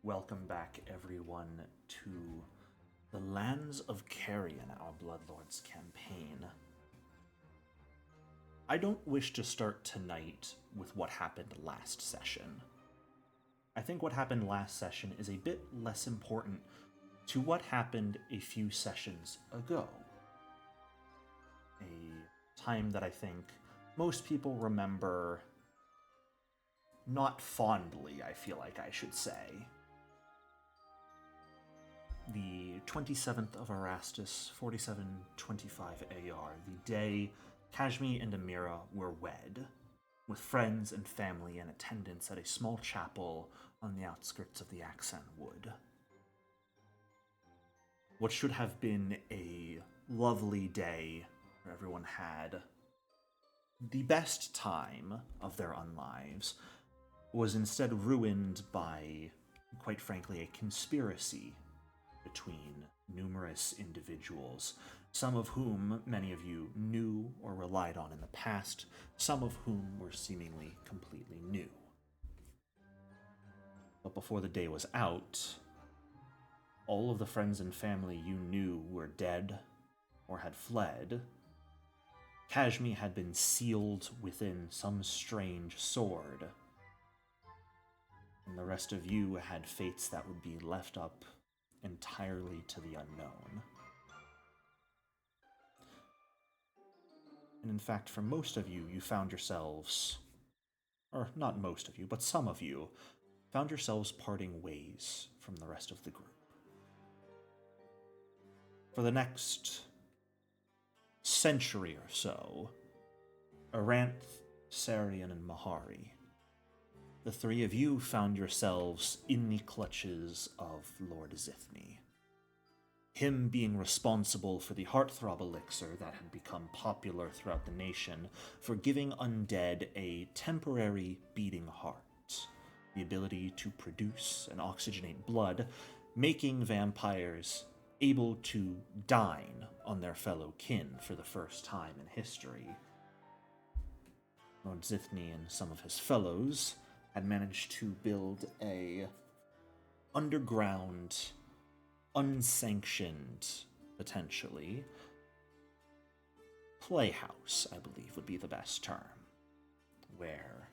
Welcome back, everyone, to the Lands of Carrion, our Bloodlords campaign. I don't wish to start tonight with what happened last session. I think what happened last session is a bit less important to what happened a few sessions ago. A time that I think most people remember not fondly, I feel like I should say. The 27th of Erastus, 4725 AR, the day Cajme and Amira were wed, with friends and family in attendance at a small chapel on the outskirts of the Axan Wood. What should have been a lovely day where everyone had the best time of their unlives was instead ruined by, quite frankly, a conspiracy between numerous individuals, some of whom many of you knew or relied on in the past, some of whom were seemingly completely new. But before the day was out, all of the friends and family you knew were dead or had fled. Cajme had been sealed within some strange sword, and the rest of you had fates that would be left up entirely to the unknown. And in fact, for most of you, you found yourselves, or not most of you, but some of you, found yourselves parting ways from the rest of the group. For the next century or so, Aranth, Sarian, and Mahari, the three of you found yourselves in the clutches of Lord Zithny. Him being responsible for the heartthrob elixir that had become popular throughout the nation for giving undead a temporary beating heart, the ability to produce and oxygenate blood, making vampires able to dine on their fellow kin for the first time in history. Lord Zithny and some of his fellows had managed to build a underground, unsanctioned, potentially, playhouse, I believe would be the best term, where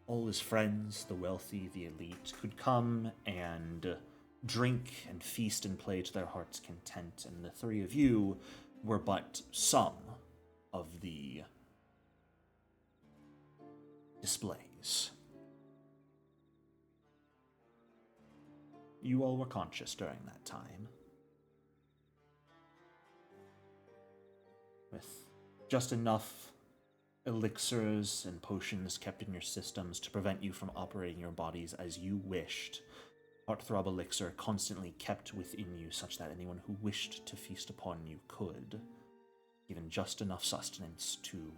all his friends, the wealthy, the elite, could come and drink and feast and play to their heart's content, and the three of you were but some of the displays. You all were conscious during that time, with just enough elixirs and potions kept in your systems to prevent you from operating your bodies as you wished. Heartthrob elixir constantly kept within you such that anyone who wished to feast upon you could, given just enough sustenance to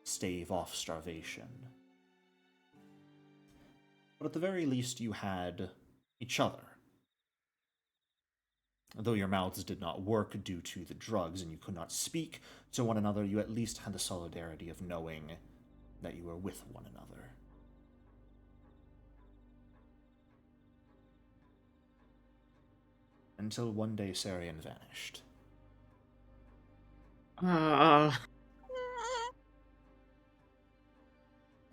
stave off starvation. But at the very least, you had each other. Though your mouths did not work due to the drugs and you could not speak to one another, you at least had the solidarity of knowing that you were with one another. Until one day Sarian vanished.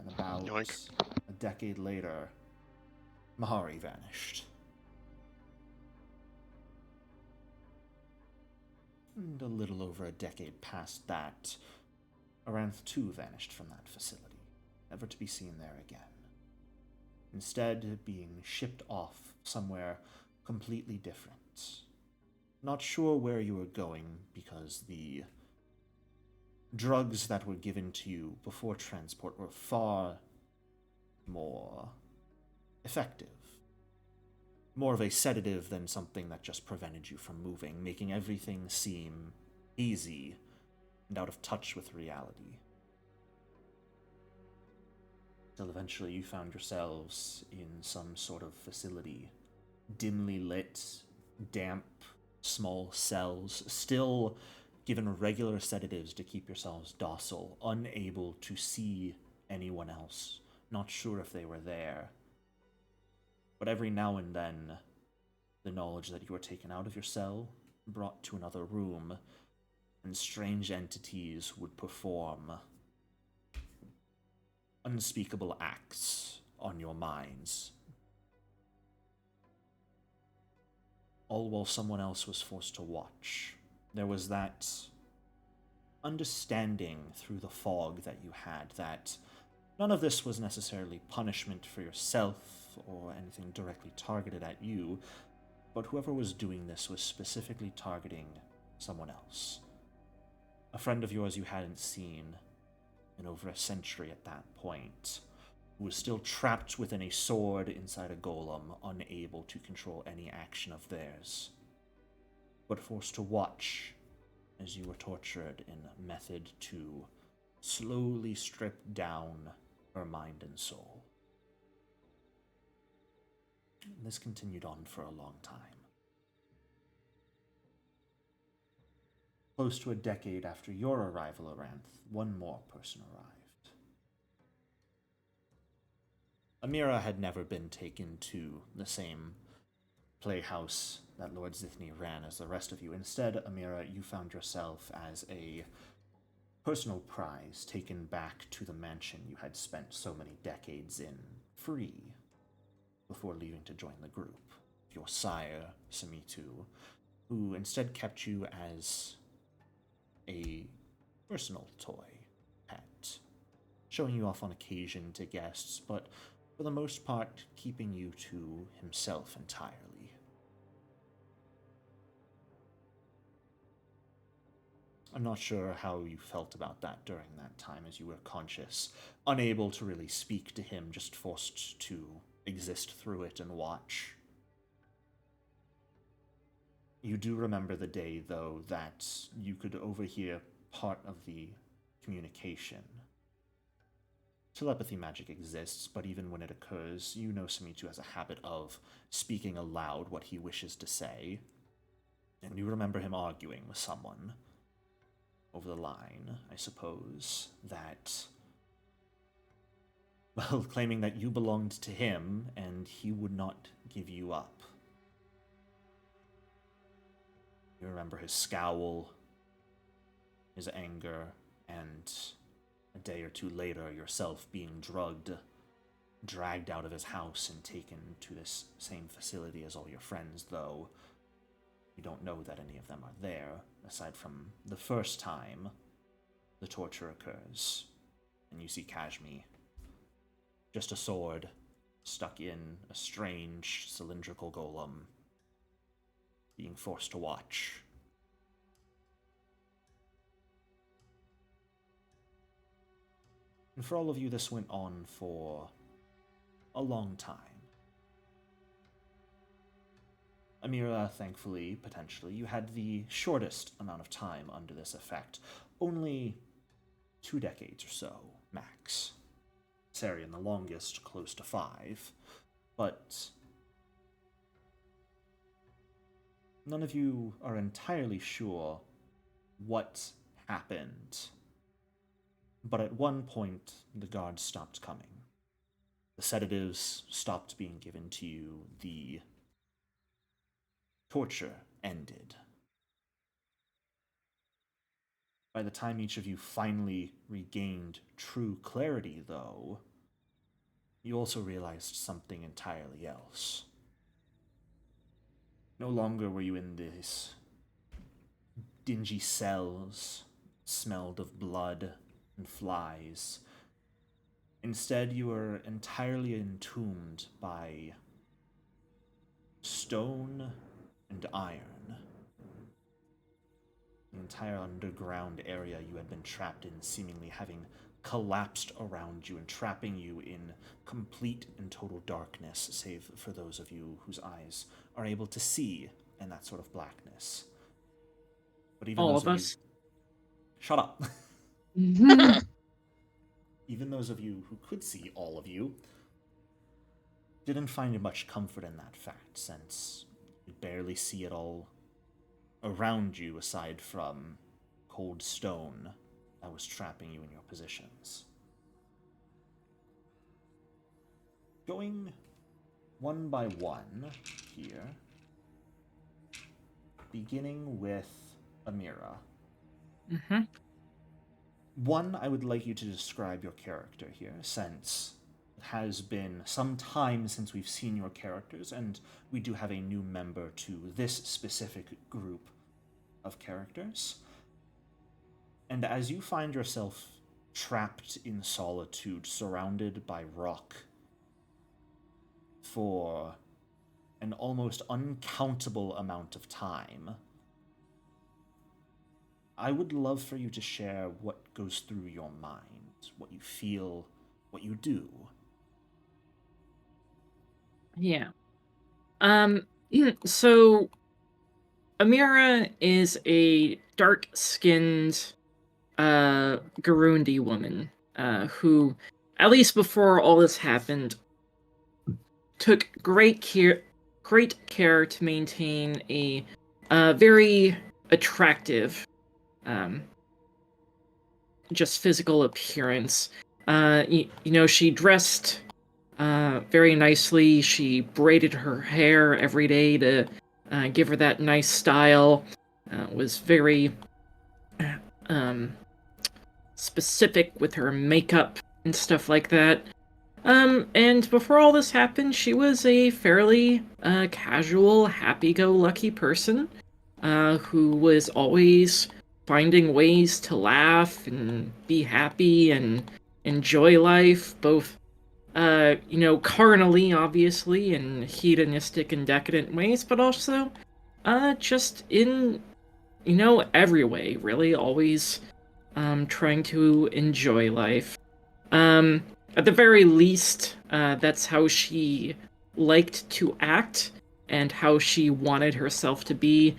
And about Yoink. a decade later, Mahari vanished. And a little over a decade past that, Aranth too vanished from that facility, never to be seen there again. Instead, being shipped off somewhere completely different. Not sure where you were going because the drugs that were given to you before transport were far more effective. More of a sedative than something that just prevented you from moving, making everything seem easy and out of touch with reality. Till eventually you found yourselves in some sort of facility, dimly lit, damp, small cells, still given regular sedatives to keep yourselves docile, unable to see anyone else, not sure if they were there. But every now and then, the knowledge that you are taken out of your cell, brought to another room, and strange entities would perform unspeakable acts on your minds, all while someone else was forced to watch. There was that understanding through the fog that you had that none of this was necessarily punishment for yourself or anything directly targeted at you, but whoever was doing this was specifically targeting someone else. A friend of yours you hadn't seen in over a century at that point, who was still trapped within a sword inside a golem, unable to control any action of theirs, but forced to watch as you were tortured in a method to slowly strip down her mind and soul. This continued on for a long time. Close to a decade after your arrival, Aranth, one more person arrived. Amira had never been taken to the same playhouse that Lord Zithny ran as the rest of you. Instead, Amira, you found yourself as a personal prize taken back to the mansion you had spent so many decades in, free, before leaving to join the group. Your sire, Samitu, who instead kept you as a personal toy pet, showing you off on occasion to guests, but for the most part, keeping you to himself entirely. I'm not sure how you felt about that during that time as you were conscious, unable to really speak to him, just forced to exist through it and watch. You do remember the day, though, that you could overhear part of the communication. Telepathy magic exists, but even when it occurs, you know Samitu has a habit of speaking aloud what he wishes to say. And you remember him arguing with someone over the line, I suppose, that, well, claiming that you belonged to him and he would not give you up. You remember his scowl, his anger, and a day or two later, yourself being dragged out of his house and taken to this same facility as all your friends, though you don't know that any of them are there, aside from the first time the torture occurs, and you see Cajme, just a sword stuck in a strange cylindrical golem, being forced to watch. And for all of you, this went on for a long time. Amira, thankfully, potentially, you had the shortest amount of time under this effect. Only 2 decades or so, max. Carrion, the longest, close to 5. But none of you are entirely sure what happened. But at one point, the guards stopped coming. The sedatives stopped being given to you. The torture ended. By the time each of you finally regained true clarity, though, you also realized something entirely else. No longer were you in these dingy cells, smelled of blood and flies. Instead, you were entirely entombed by stone and iron. The entire underground area you had been trapped in seemingly having collapsed around you and trapping you in complete and total darkness, save for those of you whose eyes are able to see in that sort of blackness. But even all those of us. Shut up. Even those of you who could see all of you didn't find much comfort in that fact, since you barely see it all around you aside from cold stone that was trapping you in your positions. Going one by one here, beginning with Amira. Mm-hmm. One, I would like you to describe your character here, since it has been some time since we've seen your characters, and we do have a new member to this specific group of characters. And as you find yourself trapped in solitude, surrounded by rock, for an almost uncountable amount of time, I would love for you to share what goes through your mind, what you feel, what you do. Yeah. Um, so Amira is a dark-skinned Garundi woman who, at least before all this happened, took great care to maintain a very attractive, um, just physical appearance. She dressed very nicely. She braided her hair every day to give her that nice style. Was very um, specific with her makeup and stuff like that. And before all this happened, she was a fairly casual, happy-go-lucky person who was always finding ways to laugh and be happy and enjoy life, both carnally, obviously, in hedonistic and decadent ways, but also just in, every way, really, always trying to enjoy life. At the very least, that's how she liked to act and how she wanted herself to be.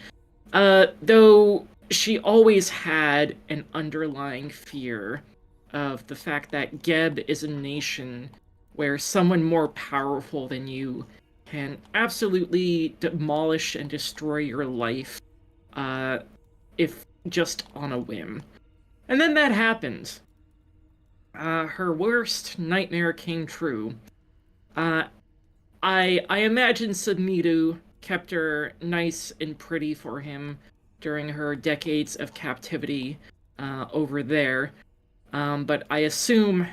Though she always had an underlying fear of the fact that Geb is a nation where someone more powerful than you can absolutely demolish and destroy your life, if just on a whim. And then that happened. Her worst nightmare came true. Uh, I imagine Submidu kept her nice and pretty for him during her decades of captivity over there. But I assume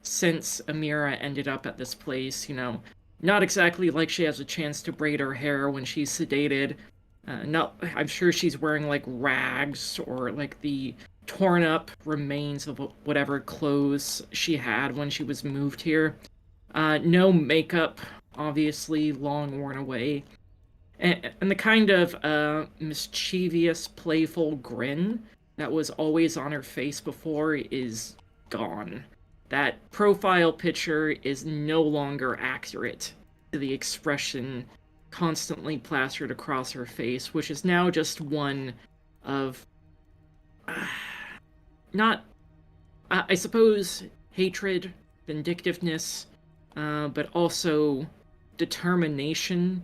since Amira ended up at this place, not exactly like she has a chance to braid her hair when she's sedated. I'm sure she's wearing like rags or like the torn up remains of whatever clothes she had when she was moved here. No makeup, obviously, long worn away. And the kind of mischievous, playful grin that was always on her face before is gone. That profile picture is no longer accurate to the expression constantly plastered across her face, which is now just one of not, I suppose, hatred, vindictiveness, but also determination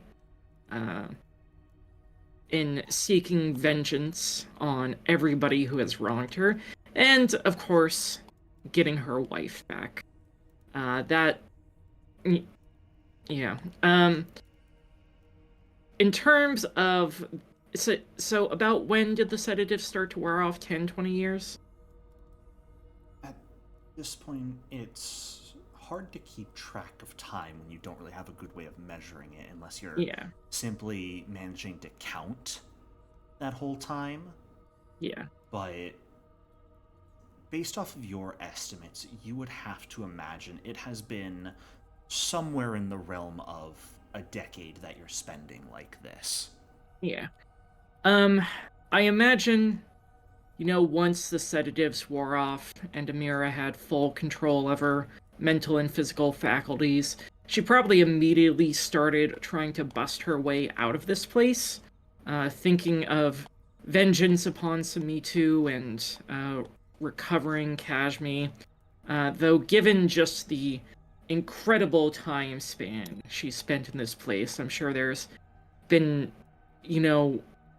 in seeking vengeance on everybody who has wronged her, and, of course, getting her wife back. Yeah. In terms of, so about when did the sedatives start to wear off? 10, 20 years? At this point, it's hard to keep track of time when you don't really have a good way of measuring it unless you're simply managing to count that whole time. Yeah. But based off of your estimates, you would have to imagine it has been somewhere in the realm of a decade that you're spending like this. Yeah. I imagine, once the sedatives wore off and Amira had full control of her mental and physical faculties, she probably immediately started trying to bust her way out of this place, thinking of vengeance upon Samitu and recovering Cajme. Though given just the incredible time span she spent in this place, I'm sure there's been,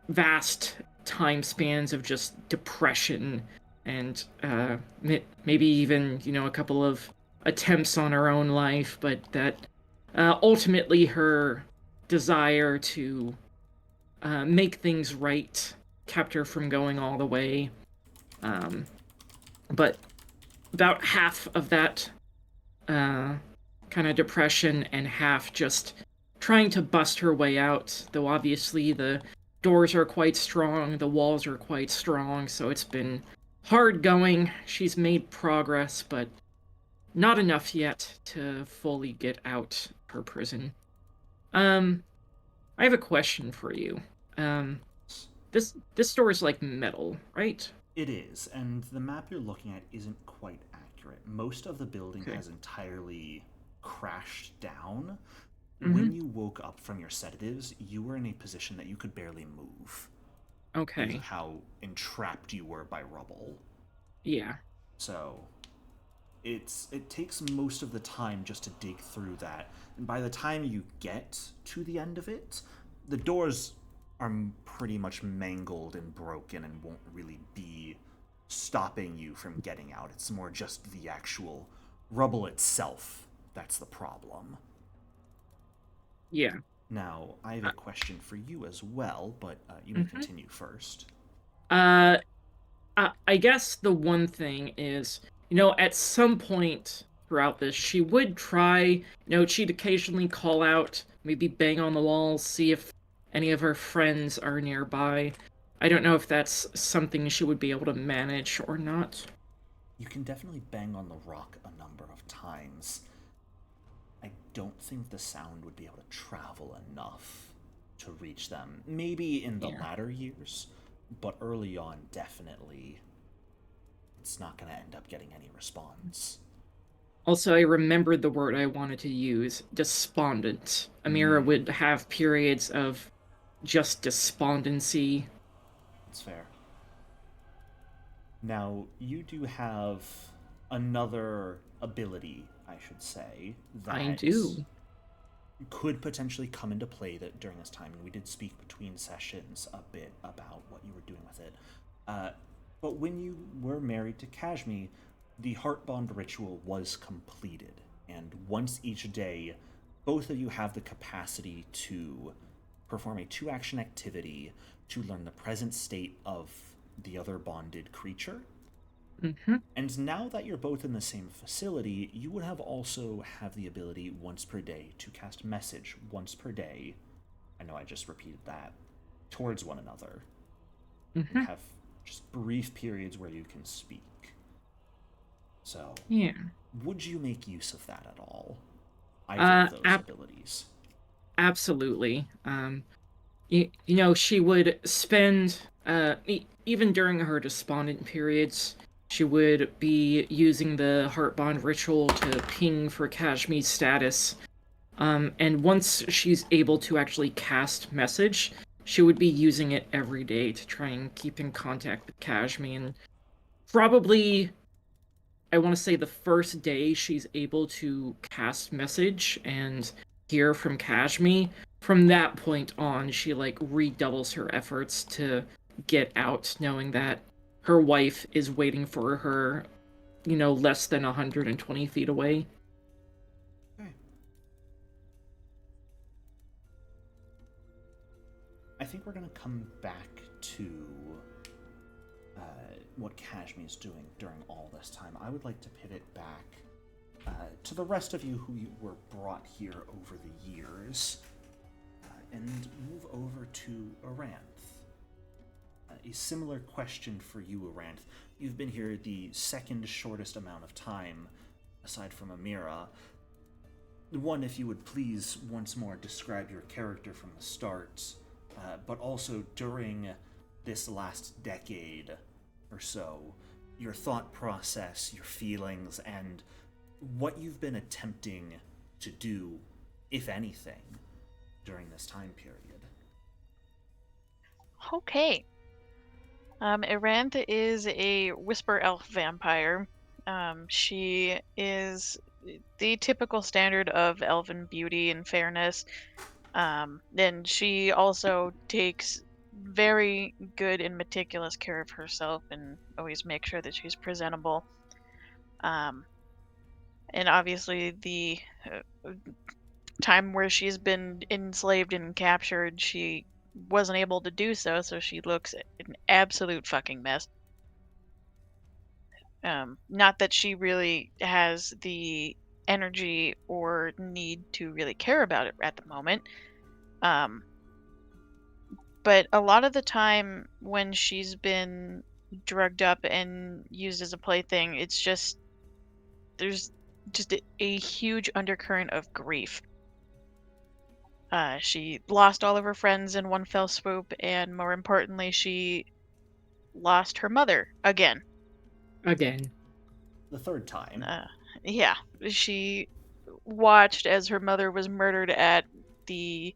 vast time spans of just depression and maybe even, a couple of attempts on her own life, but that ultimately her desire to make things right kept her from going all the way. Um, but about half of that uh, kind of depression and half just trying to bust her way out, though obviously the doors are quite strong, the walls are quite strong, so it's been hard going. She's made progress, but not enough yet to fully get out her prison. Um, I have a question for you. Um, this store is like metal, right? It is, and the map you're looking at isn't quite accurate. Most of the building Okay. has entirely crashed down. When Mm-hmm. you woke up from your sedatives, you were in a position that you could barely move because of Okay. how entrapped you were by rubble. Yeah. So it takes most of the time just to dig through that. And by the time you get to the end of it, the doors are pretty much mangled and broken and won't really be stopping you from getting out. It's more just the actual rubble itself that's the problem. Yeah. Now, I have a Uh, question for you as well, but you may mhm. continue first. Uh, I guess the one thing is, at some point throughout this, she would try, she'd occasionally call out, maybe bang on the walls, see if any of her friends are nearby. I don't know if that's something she would be able to manage or not. You can definitely bang on the rock a number of times. I don't think the sound would be able to travel enough to reach them. Maybe in the Yeah. latter years, but early on, definitely, it's not going to end up getting any response. Also, I remembered the word I wanted to use, despondent. Amira Hmm, would have periods of just despondency. that's fair. Now, you do have another ability, I should say, I that do. could potentially come into play that during this time, and we did speak between sessions a bit about what you were doing with it. Uh, but when you were married to Cajme, the heart bond ritual was completed, and once each day, both of you have the capacity to perform a two-action activity to learn the present state of the other bonded creature. Hmm. And now that you're both in the same facility, you would have also have the ability once per day to cast message once per day. I know I just repeated that. Towards one another. And Hmm. have just brief periods where you can speak. So, Yeah. would you make use of that at all? Either of Uh, those ab- abilities. Absolutely. She would spend, even during her despondent periods, she would be using the heart bond ritual to ping for Kashmi's status. And once she's able to actually cast message, she would be using it every day to try and keep in contact with Kashmi. And probably, I want to say the first day she's able to cast message and hear from Kashmi, from that point on, she like redoubles her efforts to get out, knowing that her wife is waiting for her, less than 120 feet away. Okay. I think we're going to come back to uh, what Kashmi is doing during all this time. I would like to pivot back to the rest of you who were brought here over the years and move over to Aranth. A similar question for you, Aranth. You've been here the second shortest amount of time, aside from Amira. One, if you would please once more describe your character from the start, but also during this last decade or so, your thought process, your feelings, and what you've been attempting to do, if anything, during this time period. Okay. Iranth is a whisper elf vampire. She is the typical standard of elven beauty and fairness. And she also takes very good and meticulous care of herself and always makes sure that she's presentable. Um, and obviously, the time where she's been enslaved and captured, she wasn't able to do so, so she looks an absolute fucking mess. Not that she really has the energy or need to really care about it at the moment. Um, but a lot of the time when she's been drugged up and used as a plaything, it's just there's just a huge undercurrent of grief. She lost all of her friends in one fell swoop, and more importantly, she lost her mother again. Again. The third time. Yeah, she watched as her mother was murdered at the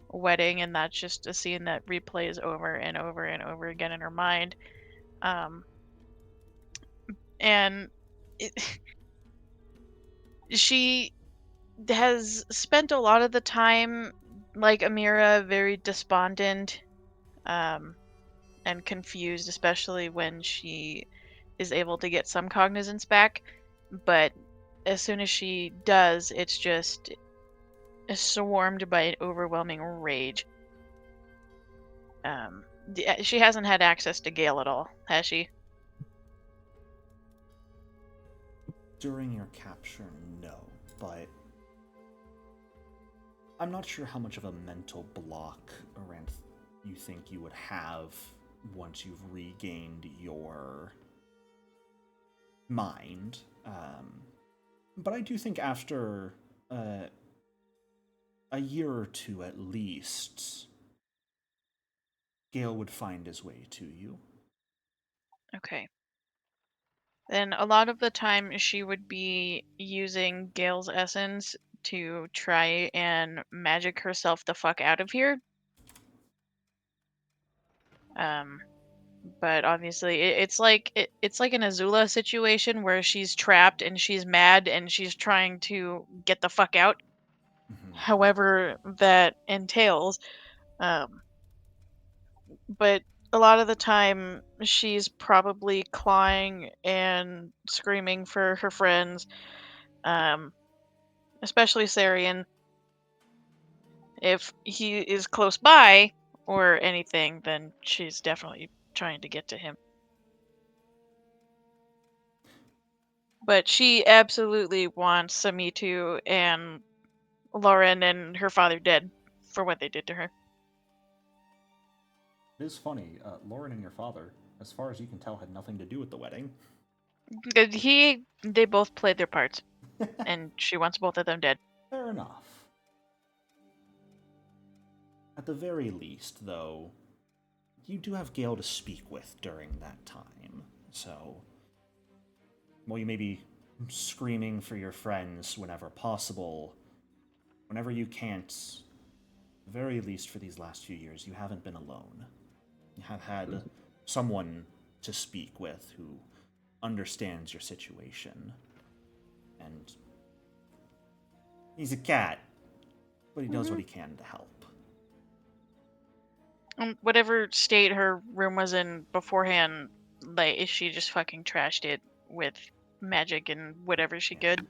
wedding, and that's just a scene that replays over and over and over again in her mind. And it, she has spent a lot of the time, like Amira, very despondent and confused, especially when she is able to get some cognizance back. But as soon as she does, it's just swarmed by an overwhelming rage. She hasn't had access to Gale at all, has she? During your capture, no, but I'm not sure how much of a mental block around you think you would have once you've regained your mind. But I do think after a year or two at least, Gale would find his way to you. Okay. Then a lot of the time she would be using Gale's essence to try and magic herself the fuck out of here. But obviously it's like it's like an Azula situation where she's trapped and she's mad and she's trying to get the fuck out. Mm-hmm. However that entails. But a lot of the time she's probably clawing and screaming for her friends, um, especially Sarian. If he is close by or anything, then she's definitely trying to get to him. But she absolutely wants Samitu and Lauren and her father dead for what they did to her. It is funny, Lauren and your father, as far as you can tell, had nothing to do with the wedding. They both played their parts, and she wants both of them dead. Fair enough. At the very least, though, you do have Gale to speak with during that time, so while you may be screaming for your friends whenever possible, whenever you can't, at the very least for these last few years, you haven't been alone. You have had someone to speak with who understands your situation. And he's a cat, but he does what he can to help. Whatever state her room was in beforehand, like she just fucking trashed it with magic and whatever she could.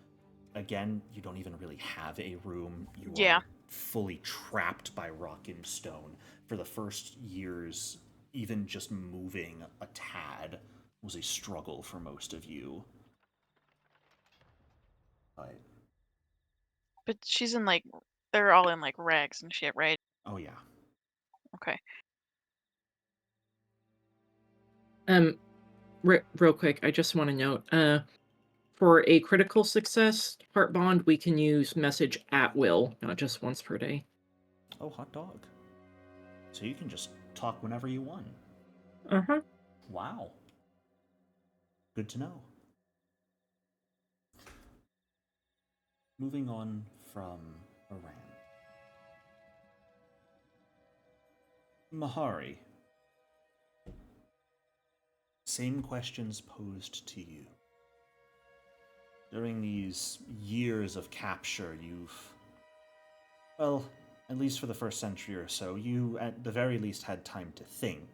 Again, you don't even really have a room. You Yeah. are fully trapped by rock and stone. For the first years, even just moving a tad was a struggle for most of you. But she's in like, they're all in like rags and shit, right? Oh yeah. Okay. Real quick, I just want to note, for a critical success heart bond, we can use message at will, not just once per day. Oh, hot dog. So you can just talk whenever you want. Uh-huh. Wow. Good to know. Moving on from Iran. Mahari. Same questions posed to you. During these years of capture, you've, well, at least for the first century or so, you at the very least had time to think.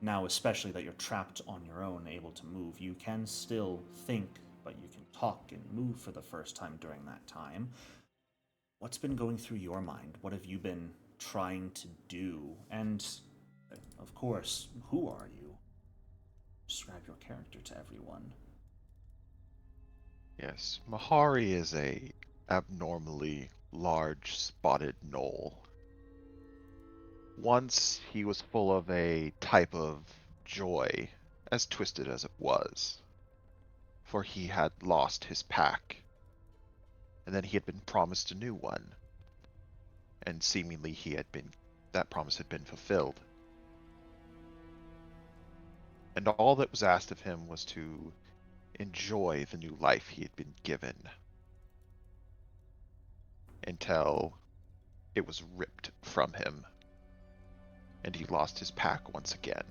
Now, especially that you're trapped on your own, able to move, you can still think but you can talk and move for the first time during that time. What's been going through your mind? What have you been trying to do? And, of course, who are you? Describe your character to everyone. Yes, Mahari is a abnormally large spotted gnoll. Once he was full of a type of joy, as twisted as it was, for he had lost his pack, and then he had been promised a new one, and seemingly that promise had been fulfilled. And all that was asked of him was to enjoy the new life he had been given, until it was ripped from him, and he lost his pack once again.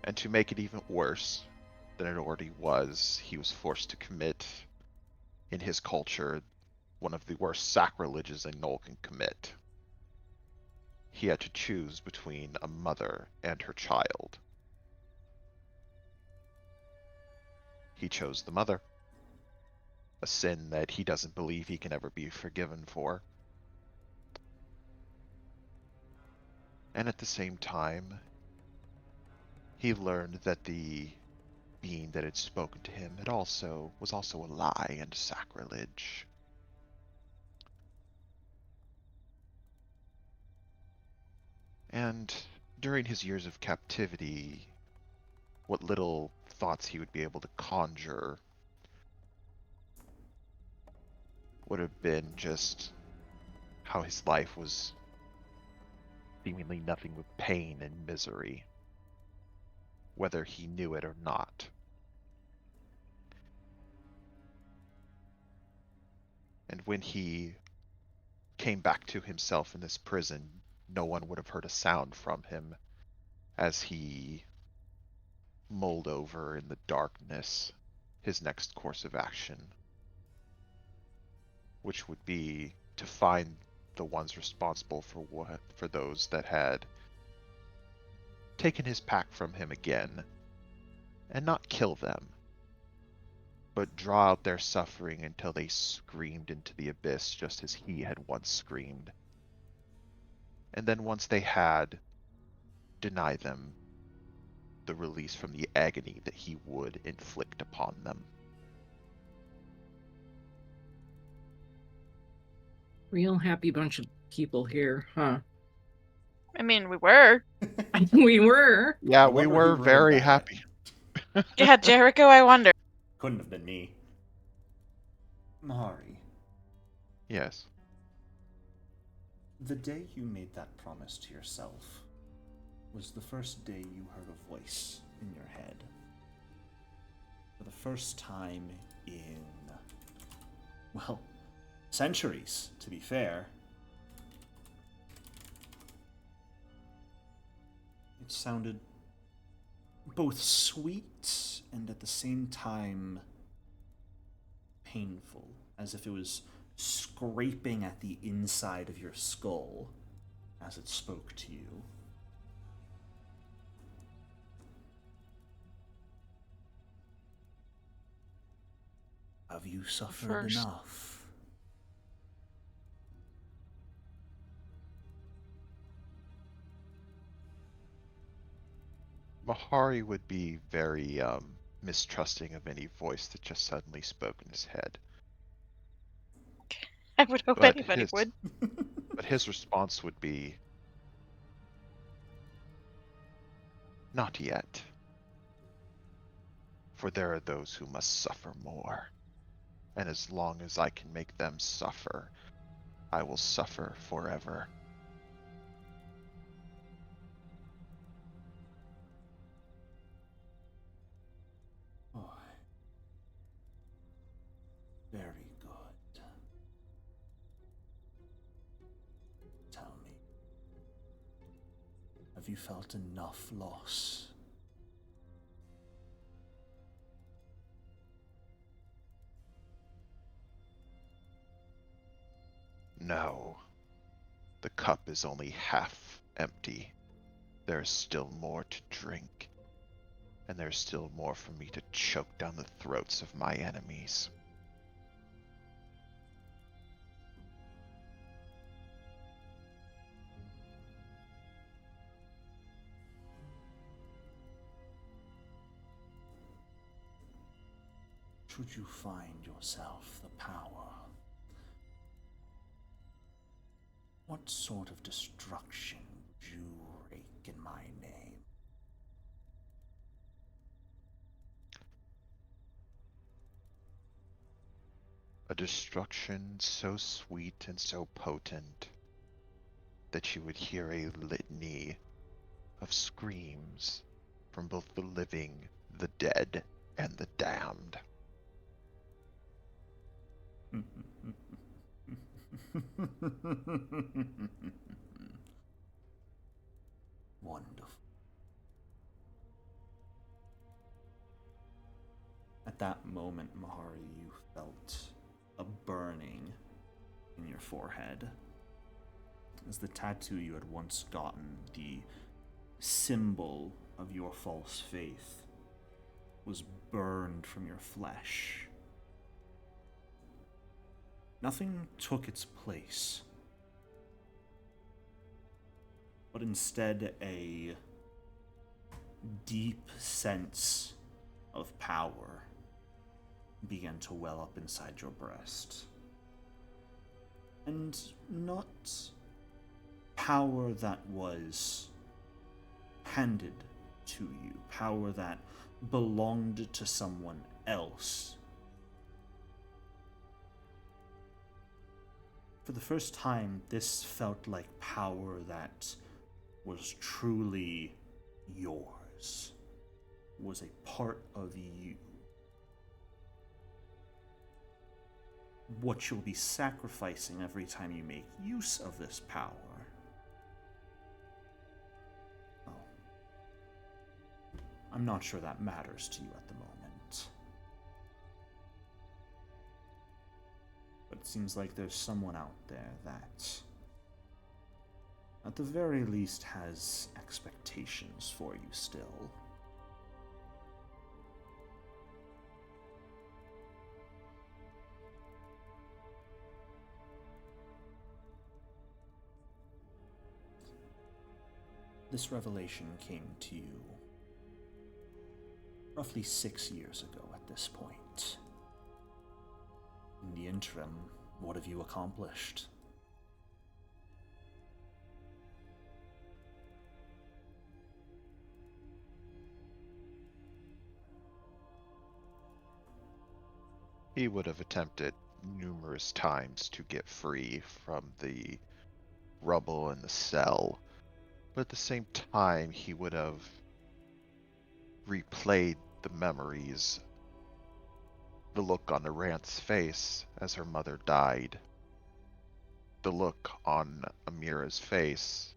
And to make it even worse than it already was, he was forced to commit, in his culture, one of the worst sacrileges a gnoll can commit. He had to choose between a mother and her child. He chose the mother, a sin that he doesn't believe he can ever be forgiven for. And at the same time, he learned that the being that had spoken to him was also a lie and a sacrilege. And during his years of captivity, what little thoughts he would be able to conjure would have been just how his life was seemingly nothing but pain and misery, whether he knew it or not. And when he came back to himself in this prison, no one would have heard a sound from him as he mulled over in the darkness his next course of action, which would be to find the ones responsible for those that had taken his pack from him again, and not kill them, but draw out their suffering until they screamed into the abyss just as he had once screamed. And then once they had, deny them the release from the agony that he would inflict upon them. Real happy bunch of people here, huh? I mean, we were. We were. Yeah, I we wonder were who very wrote that. happy. Yeah, Jericho, I wonder. Couldn't have been me. Mahari, Yes. the day you made that promise to yourself was the first day you heard a voice in your head. For the first time in, well, centuries, to be fair. It sounded both sweet and at the same time painful, as if it was scraping at the inside of your skull as it spoke to you. Have you suffered First. enough? Mahari would be very mistrusting of any voice that just suddenly spoke in his head. I would hope But anybody would. his response would be, not yet. For there are those who must suffer more. And as long as I can make them suffer, I will suffer forever. Oh, very good. Tell me, have you felt enough loss? No. The cup is only half empty. There is still more to drink. and there's still more for me to choke down the throats of my enemies. Should you find yourself the power, what sort of destruction would you wreak in my name? A destruction so sweet and so potent that you would hear a litany of screams from both the living, the dead, and the damned. Wonderful. At that moment, Mahari, you felt a burning in your forehead, as the tattoo you had once gotten, the symbol of your false faith, was burned from your flesh. Nothing took its place, but instead a deep sense of power began to well up inside your breast. And not power that was handed to you, power that belonged to someone else. For the first time, this felt like power that was truly yours, was a part of you. What you'll be sacrificing every time you make use of this power. Well, I'm not sure that matters to you at the moment. But it seems like there's someone out there that, at the very least, has expectations for you still. This revelation came to you roughly 6 years ago at this point. In the interim, what have you accomplished? He would have attempted numerous times to get free from the rubble in the cell, but at the same time he would have replayed the memories, the look on Arant's face as her mother died, the look on Amira's face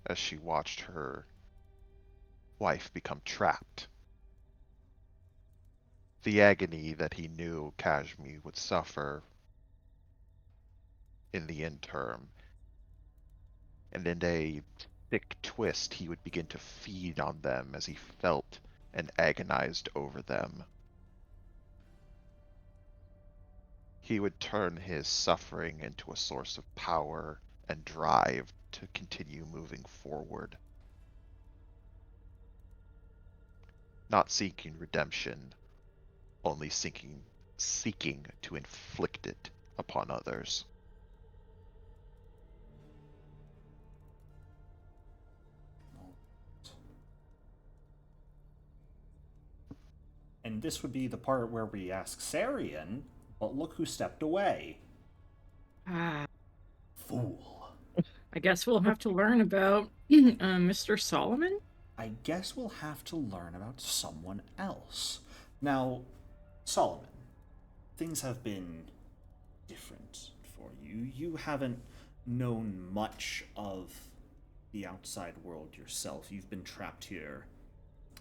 as she watched her wife become trapped, the agony that he knew Cajme would suffer in the interim, and in a thick twist he would begin to feed on them as he felt and agonized over them. He would turn his suffering into a source of power and drive to continue moving forward. Not seeking redemption, only seeking to inflict it upon others. And this would be the part where we ask Sarian, but look who stepped away. Ah, Fool. I guess we'll have to learn about Mr. Solomon? I guess we'll have to learn about someone else. Now, Solomon, things have been different for you. You haven't known much of the outside world yourself. You've been trapped here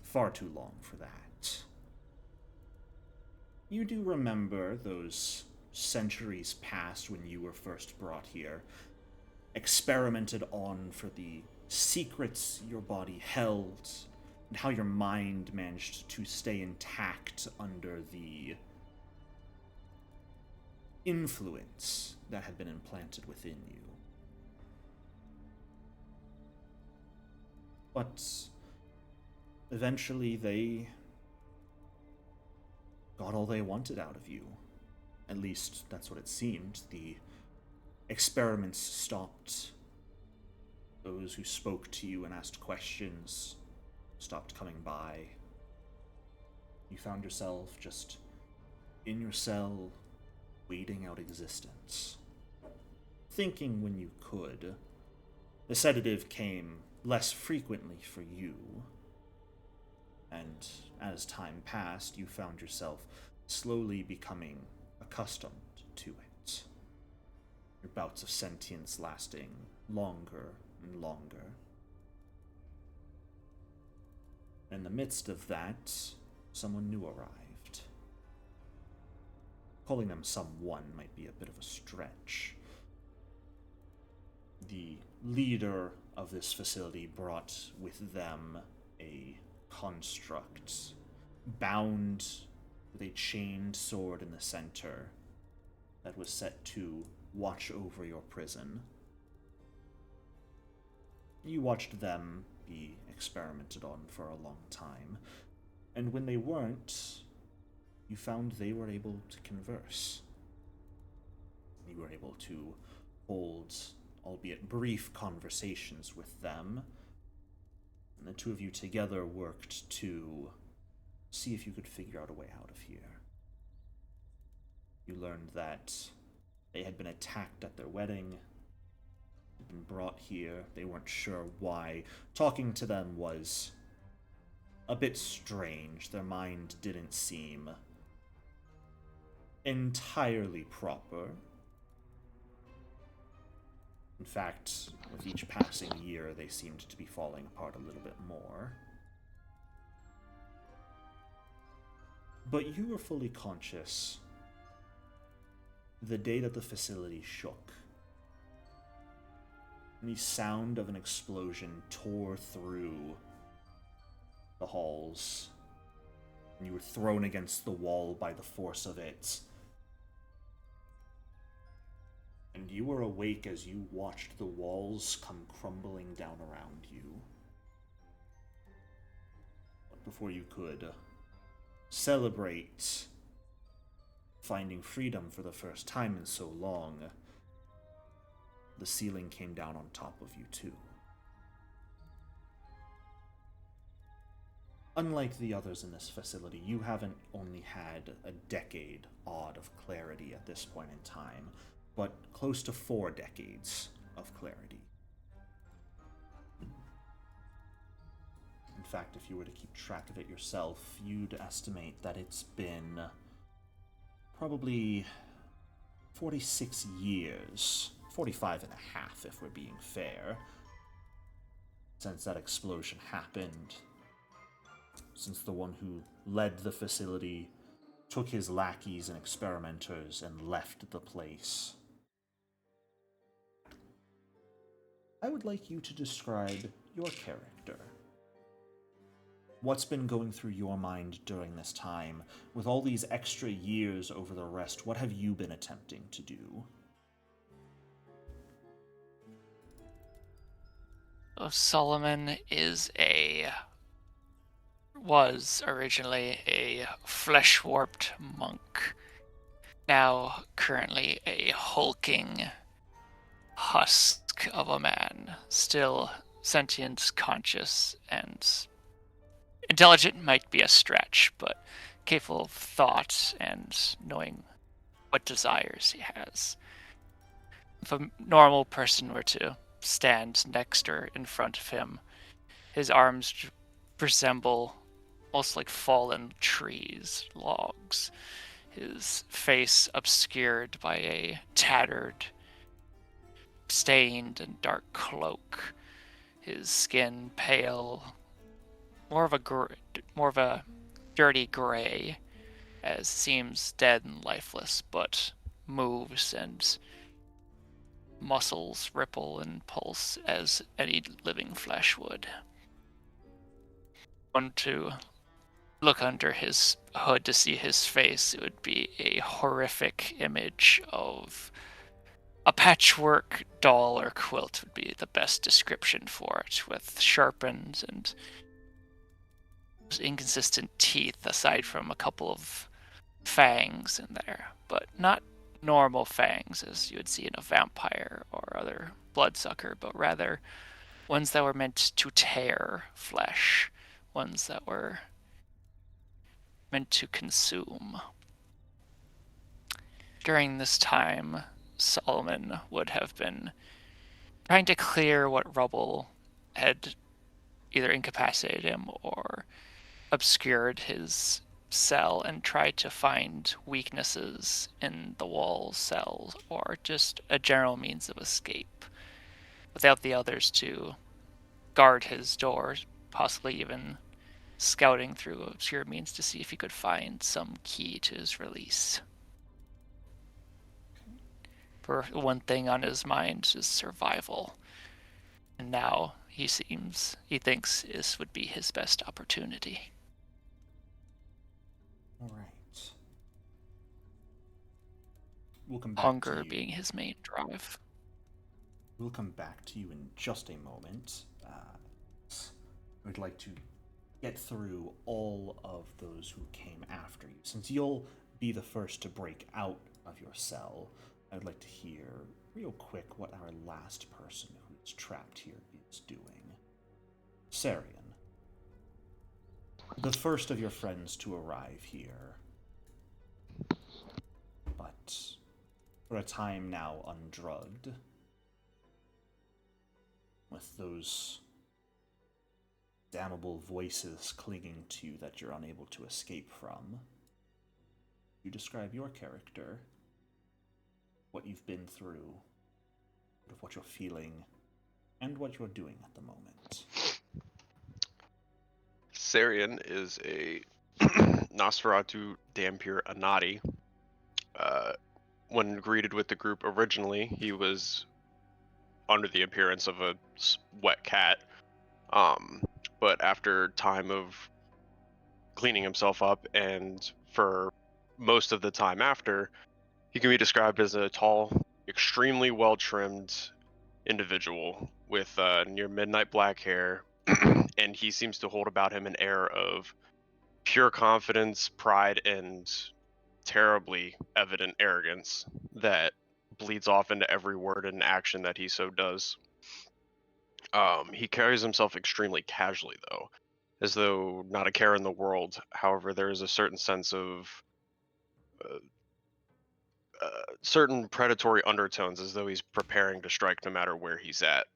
far too long for that. You do remember those centuries past when you were first brought here, experimented on for the secrets your body held, and how your mind managed to stay intact under the influence that had been implanted within you. But eventually they got all they wanted out of you. At least that's what it seemed. The experiments stopped. Those who spoke to you and asked questions stopped coming by. You found yourself just in your cell, waiting out existence. Thinking when you could. The sedative came less frequently for you, and as time passed, you found yourself slowly becoming accustomed to it. Your bouts of sentience lasting longer and longer. In the midst of that, someone new arrived. Calling them someone might be a bit of a stretch. The leader of this facility brought with them a construct bound with a chained sword in the center that was set to watch over your prison. You watched them be experimented on for a long time, and when they weren't, you found they were able to converse. You were able to hold, albeit brief, conversations with them, and the two of you together worked to see if you could figure out a way out of here. You learned that they had been attacked at their wedding, had been brought here, they weren't sure why. Talking to them was a bit strange. Their mind didn't seem entirely proper. In fact, with each passing year, they seemed to be falling apart a little bit more. But you were fully conscious the day that the facility shook. And the sound of an explosion tore through the halls, and you were thrown against the wall by the force of it. And you were awake as you watched the walls come crumbling down around you. But before you could celebrate finding freedom for the first time in so long, the ceiling came down on top of you too. Unlike the others in this facility, you haven't only had a decade odd of clarity at this point in time, but close to 4 decades of clarity. In fact, if you were to keep track of it yourself, you'd estimate that it's been probably 46 years, 45 and a half if we're being fair, since that explosion happened, since the one who led the facility took his lackeys and experimenters and left the place. I would like you to describe your character. What's been going through your mind during this time? With all these extra years over the rest, what have you been attempting to do? Solomon was originally a flesh-warped monk, now currently a hulking husk of a man, still sentient, conscious, and intelligent might be a stretch, but capable of thought and knowing what desires he has. If a normal person were to stand next or in front of him, his arms resemble almost like fallen trees, logs, his face obscured by a tattered, stained and dark cloak, his skin pale, more of a dirty gray, as seems dead and lifeless, but moves and muscles ripple and pulse as any living flesh would. want to look under his hood to see his face, it would be a horrific image of a patchwork doll or quilt would be the best description for it, with sharpened and inconsistent teeth aside from a couple of fangs in there, but not normal fangs as you would see in a vampire or other bloodsucker, but rather ones that were meant to tear flesh, ones that were meant to consume. During this time, Solomon would have been trying to clear what rubble had either incapacitated him or obscured his cell and tried to find weaknesses in the wall cells or just a general means of escape without the others to guard his doors, possibly even scouting through obscure means to see if he could find some key to his release. For one thing on his mind is survival, and now he thinks this would be his best opportunity. All right. We'll come back Hunger to you. being his main drive. We'll come back to you in just a moment. I'd like to get through all of those who came after you. Since you'll be the first to break out of your cell, I'd like to hear real quick what our last person who's trapped here is doing. Sarian, the first of your friends to arrive here, but for a time now undrugged, with those damnable voices clinging to you that you're unable to escape from. You describe your character, what you've been through, what you're feeling, and what you're doing at the moment. Sarian is a Nosferatu Dhampir Anati. When greeted with the group originally, he was under the appearance of a wet cat. But after time of cleaning himself up, and for most of the time after, he can be described as a tall, extremely well-trimmed individual with near midnight black hair, and he seems to hold about him an air of pure confidence, pride, and terribly evident arrogance that bleeds off into every word and action that he so does. He carries himself extremely casually, though, as though not a care in the world. However, there is a certain sense of certain predatory undertones, as though he's preparing to strike no matter where he's at.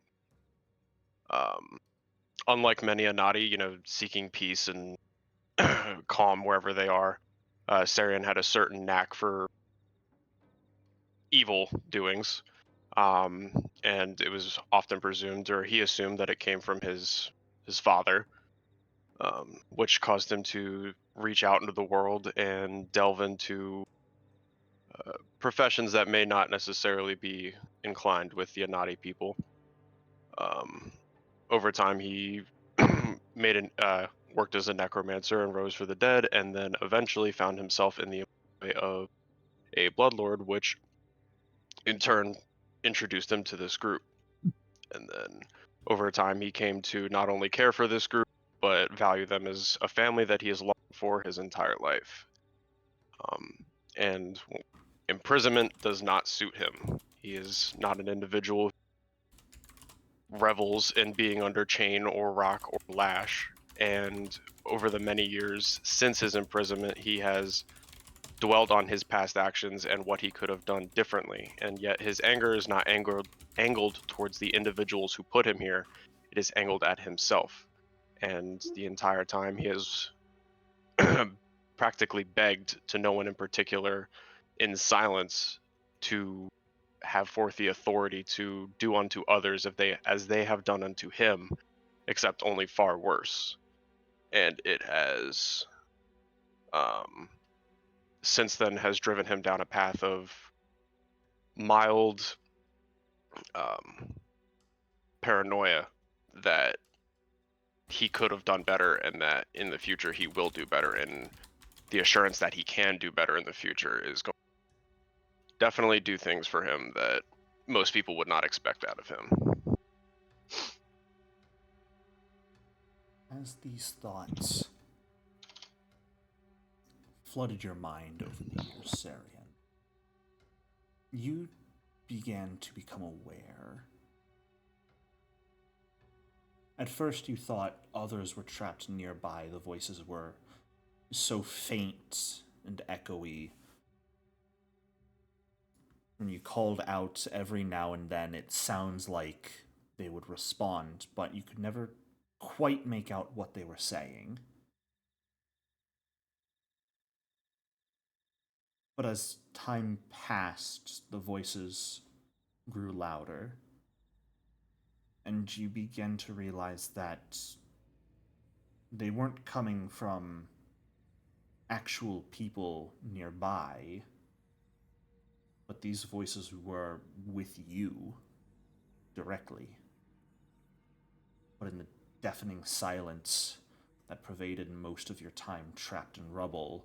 Unlike many Anati, seeking peace and calm wherever they are, Sarian had a certain knack for evil doings, and it was often presumed, or he assumed, that it came from his father, which caused him to reach out into the world and delve into professions that may not necessarily be inclined with the Anati people. Over time, he worked as a necromancer and rose for the dead, and then eventually found himself in the employ of a bloodlord, which in turn introduced him to this group. And then over time, he came to not only care for this group, but value them as a family that he has longed for his entire life. And imprisonment does not suit him. He is not an individual who revels in being under chain or rock or lash. And over the many years since his imprisonment, he has dwelled on his past actions and what he could have done differently. And yet his anger is not angled towards the individuals who put him here. It is angled at himself. And the entire time he has practically begged to no one in particular in silence to have forth the authority to do unto others as they have done unto him, except only far worse. And it has since then has driven him down a path of mild paranoia that he could have done better, and that in the future he will do better, and the assurance that he can do better in the future is going to definitely do things for him that most people would not expect out of him. As these thoughts flooded your mind over the years, Sarian, you began to become aware. At first you thought others were trapped nearby. The voices were so faint and echoey. When you called out every now and then, it sounds like they would respond, but you could never quite make out what they were saying. But as time passed, the voices grew louder, and you began to realize that they weren't coming from actual people nearby, but these voices were with you directly. But in the deafening silence that pervaded most of your time trapped in rubble,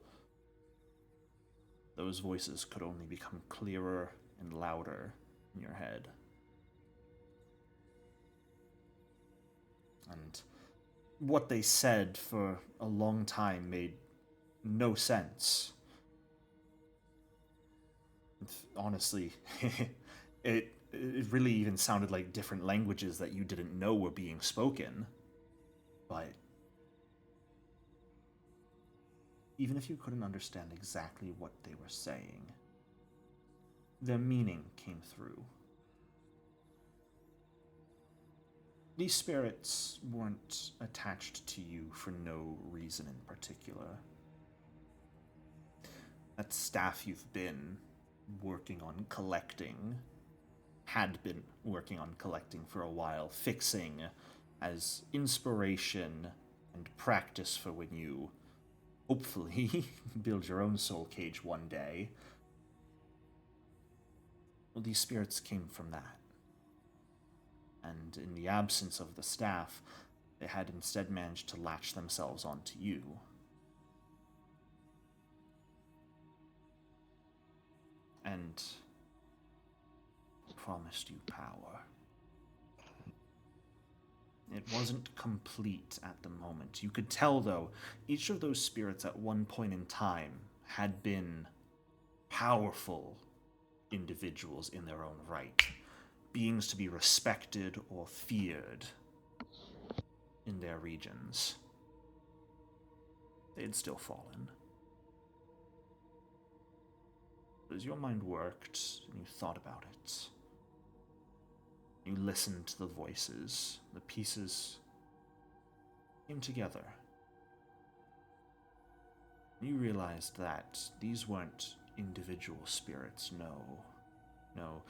those voices could only become clearer and louder in your head. And what they said for a long time made no sense. Honestly, it really even sounded like different languages that you didn't know were being spoken. But even if you couldn't understand exactly what they were saying, their meaning came through. These spirits weren't attached to you for no reason in particular. That staff you've been working on collecting, had been working on collecting for a while, fixing as inspiration and practice for when you hopefully build your own soul cage one day. Well, these spirits came from that. And in the absence of the staff, they had instead managed to latch themselves onto you. And promised you power. It wasn't complete at the moment. You could tell, though, each of those spirits at one point in time had been powerful individuals in their own right. Beings to be respected or feared in their regions. They had still fallen. But as your mind worked and you thought about it, you listened to the voices, the pieces came together. You realized that these weren't individual spirits, no. No,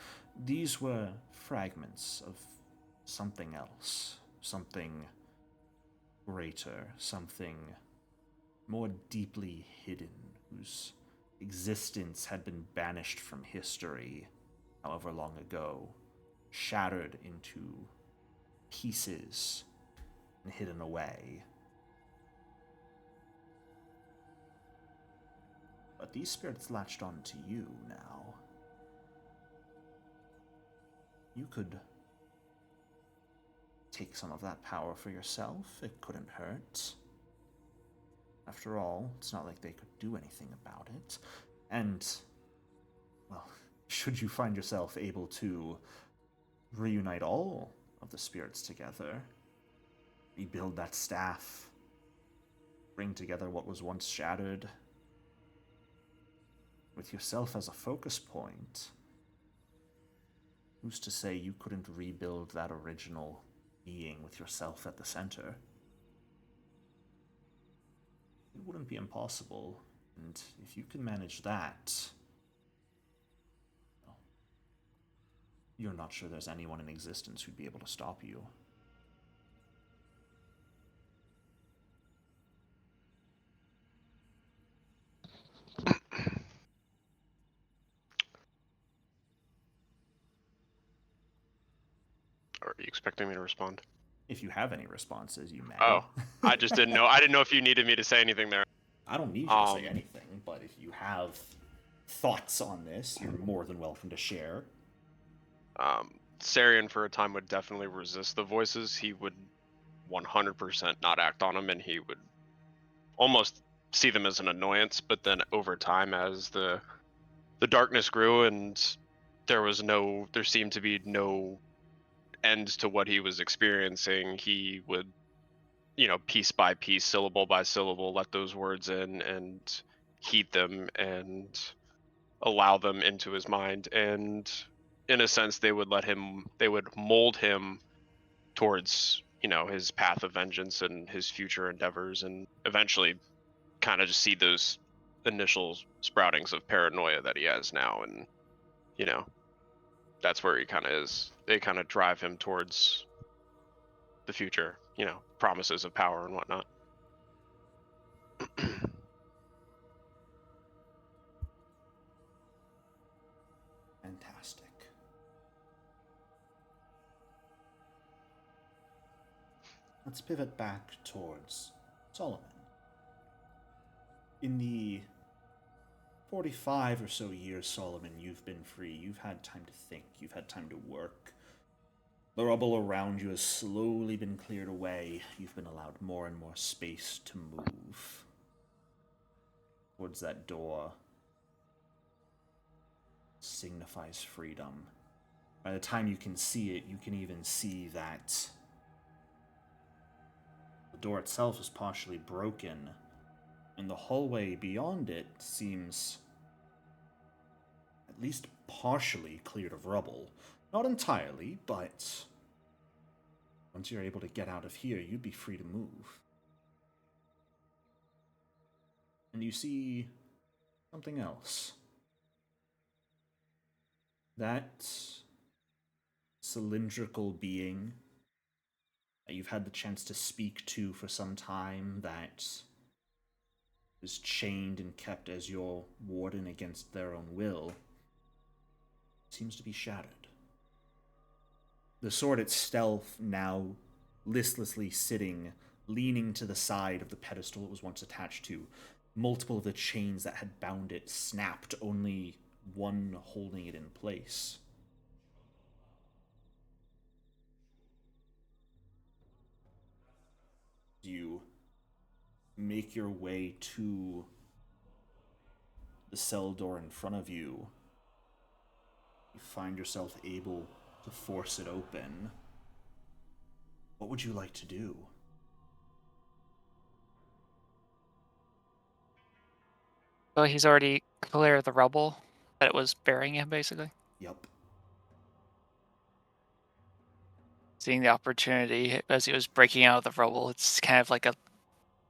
these were fragments of something else, something greater, something more deeply hidden, whose existence had been banished from history however long ago, shattered into pieces and hidden away. But these spirits latched on to you now. You could take some of that power for yourself. It couldn't hurt. After all, it's not like they could do anything about it. And, well, should you find yourself able to reunite all of the spirits together, rebuild that staff, bring together what was once shattered, with yourself as a focus point, who's to say you couldn't rebuild that original being with yourself at the center? It wouldn't be impossible, and if you can manage that, well, you're not sure there's anyone in existence who'd be able to stop you. Are you expecting me to respond? If you have any responses, you may. Oh, I just didn't know. I didn't know if you needed me to say anything there. I don't need you to say anything, but if you have thoughts on this, you're more than welcome to share. Sarian for a time would definitely resist the voices. He would 100% not act on them, and he would almost see them as an annoyance. But then over time, as the darkness grew and there seemed to be no end to what he was experiencing, he would, piece by piece, syllable by syllable, let those words in and heed them and allow them into his mind. And in a sense, they would mold him towards, his path of vengeance and his future endeavors, and eventually kind of just see those initial sproutings of paranoia that he has now. And, that's where he kind of is. They kind of drive him towards the future, promises of power and whatnot. Fantastic. Let's pivot back towards Solomon. In the 45 or so years, Solomon, you've been free. You've had time to think. You've had time to work. The rubble around you has slowly been cleared away. You've been allowed more and more space to move towards that door. Signifies freedom. By the time you can see it, you can even see that the door itself is partially broken, and the hallway beyond it seems at least partially cleared of rubble. Not entirely, but once you're able to get out of here, you'd be free to move. And you see something else. That cylindrical being that you've had the chance to speak to for some time, that is chained and kept as your warden against their own will, seems to be shattered. The sword itself now listlessly sitting, leaning to the side of the pedestal it was once attached to. Multiple of the chains that had bound it snapped, only one holding it in place. You make your way to the cell door in front of you. You find yourself able to force it open. What would you like to do? So he's already cleared the rubble that was burying him, basically. Yep. Seeing the opportunity as he was breaking out of the rubble, it's kind of like a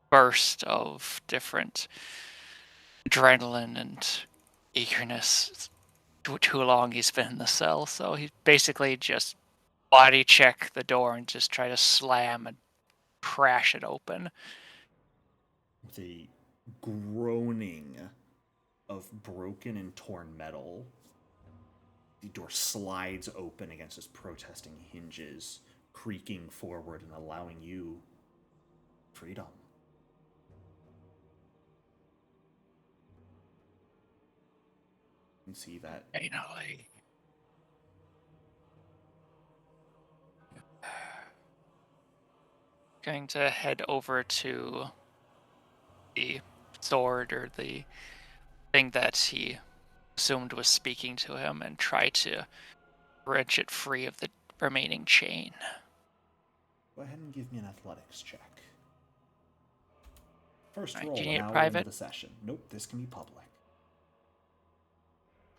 burst of different adrenaline and eagerness. Too long he's been in the cell, so he basically just body check the door and just try to slam and crash it open. With a groaning of broken and torn metal, the door slides open against its protesting hinges, creaking forward and allowing you freedom. You can see that. Going to head over to the sword or the thing that he assumed was speaking to him and try to wrench it free of the remaining chain. Go ahead and give me an athletics check. First Right, roll, do you need an it hour private? into the session. Nope, this can be public.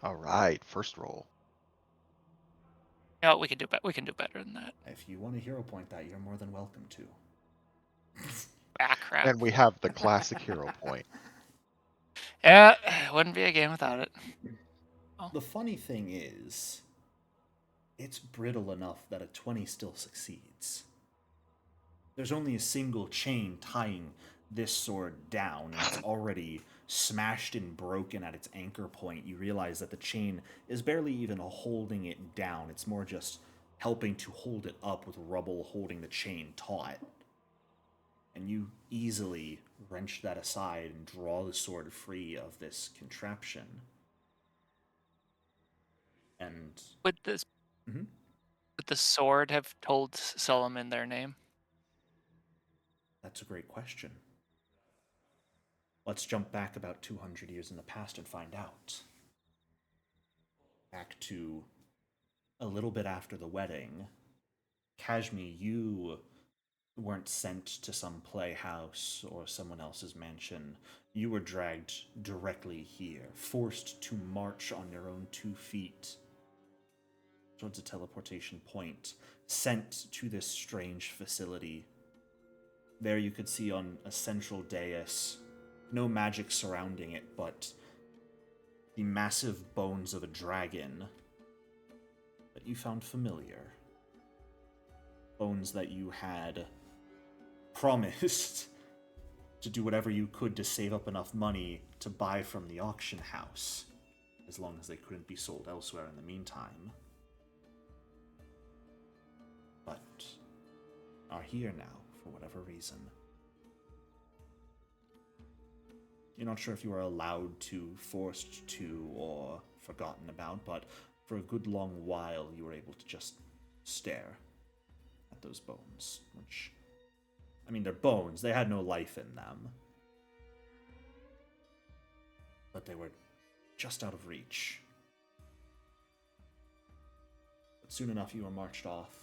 All right, first roll. No, we can do better than that. If you want to hero point that, you're more than welcome to. Crap. And we have the classic hero point. Yeah, wouldn't be a game without it. The funny thing is, it's brittle enough that a 20 still succeeds. There's only a single chain tying this sword down, and it's already smashed and broken at its anchor point. You realize that the chain is barely even holding it down. It's more just helping to hold it up with rubble holding the chain taut. And you easily wrench that aside and draw the sword free of this contraption. And Would this Mhm. would the sword have told Solomon their name? That's a great question. Let's jump back about 200 years in the past and find out. Back to a little bit after the wedding. Cajme, you weren't sent to some playhouse or someone else's mansion. You were dragged directly here, forced to march on your own 2 feet towards a teleportation point, sent to this strange facility. There you could see on a central dais, no magic surrounding it, but the massive bones of a dragon that you found familiar. Bones that you had promised to do whatever you could to save up enough money to buy from the auction house, as long as they couldn't be sold elsewhere in the meantime. But are here now, for whatever reason. You're not sure if you were allowed to, forced to, or forgotten about, but for a good long while you were able to just stare at those bones, which, I mean, they're bones, they had no life in them. But they were just out of reach. But soon enough you were marched off,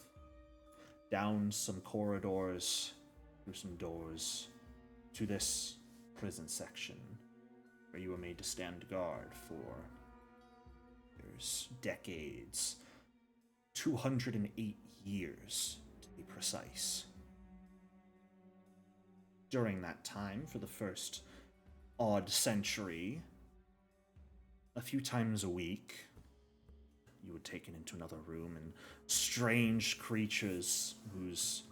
down some corridors, through some doors, to this prison section, where you were made to stand guard for years, decades, 208 years to be precise. During that time, for the first odd century, a few times a week, you were taken into another room and strange creatures whose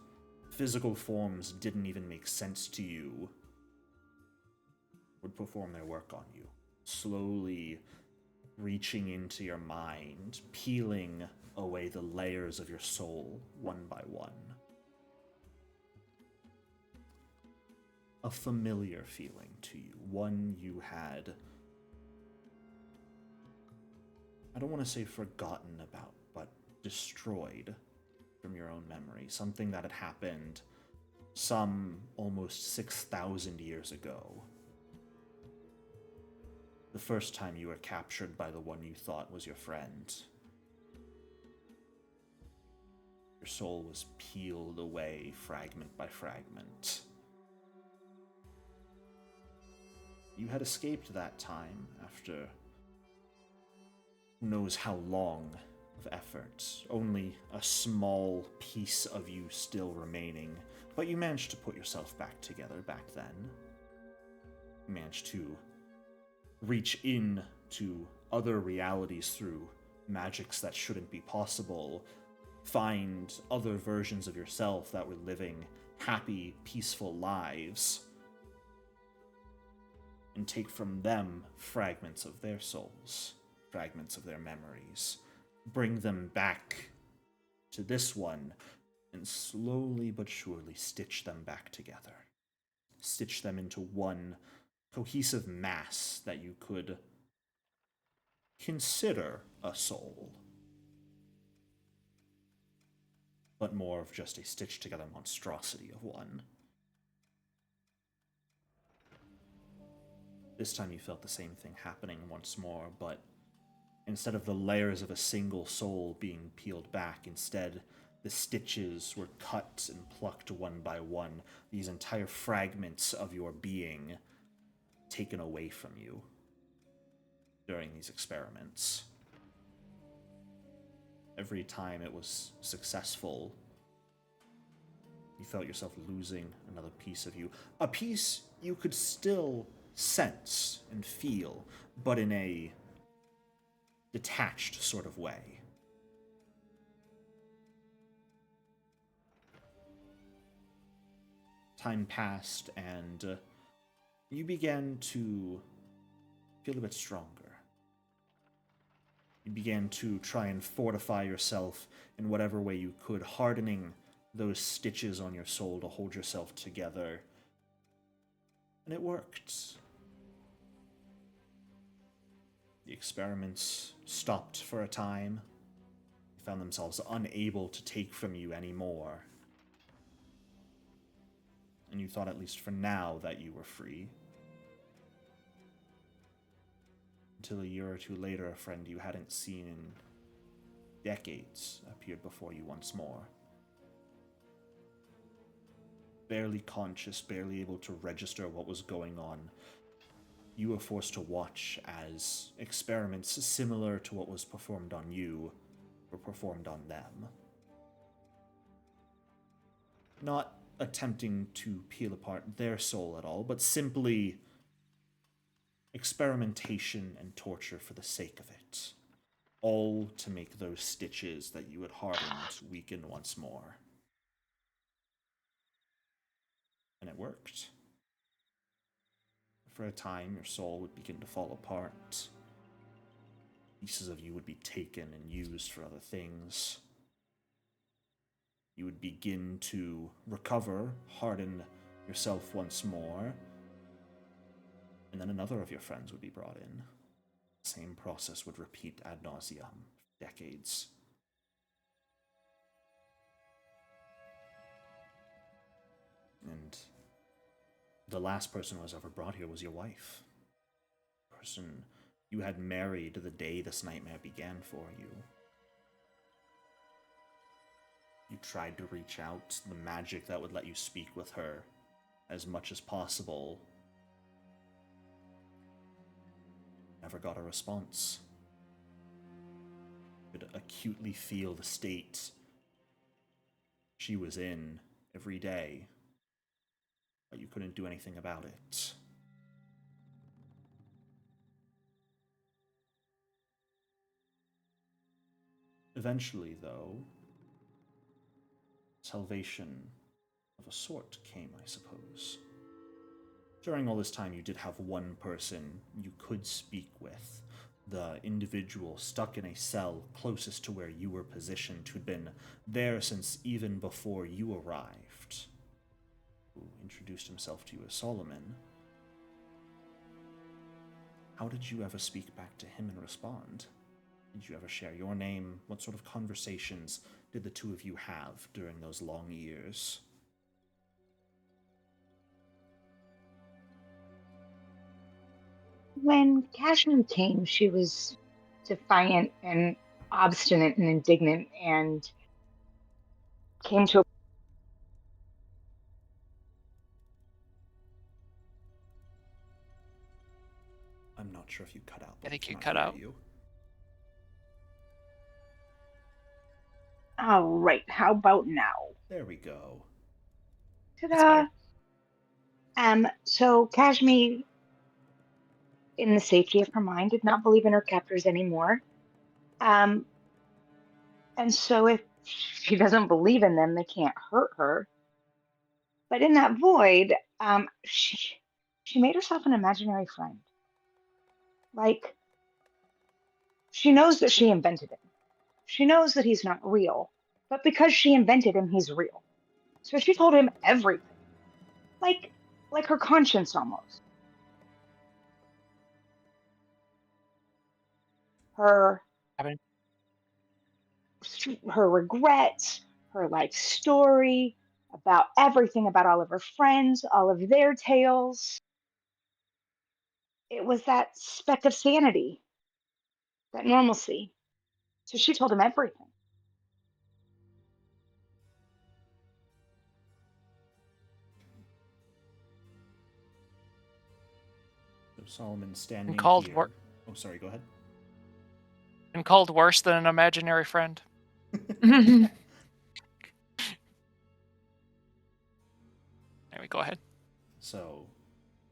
physical forms didn't even make sense to you would perform their work on you, slowly reaching into your mind, peeling away the layers of your soul one by one. A familiar feeling to you, one you had, I don't want to say forgotten about, but destroyed from your own memory. Something that had happened some almost 6,000 years ago. The first time you were captured by the one you thought was your friend. Your soul was peeled away fragment by fragment. You had escaped that time after who knows how long of effort, only a small piece of you still remaining, but you managed to put yourself back together back then. You managed to reach in to other realities through magics that shouldn't be possible, find other versions of yourself that were living happy, peaceful lives, and take from them fragments of their souls, fragments of their memories, bring them back to this one, and slowly but surely stitch them back together. Stitch them into one cohesive mass that you could consider a soul, but more of just a stitched together monstrosity of one. This time you felt the same thing happening once more, but instead of the layers of a single soul being peeled back, instead the stitches were cut and plucked one by one, these entire fragments of your being taken away from you during these experiments. Every time it was successful, you felt yourself losing another piece of you. A piece you could still sense and feel, but in a detached sort of way. Time passed, and you began to feel a bit stronger. You began to try and fortify yourself in whatever way you could, hardening those stitches on your soul to hold yourself together. And it worked. The experiments stopped for a time. They found themselves unable to take from you anymore. And you thought, at least for now, that you were free. Until a year or two later, a friend you hadn't seen in decades appeared before you once more. Barely conscious, barely able to register what was going on, you were forced to watch as experiments similar to what was performed on you were performed on them. Not attempting to peel apart their soul at all, but simply experimentation and torture for the sake of it. All to make those stitches that you had hardened weaken once more. And it worked. For a time, your soul would begin to fall apart. Pieces of you would be taken and used for other things. You would begin to recover, harden yourself once more, and then another of your friends would be brought in. The same process would repeat ad nauseum for decades. And the last person who was ever brought here was your wife. The person you had married the day this nightmare began for you. You tried to reach out, the magic that would let you speak with her as much as possible. Never got a response. You could acutely feel the state she was in every day, but you couldn't do anything about it. Eventually, though, salvation of a sort came, I suppose. During all this time, you did have one person you could speak with, the individual stuck in a cell closest to where you were positioned, who'd been there since even before you arrived, who introduced himself to you as Solomon. How did you ever speak back to him and respond? Did you ever share your name? What sort of conversations did the two of you have during those long years? When Cashman came, she was defiant and obstinate and indignant and came to a I'm not sure if you cut out, but I think you cannot cut hear out. you. All right, how about now? There we go. That's Ta-da! better. So Kashmir, in the safety of her mind, did not believe in her captors anymore. Um, and so if she doesn't believe in them, they can't hurt her. But in that void, she made herself an imaginary friend. Like, she knows that she invented him. She knows that he's not real, but because she invented him, he's real. So she told him everything, like like her conscience almost. Her Having- her regrets, her life story, about everything, about all of her friends, all of their tales. It was that speck of sanity, that normalcy. So she told him everything. So Solomon standing called here. Oh, sorry, go ahead. And called worse than an imaginary friend. Anyway, go ahead. So,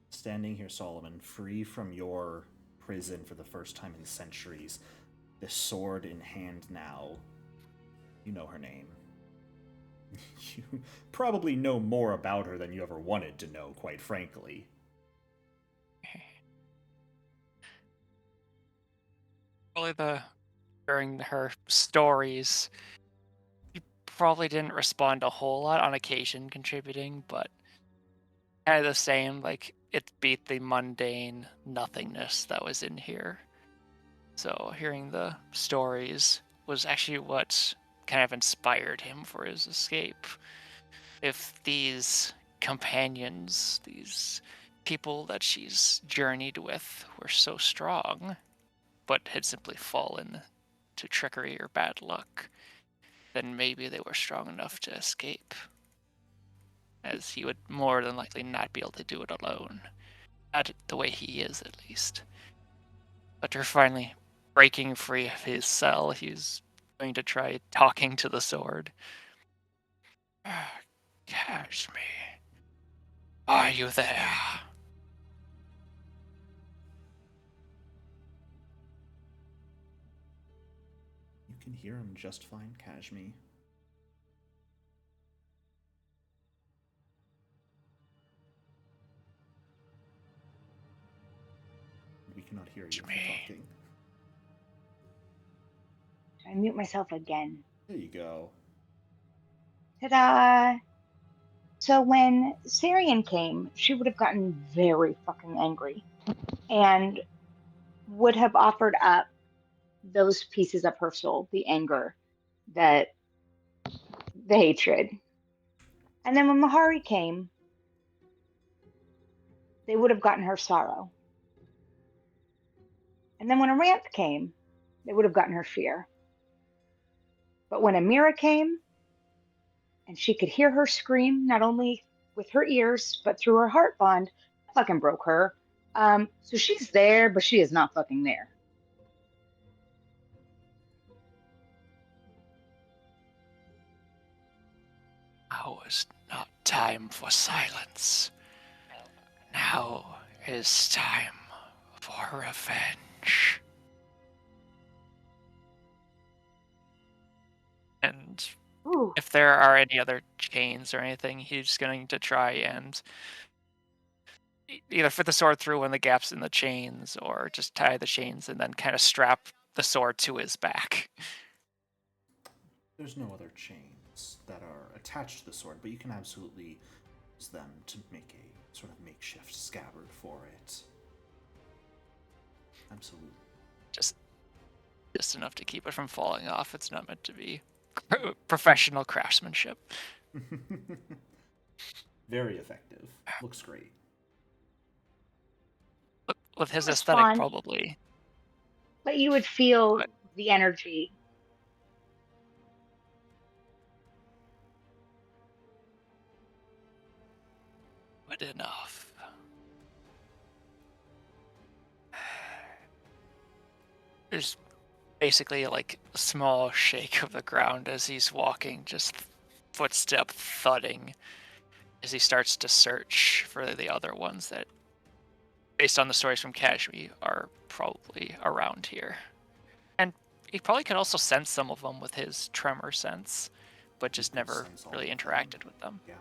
standing here, Solomon, free from your prison for the first time in centuries, this sword in hand now, you know her name. You probably know more about her than you ever wanted to know, quite frankly. Probably the during her stories, she probably didn't respond a whole lot, on occasion contributing, but kind of the same, like, it beat the mundane nothingness that was in here. So hearing the stories was actually what kind of inspired him for his escape. If these companions, these people that she's journeyed with, were so strong, but had simply fallen to trickery or bad luck, then maybe they were strong enough to escape, as he would more than likely not be able to do it alone. Not the way he is, at least. But her finally breaking free of his cell, he's going to try talking to the sword. Catch me. Are you there? You can hear him just fine, Cajme. We cannot hear you if you're talking. I mute myself again. There you go. Ta-da! So when Sarian came, she would have gotten very fucking angry and would have offered up those pieces of her soul, the anger, the hatred. And then when Mahari came, they would have gotten her sorrow. And then when Aranth came, they would have gotten her fear. But when Amira came, and she could hear her scream, not only with her ears, but through her heart bond, fucking broke her. So she's there, but she is not fucking there. Now is not time for silence. Now is time for revenge. And Ooh. if there are any other chains or anything, he's going to try and either fit the sword through one of the gaps in the chains or just tie the chains and then kind of strap the sword to his back. There's no other chains that are attached to the sword, but you can absolutely use them to make a sort of makeshift scabbard for it. Absolutely. Just enough to keep it from falling off. It's not meant to be professional craftsmanship. Very effective. Looks great. With his That's aesthetic, fun. probably. But you would feel But- the energy. But enough. There's basically like a small shake of the ground as he's walking, just footstep thudding as he starts to search for the other ones that, based on the stories from Cajme, are probably around here. And he probably could also sense some of them with his tremor sense, but just could never sense all really of them. interacted with them. Yeah.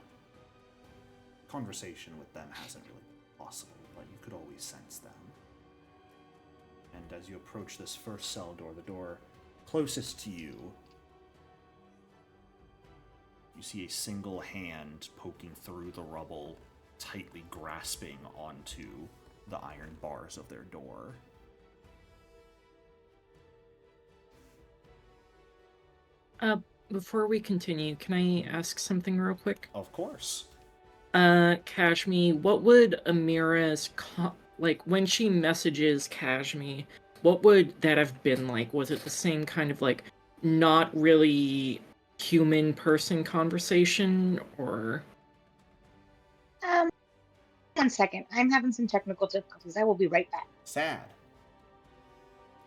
Conversation with them hasn't really been possible, but you could always sense them. And as you approach this first cell door, the door closest to you, you see a single hand poking through the rubble, tightly grasping onto the iron bars of their door. Before we continue, can I ask something real quick? Of course. Cajme, what would Amira's like when she messages Cajme, what would that have been like? Was it the same kind of like not really human person conversation, or 1 second. I'm having some technical difficulties. I will be right back. Sad.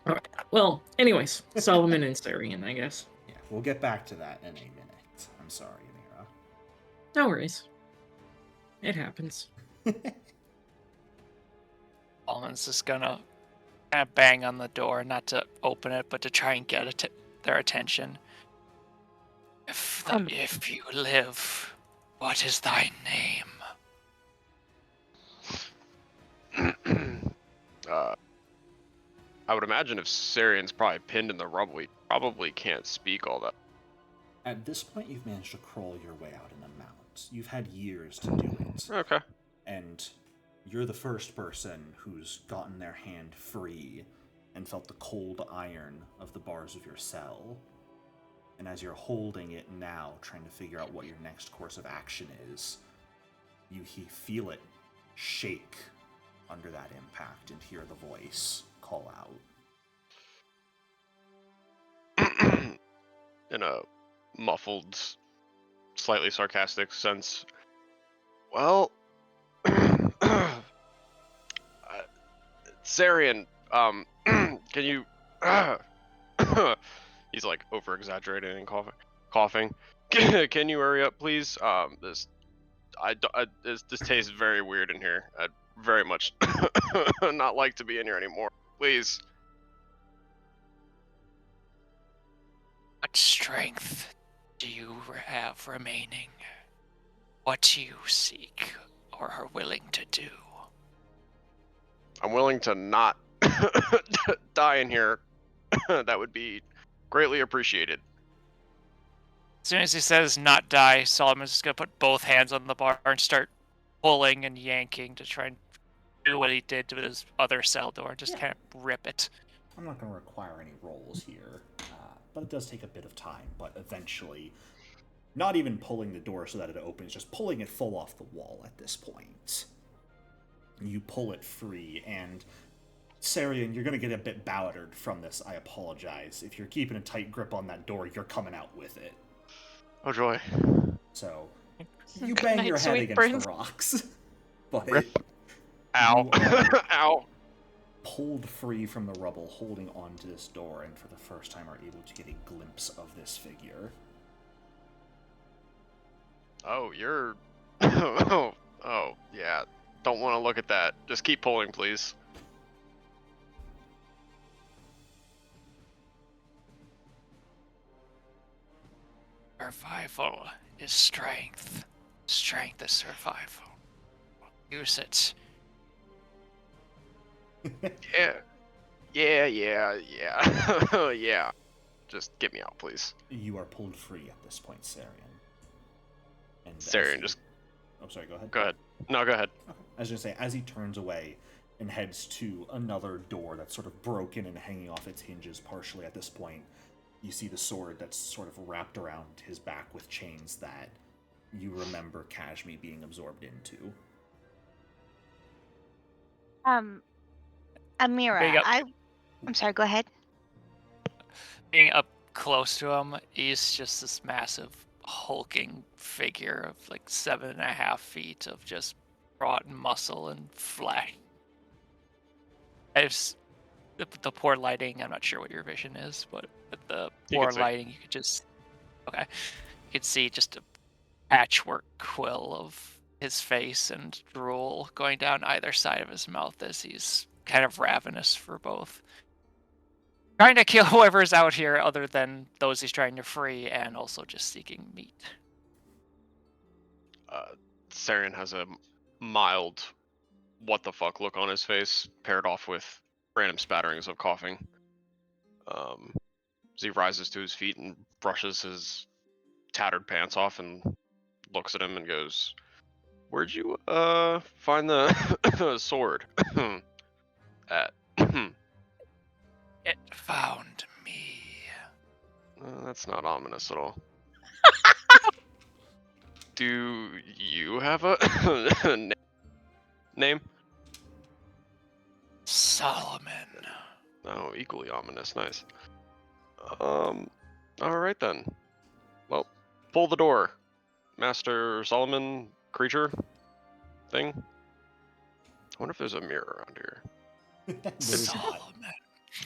Alright. Well, anyways, Solomon and Sarian, I guess. Yeah, we'll get back to that in a minute. I'm sorry, Amira. No worries. It happens. Almon's just gonna kind of bang on the door, not to open it, but to try and get their attention. If you live, what is thy name? I would imagine if Sarian's probably pinned in the rubble, he probably can't speak all that. At this point, you've managed to crawl your way out in a mount. You've had years to do it. Okay. And you're the first person who's gotten their hand free and felt the cold iron of the bars of your cell. And as you're holding it now, trying to figure out what your next course of action is, you feel it shake under that impact and hear the voice call out. In a muffled, slightly sarcastic sense. Well, Sarian, can you... He's like over-exaggerating and coughing. Can you hurry up, please? This tastes very weird in here. I'd very much not like to be in here anymore. Please. What strength do you have remaining? What do you seek or are willing to do? I'm willing to not die in here. That would be greatly appreciated. As soon as he says not die, Solomon's just going to put both hands on the bar and start pulling and yanking to try and do what he did to his other cell door, just kind of rip it. I'm not going to require any rolls here, but it does take a bit of time. But eventually, not even pulling the door so that it opens, just pulling it full off the wall at this point. You pull it free, and Sarian, you're going to get a bit battered from this, I apologize. If you're keeping a tight grip on that door, you're coming out with it. Oh joy. So, you bang your head against the rocks. But Rip. Ow. Ow. Pulled free from the rubble, holding onto this door, and for the first time are able to get a glimpse of this figure. Oh, you're... oh, yeah. Don't want to look at that. Just keep pulling, please. Survival is strength. Strength is survival. Use it. Yeah. Yeah. Just get me out, please. You are pulled free at this point, Sarian. And Sarian, just... Oh, sorry, go ahead. Go ahead. No, go ahead. Okay. I was going to say, as he turns away and heads to another door that's sort of broken and hanging off its hinges partially at this point, you see the sword that's sort of wrapped around his back with chains that you remember Cajme being absorbed into. Amira, I'm sorry, go ahead. Being up close to him, he's just this massive hulking figure of like 7.5 feet of just rotten muscle and flesh. The poor lighting, I'm not sure what your vision is, but with the poor lighting, you could just... Okay. You could see just a patchwork quill of his face and drool going down either side of his mouth as he's kind of ravenous for both trying to kill whoever's out here other than those he's trying to free and also just seeking meat. Sarian has a mild what the fuck look on his face, paired off with random spatterings of coughing. As he rises to his feet and brushes his tattered pants off and looks at him and goes, "Where'd you find the sword?" At It found me. That's not ominous at all. Do you have a name? Solomon. Oh, equally ominous. Nice. Alright then. Well, pull the door. Master Solomon, creature thing. I wonder if there's a mirror around here. Solomon.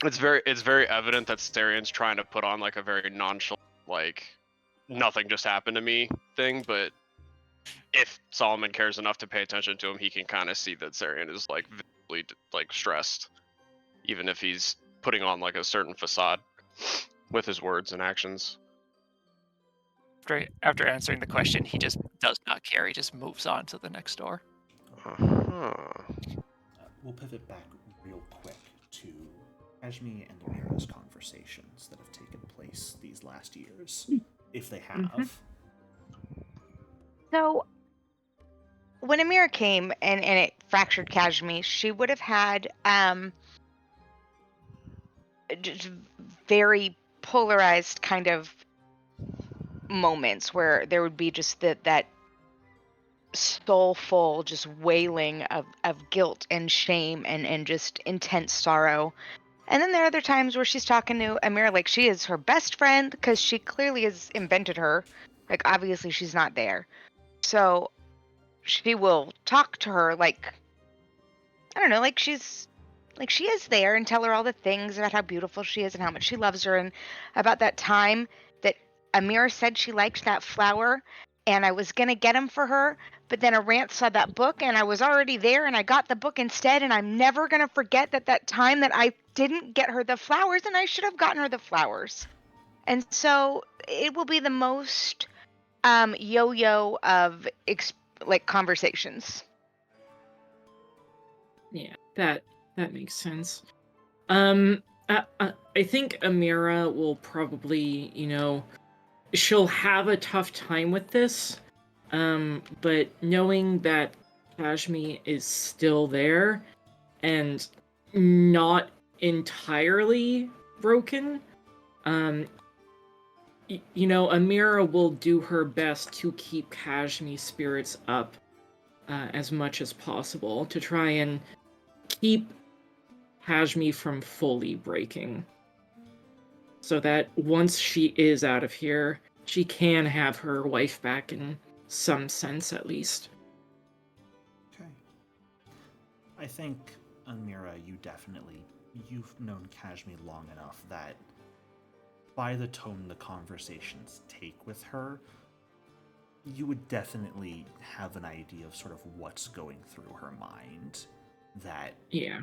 It's very evident that Sarian's trying to put on like a very nonchalant, like nothing just happened to me thing, but if Solomon cares enough to pay attention to him, he can kind of see that Sarian is like visibly like stressed, even if he's putting on like a certain facade with his words and actions. After answering the question, he just does not care. He just moves on to the next door. We'll pivot back real quick to Cajme and Amira's conversations that have taken place these last years, if they have. So when Amira came and it fractured Cajme, she would have had just very polarized kind of moments where there would be just that soulful just wailing of guilt and shame and just intense sorrow. And then there are other times where she's talking to Amira like she is her best friend because she clearly has invented her. Like, obviously she's not there. So she will talk to her like, I don't know, like she is there, and tell her all the things about how beautiful she is and how much she loves her, and about that time that Amira said she liked that flower and I was going to get him for her, but then Arant saw that book and I was already there and I got the book instead, and I'm never going to forget that time that I didn't get her the flowers and I should have gotten her the flowers. And so it will be the most yo-yo of like conversations. Yeah, that makes sense. I think Amira will probably, she'll have a tough time with this. But knowing that Cajme is still there and not entirely broken, Amira will do her best to keep Cajme's spirits up as much as possible to try and keep Cajme from fully breaking. So that once she is out of here, she can have her wife back in some sense, at least. Okay. I think, Amira, you've known Cajme long enough that by the tone the conversations take with her, you would definitely have an idea of sort of what's going through her mind. That, Yeah.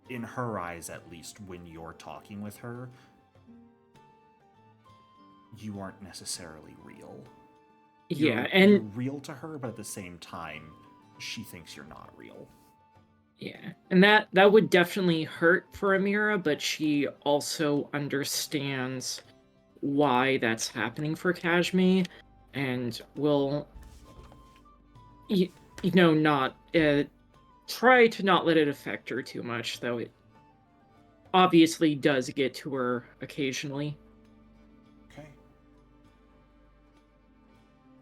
in her eyes at least, when you're talking with her, you aren't necessarily real. You're real to her, but at the same time, she thinks you're not real. Yeah, and that would definitely hurt for Amira, but she also understands why that's happening for Cajme, and will, not try to not let it affect her too much, though it obviously does get to her occasionally. Okay.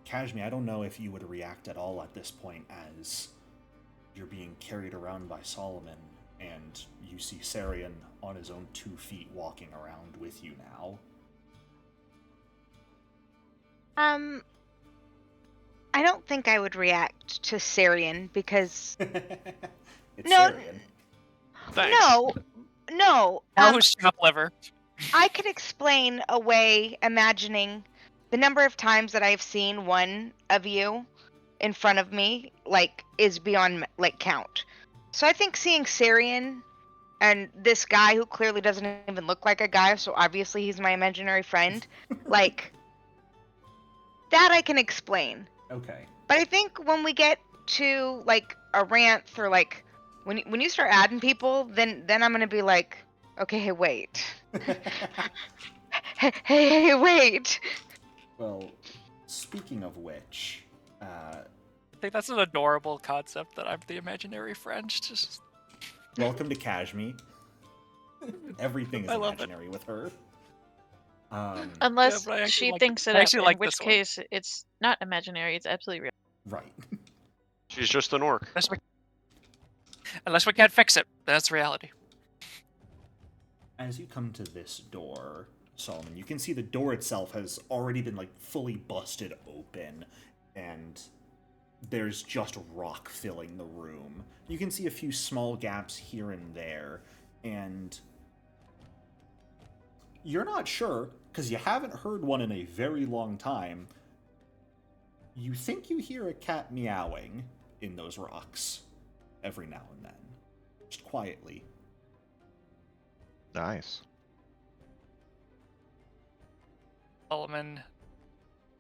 Cajme, I don't know if you would react at all at this point as you're being carried around by Solomon and you see Carrion on his own 2 feet walking around with you now. I don't think I would react to Carrion because It's No. Carrion. Thanks. no. That was chop liver. I could explain away imagining the number of times that I've seen one of you in front of me, like, is beyond, like, count. So I think seeing Carrion and this guy who clearly doesn't even look like a guy, so obviously he's my imaginary friend, like, that I can explain. Okay. But I think when we get to, like, a rant or, like, when you start adding people, then I'm gonna be like, okay, hey, wait. hey, wait. Well, speaking of which, I think that's an adorable concept that I'm the imaginary friend. Just welcome to Cajme. Everything is imaginary with her. Unless but I actually she like- thinks it I up, actually in like which this one. case it's not imaginary, it's absolutely real. Right. She's just an orc. unless we can't fix it, that's reality. As you come to this door, Solomon, you can see the door itself has already been, like, fully busted open, and there's just rock filling the room. You can see a few small gaps here and there, and you're not sure, because you haven't heard one in a very long time. You think you hear a cat meowing in those rocks every now and then, just quietly. Nice. Solomon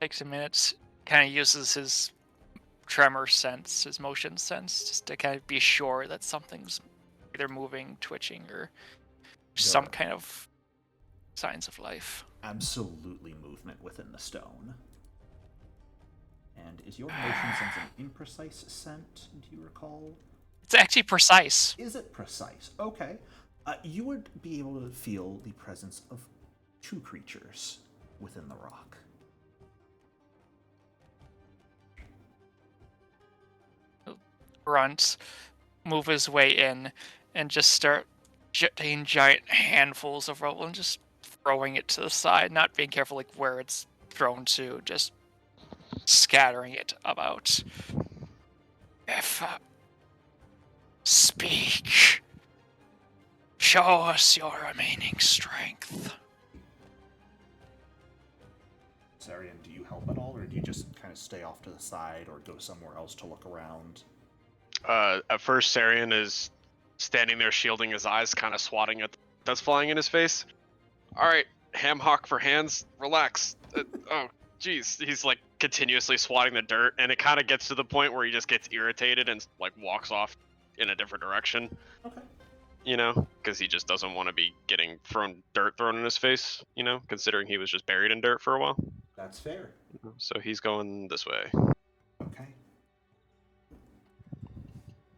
takes a minute, kind of uses his tremor sense, his motion sense, just to kind of be sure that something's either moving, twitching, or some are kind of signs of life. absolutely movement within the stone. And is your motion sense an imprecise scent, do you recall? It's actually precise. Is it precise? Okay. You would be able to feel the presence of 2 creatures within the rock. Grunt, move his way in, and just start taking giant handfuls of rubble and just throwing it to the side, not being careful like where it's thrown to, just scattering it about. If speak, show us your remaining strength. Sarian, do you help at all, or do you just kind of stay off to the side or go somewhere else to look around? At first, Sarian is standing there shielding his eyes, kind of swatting at that's flying in his face. All right, ham hock for hands, relax. Oh, jeez, he's like continuously swatting the dirt, and it kind of gets to the point where he just gets irritated and like walks off in a different direction. Okay. You know, because he just doesn't want to be getting dirt thrown in his face. You know, considering he was just buried in dirt for a while. That's fair. So he's going this way. Okay.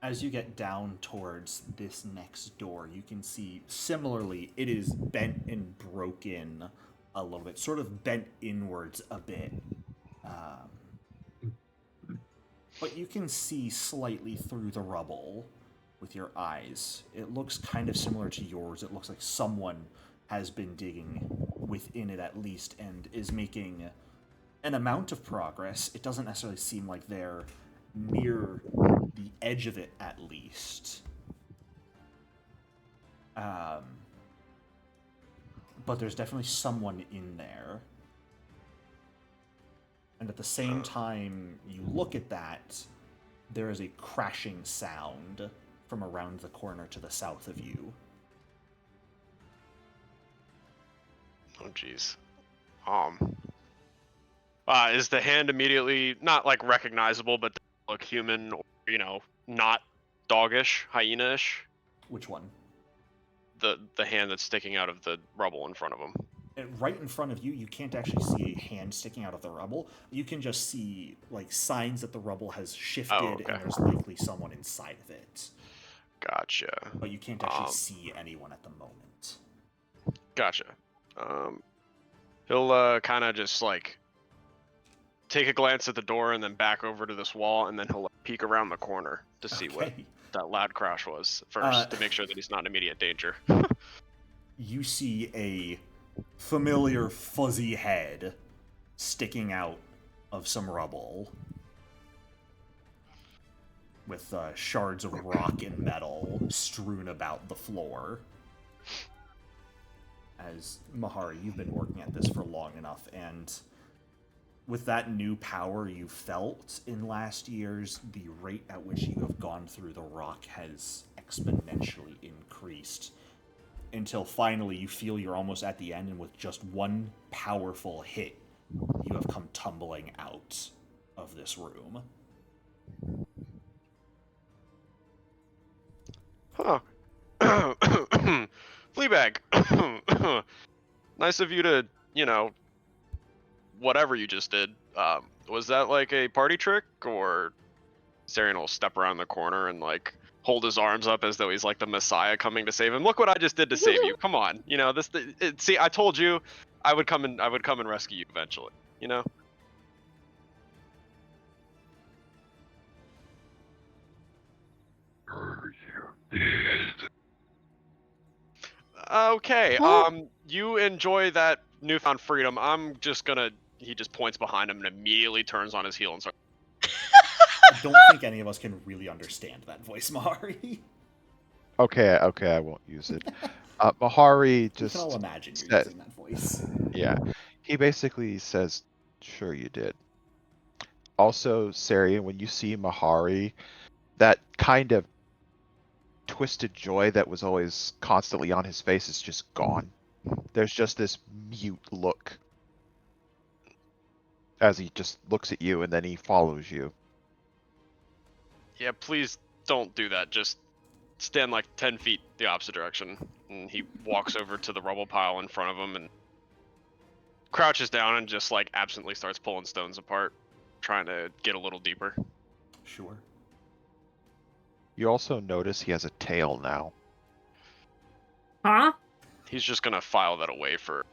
As you get down towards this next door, you can see, similarly, it is bent and broken a little bit, sort of bent inwards a bit. But you can see slightly through the rubble with your eyes. It looks kind of similar to yours. It looks like someone has been digging within it at least and is making an amount of progress. It doesn't necessarily seem like they're near the edge of it, at least. But there's definitely someone in there. And at the same time you look at that, there is a crashing sound from around the corner to the south of you. Oh, jeez. Is the hand immediately not like recognizable, but look human, or, you know, not doggish, hyena-ish? Which one? The hand that's sticking out of the rubble in front of him. Right in front of you, you can't actually see a hand sticking out of the rubble. You can just see like signs that the rubble has shifted, okay. and there's likely someone inside of it. Gotcha. But you can't actually see anyone at the moment. Gotcha. He'll kind of just like take a glance at the door and then back over to this wall, and then he'll peek around the corner to see what that loud crash was first, to make sure that he's not in immediate danger. You see a familiar fuzzy head sticking out of some rubble with shards of rock and metal strewn about the floor. As Mahari, you've been working at this for long enough, and with that new power you felt in last years, the rate at which you have gone through the rock has exponentially increased, until finally you feel you're almost at the end, and with just one powerful hit, you have come tumbling out of this room. Huh. Fleabag. Nice of you to, you know, whatever you just did. Was that like a party trick, or Sarian will step around the corner and like hold his arms up as though he's like the Messiah coming to save him. Look what I just did to save you. Come on, you know this. See, I told you, I would come and rescue you eventually. You know. Okay. You enjoy that newfound freedom. I'm just gonna. He just points behind him and immediately turns on his heel and starts. I don't think any of us can really understand that voice, Mahari. Okay, I won't use it. Mahari just. We can all imagine you're using that voice. Yeah, he basically says, "Sure, you did." Also, Sarian, when you see Mahari, that kind of twisted joy that was always constantly on his face is just gone. There's just this mute look as he just looks at you and then he follows you. Yeah, please don't do that. Just stand like 10 feet the opposite direction. And he walks over to the rubble pile in front of him and crouches down and just like absently starts pulling stones apart, trying to get a little deeper. Sure. You also notice he has a tail now. Huh? He's just gonna file that away for,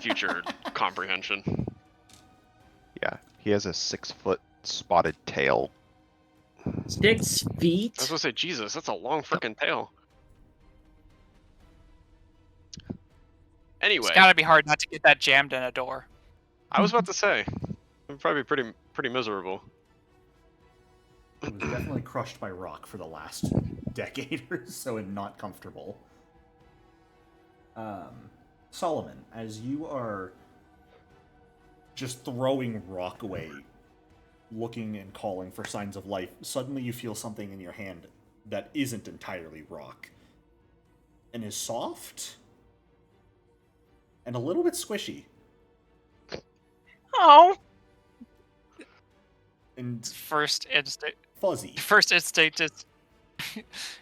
future comprehension. Yeah, he has a 6-foot spotted tail. 6 I was feet? gonna say, Jesus, that's a long freaking tail. Anyway, It's gotta be hard not to get that jammed in a door. I was about to say, it'd probably be pretty miserable. It was definitely crushed by rock for the last decade or so and not comfortable. Solomon, as you are just throwing rock away, looking and calling for signs of life, suddenly you feel something in your hand that isn't entirely rock and is soft and a little bit squishy. Oh, And First instinct fuzzy.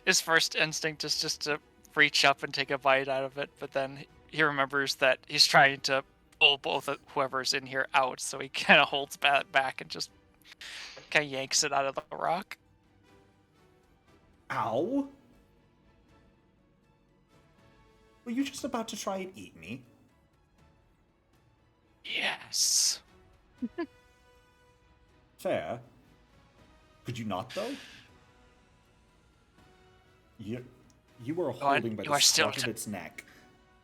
His first instinct is just to reach up and take a bite out of it, but then he remembers that he's trying to pull both of whoever's in here out, so he kind of holds back and just kind of yanks it out of the rock. Ow! Were you just about to try and eat me? Yes. Fair. Could you not, though? You are holding by you the are still scruff of its neck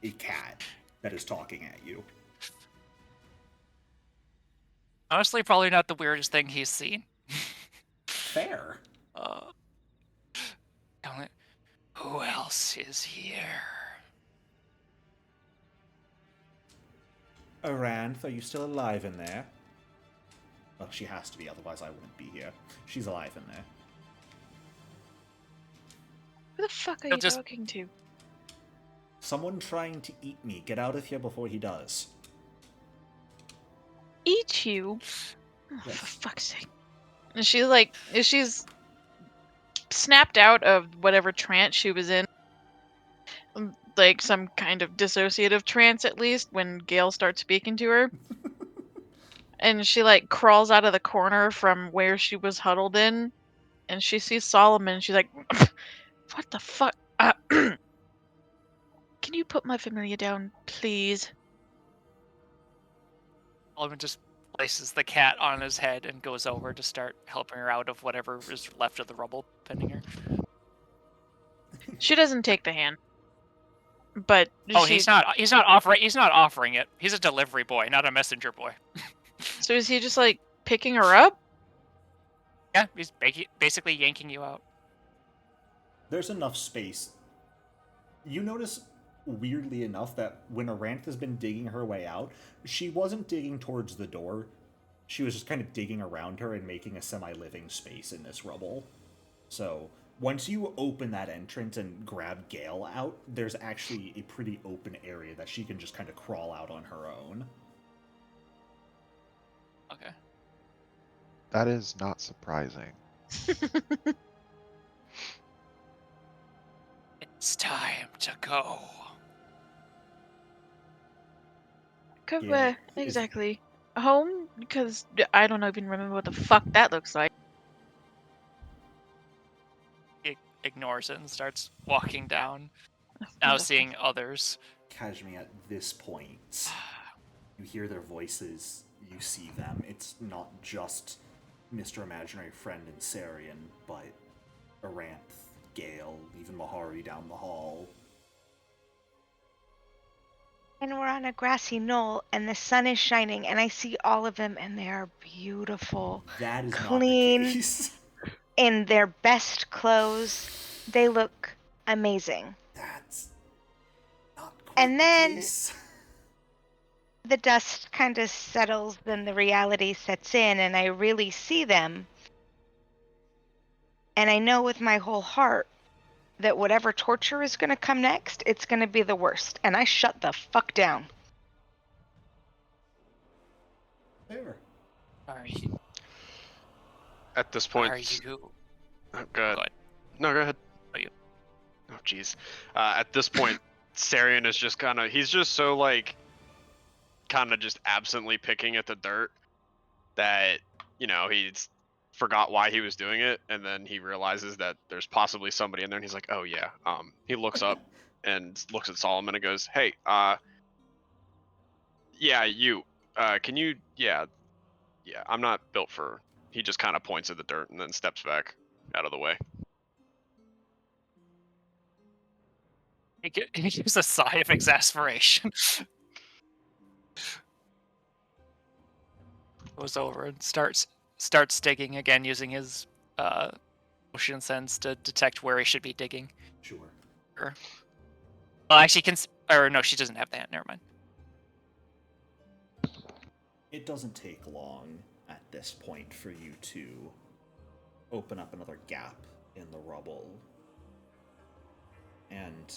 a cat that is talking at you. Honestly, probably not the weirdest thing he's seen. Fair. Who else is here? Aranth, are you still alive in there? Well, she has to be, otherwise I wouldn't be here. She's alive in there. who the fuck are He'll you just- talking to? Someone trying to eat me. Get out of here before he does. Eat you? Oh, Yes. for fuck's sake. And she's snapped out of whatever trance she was in. Like some kind of dissociative trance, at least, when Gale starts speaking to her. And she like crawls out of the corner from where she was huddled in, and she sees Solomon. She's like, "What the fuck? Can you put my familiar down, please?" Oliver just places the cat on his head and goes over to start helping her out of whatever is left of the rubble pinning her. She doesn't take the hand, but Oh, she, he's not offering it. He's a delivery boy, not a messenger boy. So is he just like picking her up? Yeah, he's basically yanking you out. There's enough space. You notice, weirdly enough, that when Aranth has been digging her way out, she wasn't digging towards the door. She was just kind of digging around her and making a semi-living space in this rubble. So, once you open that entrance and grab Gale out, there's actually a pretty open area that she can just kind of crawl out on her own. Okay. That is not surprising. It's time to go. Go Yeah, where is- exactly? Home? Because I don't even remember what the fuck that looks like. He ignores it and starts walking down, now Wonderful. seeing others. Cajme, at this point, you hear their voices, you see them. It's not just Mr. Imaginary Friend and Sarian, but Aranth, Gale, even Mahari down the hall. And we're on a grassy knoll, and the sun is shining, and I see all of them, and they are beautiful. That is Clean. not the case. In their best clothes. They look amazing. That's not quite And then- the case. The dust kind of settles, then the reality sets in, and I really see them. And I know with my whole heart that whatever torture is going to come next, it's going to be the worst. And I shut the fuck down. There. Are you? At this point, Are you? Oh, go ahead. Go ahead. No, go ahead. Oh, you. Oh, jeez. At this point, Sarian is just he's just so, like, kind of just absently picking at the dirt that, he's forgot why he was doing it, and then he realizes that there's possibly somebody in there, and he's like, oh, yeah. He looks up and looks at Solomon and goes, hey, yeah, you, can you, yeah, I'm not built for, he just kind of points at the dirt and then steps back out of the way. He gives a sigh of exasperation. Goes over and starts digging again, using his motion sense to detect where he should be digging. Sure. Well, actually, or no, she doesn't have that. Never mind. It doesn't take long at this point for you to open up another gap in the rubble. And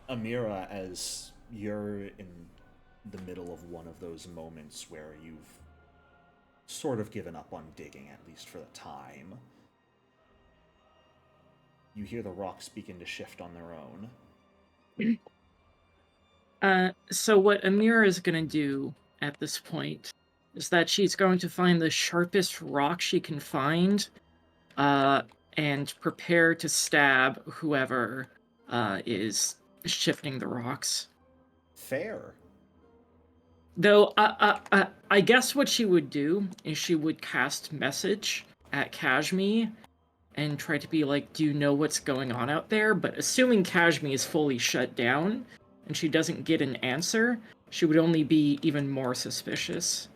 Amira, as you're in the middle of one of those moments where you've sort of given up on digging, at least for the time, you hear the rocks begin to shift on their own. So what Amira is going to do at this point is that she's going to find the sharpest rock she can find, and prepare to stab whoever is shifting the rocks. Fair. Though, I guess what she would do is she would cast message at Cajme and try to be like, do you know what's going on out there? But assuming Cajme is fully shut down and she doesn't get an answer, she would only be even more suspicious.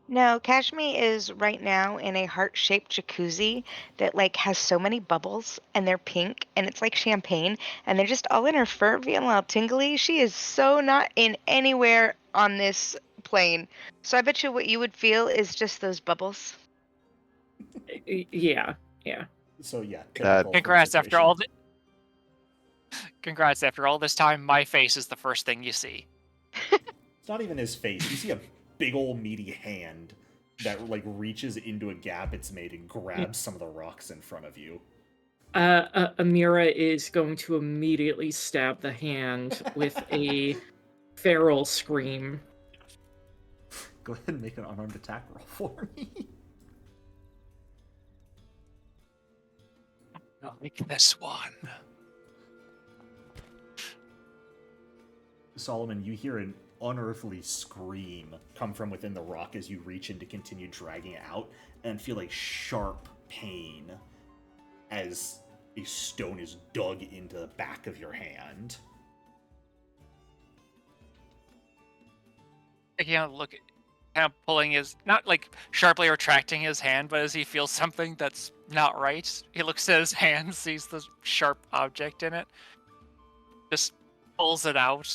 No, Kashmi is right now in a heart-shaped jacuzzi that has so many bubbles, and they're pink, and it's like champagne, and they're just all in her fur, feeling all tingly. She is so not in anywhere on this plane. So I bet you what you would feel is just those bubbles. Yeah. So yeah. Congrats after all Congrats after all this time. My face is the first thing you see. It's not even his face. You see a big old meaty hand that reaches into a gap it's made and grabs some of the rocks in front of you. Amira is going to immediately stab the hand with a feral scream. Go ahead and make an unarmed attack roll for me. I'll make this one. Solomon, you hear an unearthly scream come from within the rock as you reach in to continue dragging it out, and feel a sharp pain as a stone is dug into the back of your hand. I can't look, kind of pulling his, not sharply retracting his hand, but as he feels something that's not right, he looks at his hand, sees the sharp object in it, just pulls it out,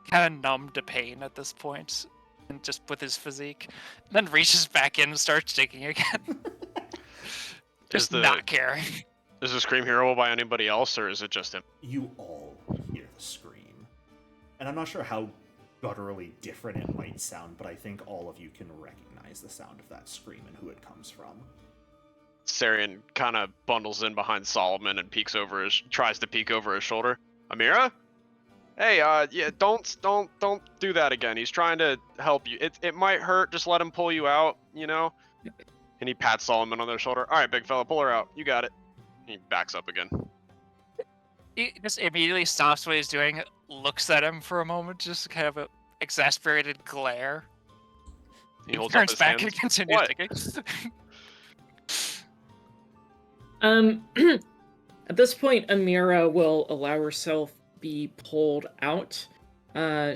kind of numb to pain at this point, and just with his physique, and then reaches back in and starts digging again. Just not caring. Is the scream hearable by anybody else, or is it just him? You all hear the scream. And I'm not sure how gutturally different it might sound, but I think all of you can recognize the sound of that scream and who it comes from. Sarian kind of bundles in behind Solomon and tries to peek over his shoulder. Amira? Hey, yeah, don't do that again. He's trying to help you. It might hurt. Just let him pull you out, And he pats Solomon on their shoulder. All right, big fella, pull her out. You got it. He backs up again. He just immediately stops what he's doing, looks at him for a moment, just kind of an exasperated glare. He holds turns up his back hands. and continues digging. At this point, Amira will allow herself be pulled out.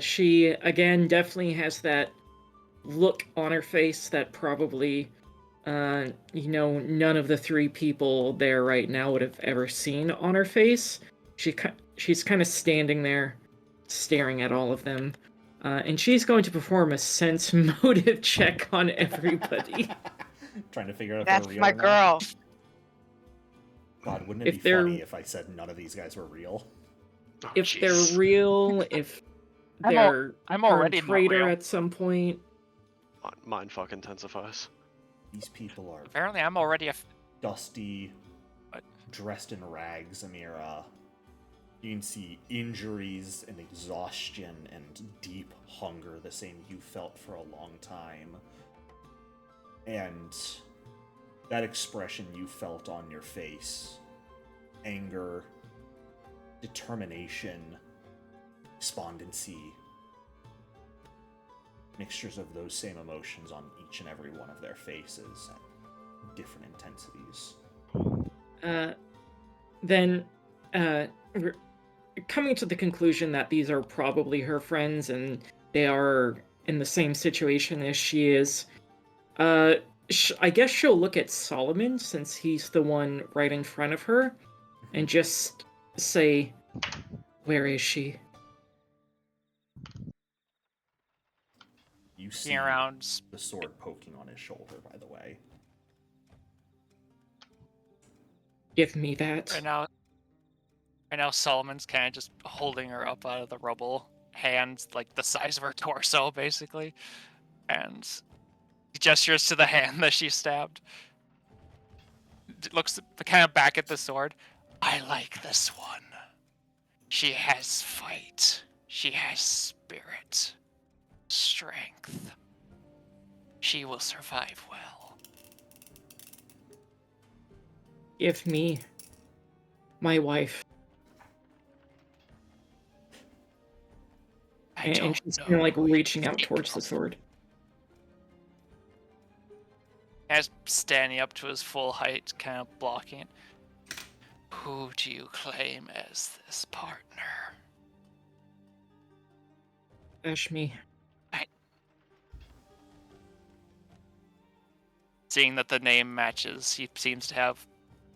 She, again, definitely has that look on her face that probably, none of the three people there right now would have ever seen on her face. She's kind of standing there, staring at all of them. And she's going to perform a sense motive check on everybody. Trying to figure out if That's they're real my or not. girl. God, wouldn't it be funny if I said none of these guys were real? Oh, If jeez. they're real, if they're I'm already a not traitor real. at some point. Mind fuck intensifies. These people are Apparently, I'm already dusty, dressed in rags, Amira. You can see injuries and exhaustion and deep hunger, the same you felt for a long time. And that expression you felt on your face, anger, determination, despondency, mixtures of those same emotions on each and every one of their faces at different intensities. Then, we're coming to the conclusion that these are probably her friends and they are in the same situation as she is, I guess she'll look at Solomon, since he's the one right in front of her, and just say, "Where is she?" You see around. the sword poking on his shoulder, by the way. Give me that. Right now, Solomon's kind of just holding her up out of the rubble, hands like the size of her torso, basically, and he gestures to the hand that she stabbed. Looks kind of back at the sword. I like this one. She has fight. She has spirit. Strength. She will survive well. Give me my wife. And she's kind of like reaching out towards the sword. As standing up to his full height, kind of blocking it. Who do you claim as this partner? Ashmi. Seeing that the name matches, he seems to have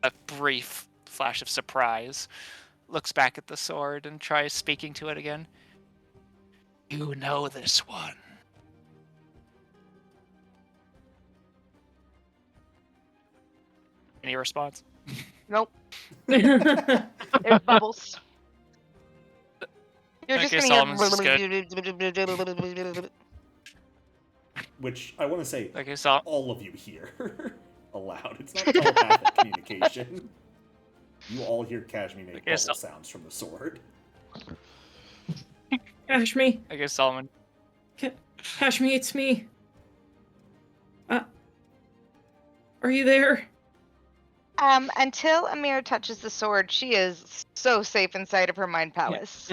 a brief flash of surprise. Looks back at the sword and tries speaking to it again. You know this one. Any response? Nope. There's bubbles. You're Okay, just Solomon's gonna just hear. Which I want to say, Okay, so all of you hear aloud. It's not telepathic communication. You all hear Cajme make bubble sounds from the sword. Ashmi. Okay, Solomon. Ashmi, it's me. Are you there? Until Amira touches the sword, she is so safe inside of her mind palace.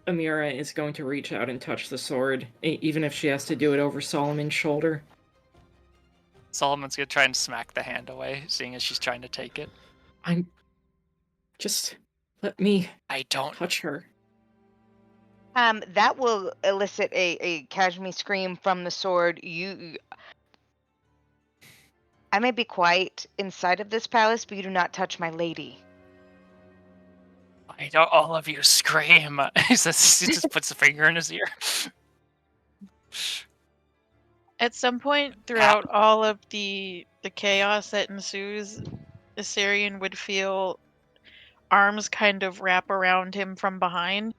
Amira is going to reach out and touch the sword, even if she has to do it over Solomon's shoulder. Solomon's gonna try and smack the hand away, seeing as she's trying to take it. Just let me I don't touch her. That will elicit a Cajme scream from the sword. I may be quiet inside of this palace, but you do not touch my lady. Why don't all of you scream? He just puts a finger in his ear. At some point throughout all of the chaos that ensues, Assyrian would feel arms kind of wrap around him from behind.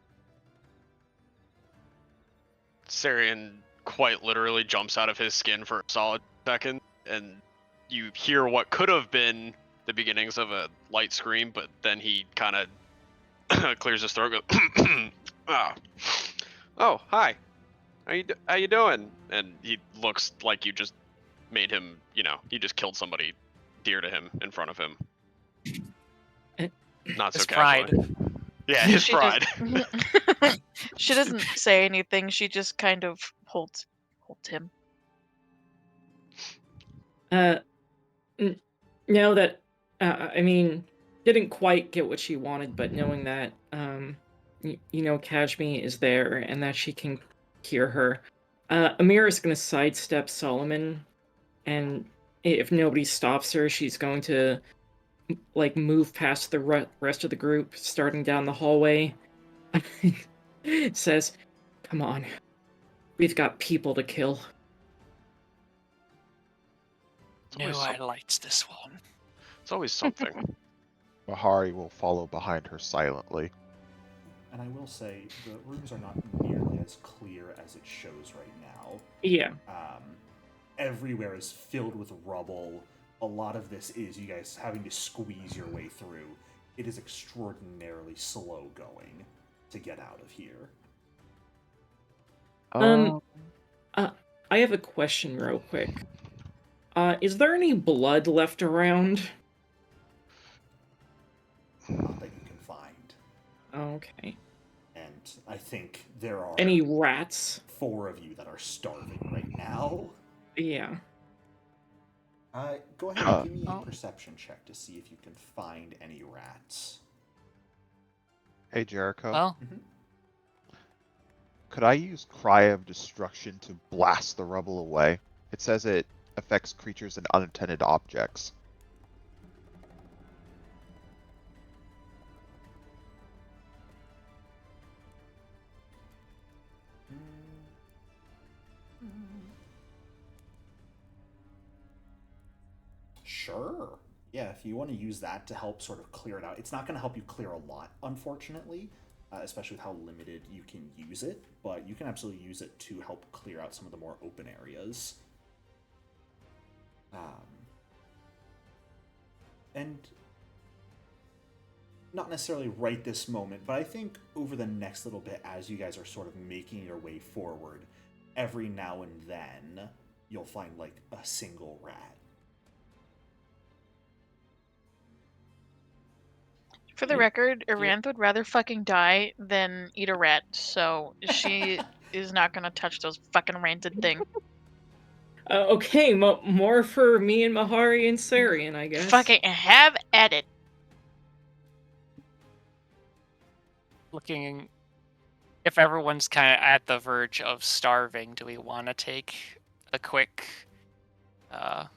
Sarian quite literally jumps out of his skin for a solid second, and you hear what could have been the beginnings of a light scream, but then he kind of clears his throat, goes, oh, hi. How you doing? And he looks like you just made him, he just killed somebody dear to him in front of him. Not so casually. Yeah, his pride. She doesn't say anything. She just kind of holds him. Now that, didn't quite get what she wanted, but knowing that, Cajme is there and that she can hear her, Amira's going to sidestep Solomon, and if nobody stops her, she's going to, move past the rest of the group, starting down the hallway. It says, come on, we've got people to kill. Knew I liked this one. It's always something. Bahari will follow behind her silently. And I will say, the rooms are not nearly as clear as it shows right now. Yeah. Everywhere is filled with rubble. a lot of this is you guys having to squeeze your way through. It is extraordinarily slow going to get out of here. I have a question real quick. Is there any blood left around? Not that you can find. Okay. And I think there are Any rats? 4 of you that are starving right now. Yeah. Go ahead and give me a perception check to see if you can find any rats. Hey, Jericho. Well, Could I use Cry of Destruction to blast the rubble away? It says it affects creatures and unattended objects. Sure. Yeah, if you want to use that to help sort of clear it out. It's not going to help you clear a lot, unfortunately, especially with how limited you can use it, but you can absolutely use it to help clear out some of the more open areas. And not necessarily right this moment, but I think over the next little bit, as you guys are sort of making your way forward, every now and then you'll find like a single rat. For the record, Iranth would rather fucking die than eat a rat, so she is not gonna touch those fucking rancid thing. Okay, more for me and Mahari and Sarian, I guess. Fucking have at it. looking, if everyone's kind of at the verge of starving, do we want to take a quick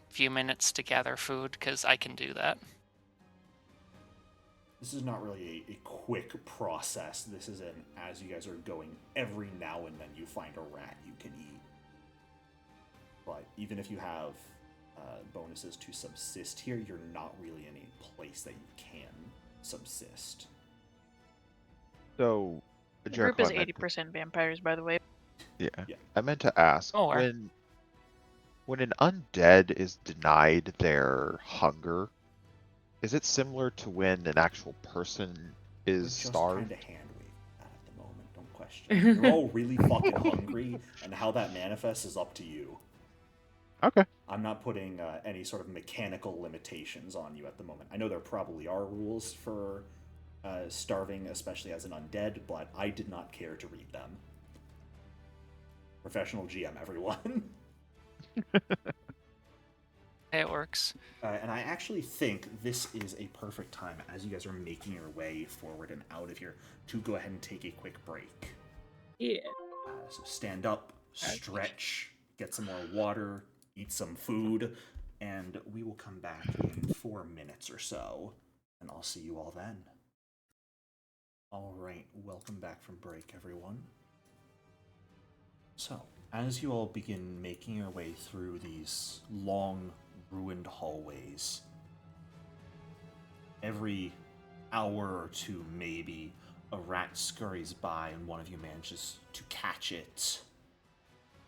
few minutes to gather food? Because I can do that. This is not really a quick process. This is an, as you guys are going, every now and then you find a rat you can eat. But even if you have bonuses to subsist here, you're not really in a place that you can subsist. So, The group is 80% vampires, by the way. Yeah. Yeah. I meant to ask, Oh, when an undead is denied their hunger, is it similar to when an actual person is starved? Just kind of hand wave that at the moment. Don't question. You're all really fucking hungry, and how that manifests is up to you. Okay. I'm not putting any sort of mechanical limitations on you at the moment. I know there probably are rules for starving, especially as an undead, but I did not care to read them. Professional GM, everyone. It works. And I actually think this is a perfect time, as you guys are making your way forward and out of here, to go ahead and take a quick break. Yeah. So stand up, stretch, get some more water, eat some food, and we will come back in 4 minutes or so, and I'll see you all then. All right, welcome back from break, everyone. So, as you all begin making your way through these long, ruined hallways, every hour or two, maybe, a rat scurries by and one of you manages to catch it,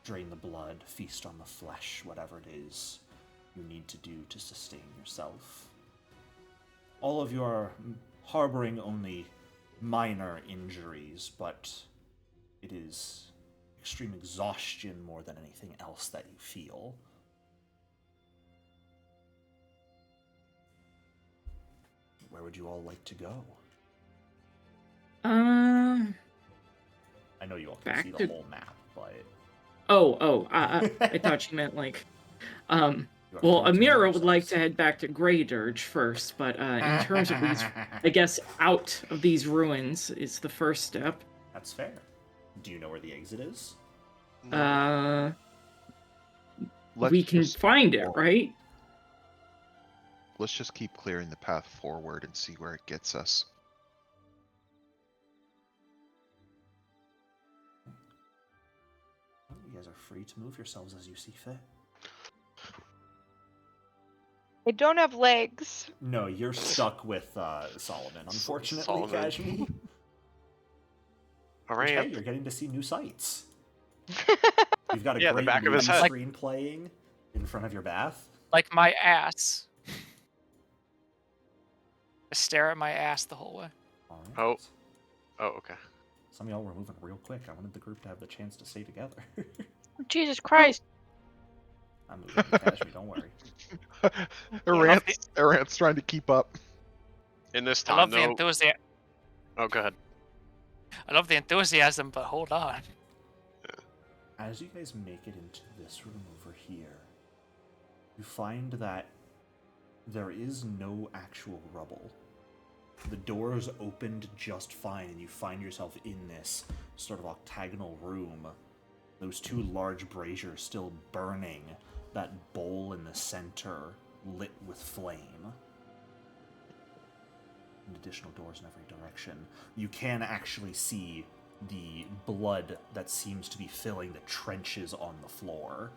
drain the blood, feast on the flesh, whatever it is you need to do to sustain yourself. All of you are harboring only minor injuries, but it is extreme exhaustion more than anything else that you feel. Where would you all like to go? I know you all can see the whole map, but... I thought you meant like... Well, Amira would like to head back to Grey Dirge first, but in terms of these, I guess out of these ruins is the first step. That's fair. Do you know where the exit is? We can find it, right? Let's just keep clearing the path forward and see where it gets us. Well, you guys are free to move yourselves as you see fit. I don't have legs. No, you're stuck with Solomon, unfortunately, Cajme. All right. Hey, you're getting to see new sights. You've got a Yeah, the great back of his movie head. screen playing in front of your bath. Like my ass. Just stare at my ass the whole way. All right. Oh. Oh, okay. Some of y'all were moving real quick. I wanted the group to have the chance to stay together. Jesus Christ. I'm moving to Cashmere, don't worry. Arant's trying to keep up. In this I time, love the though. enthusiasm. Oh, go ahead. I love the enthusiasm, but hold on. As you guys make it into this room over here, you find that there is no actual rubble. The door is opened just fine, and you find yourself in this sort of octagonal room. Those two large braziers still burning, that bowl in the center lit with flame. And additional doors in every direction. You can actually see the blood that seems to be filling the trenches on the floor.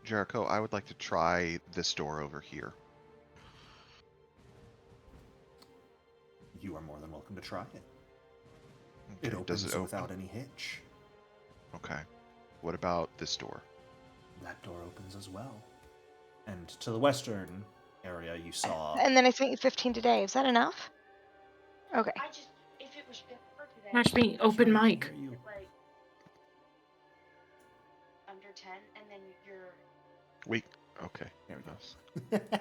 Jericho, I would like to try this door over here. You are more than welcome to try it. Okay, It opens does it open? without any hitch. Okay. What about this door? That door opens as well. And to the western area, you saw... And then I sent you 15 today. Is that enough? Okay. If it was just for today, Cashme, open Sorry, I mic. can't hear you. like under 10, and then you're Okay. There we go.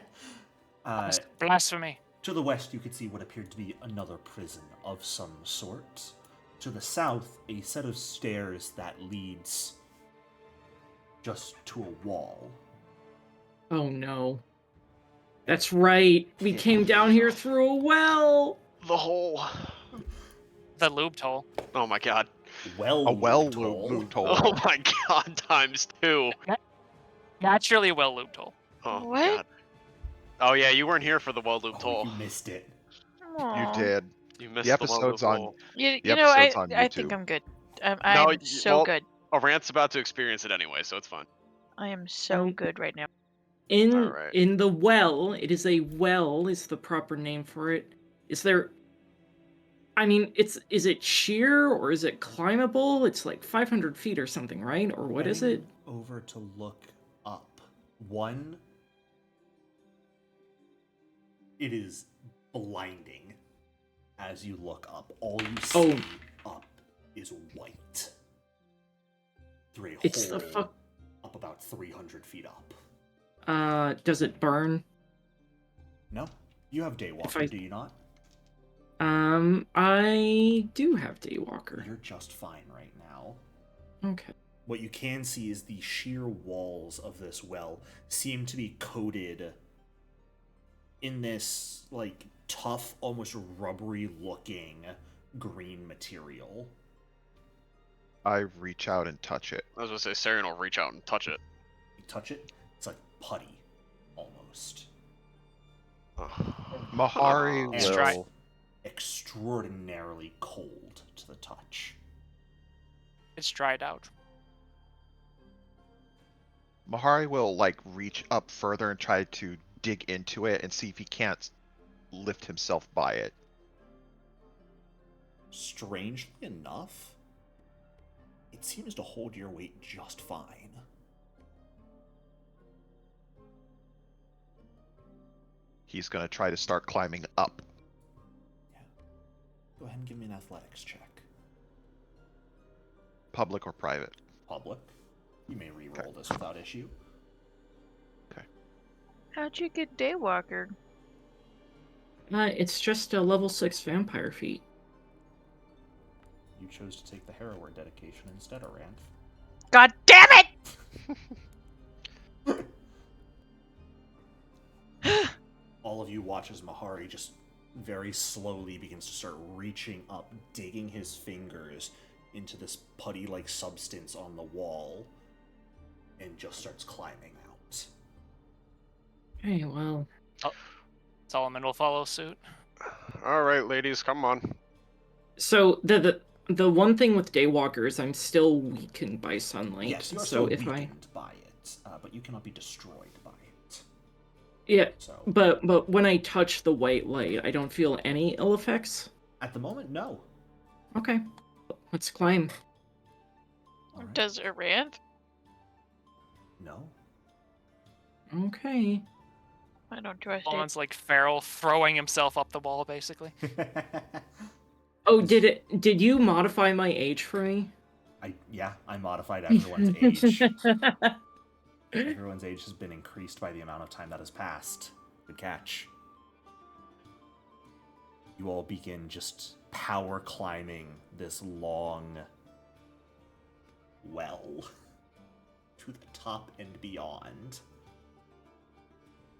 Blasphemy. To the west, you could see what appeared to be another prison of some sort. To the south, a set of stairs that leads just to a wall. Oh no. That's right. We came down here through a well. The hole. The lube toll. Oh my god. Well, A well toll. loop hole. Oh my god, times 2. Naturally well lube toll. Oh What? god. Oh yeah, you weren't here for the well loop Oh, toll. you missed it. You Aw. did. You missed The the well episode's loop on. toll. You The know, episode's on I think YouTube. I'm good. No, I'm so well- good. Arant's about to experience it anyway, so it's fine. I am so Um, good right now. Alright. In the well, it is a well is the proper name for it. Is there I mean, is it sheer or is it climbable? It's like 500 feet or something, right? Or what is it? Heading over to look up. One, it is blinding as you look up. All you see up is white. Through a It's the hole fuck. up about 300 feet up. Does it burn? No? You have Daywalker, I- do you not? I do have Daywalker. You're just fine right now. Okay. What you can see is the sheer walls of this well seem to be coated in this, like, tough, almost rubbery-looking green material. I reach out and touch it. I was gonna say, Sarian will reach out and touch it. You touch it, it's like putty, almost. Mahari And It's dry. will. extraordinarily cold to the touch. It's dried out. Mahari will like reach up further and try to dig into it and see if he can't lift himself by it. Strangely enough, it seems to hold your weight just fine. He's gonna try to start climbing up. Go ahead and give me an athletics check. Public or private? Public. You may re-roll this without issue. How'd you get Daywalker? It's just a level 6 vampire feat. You chose to take the Harrower dedication instead, Aranth. God damn it! All of you watch as Mahari just very slowly begins to start reaching up, digging his fingers into this putty-like substance on the wall, and just starts climbing out. Okay, well. Solomon will follow suit. Alright, ladies, come on. So the one thing with Daywalker is I'm still weakened by sunlight. Yes, you are so still if weakened by it, but you cannot be destroyed by it. Yeah, So but when I touch the white light, I don't feel any ill effects. at the moment, no. Okay, let's climb. All right. Does Arant? No. Okay. I don't trust it. Solomon's like feral, throwing himself up the wall, basically. Oh, did you modify my age for me? I modified everyone's age. Everyone's age has been increased by the amount of time that has passed. Good catch. You all begin just power climbing this long well to the top and beyond.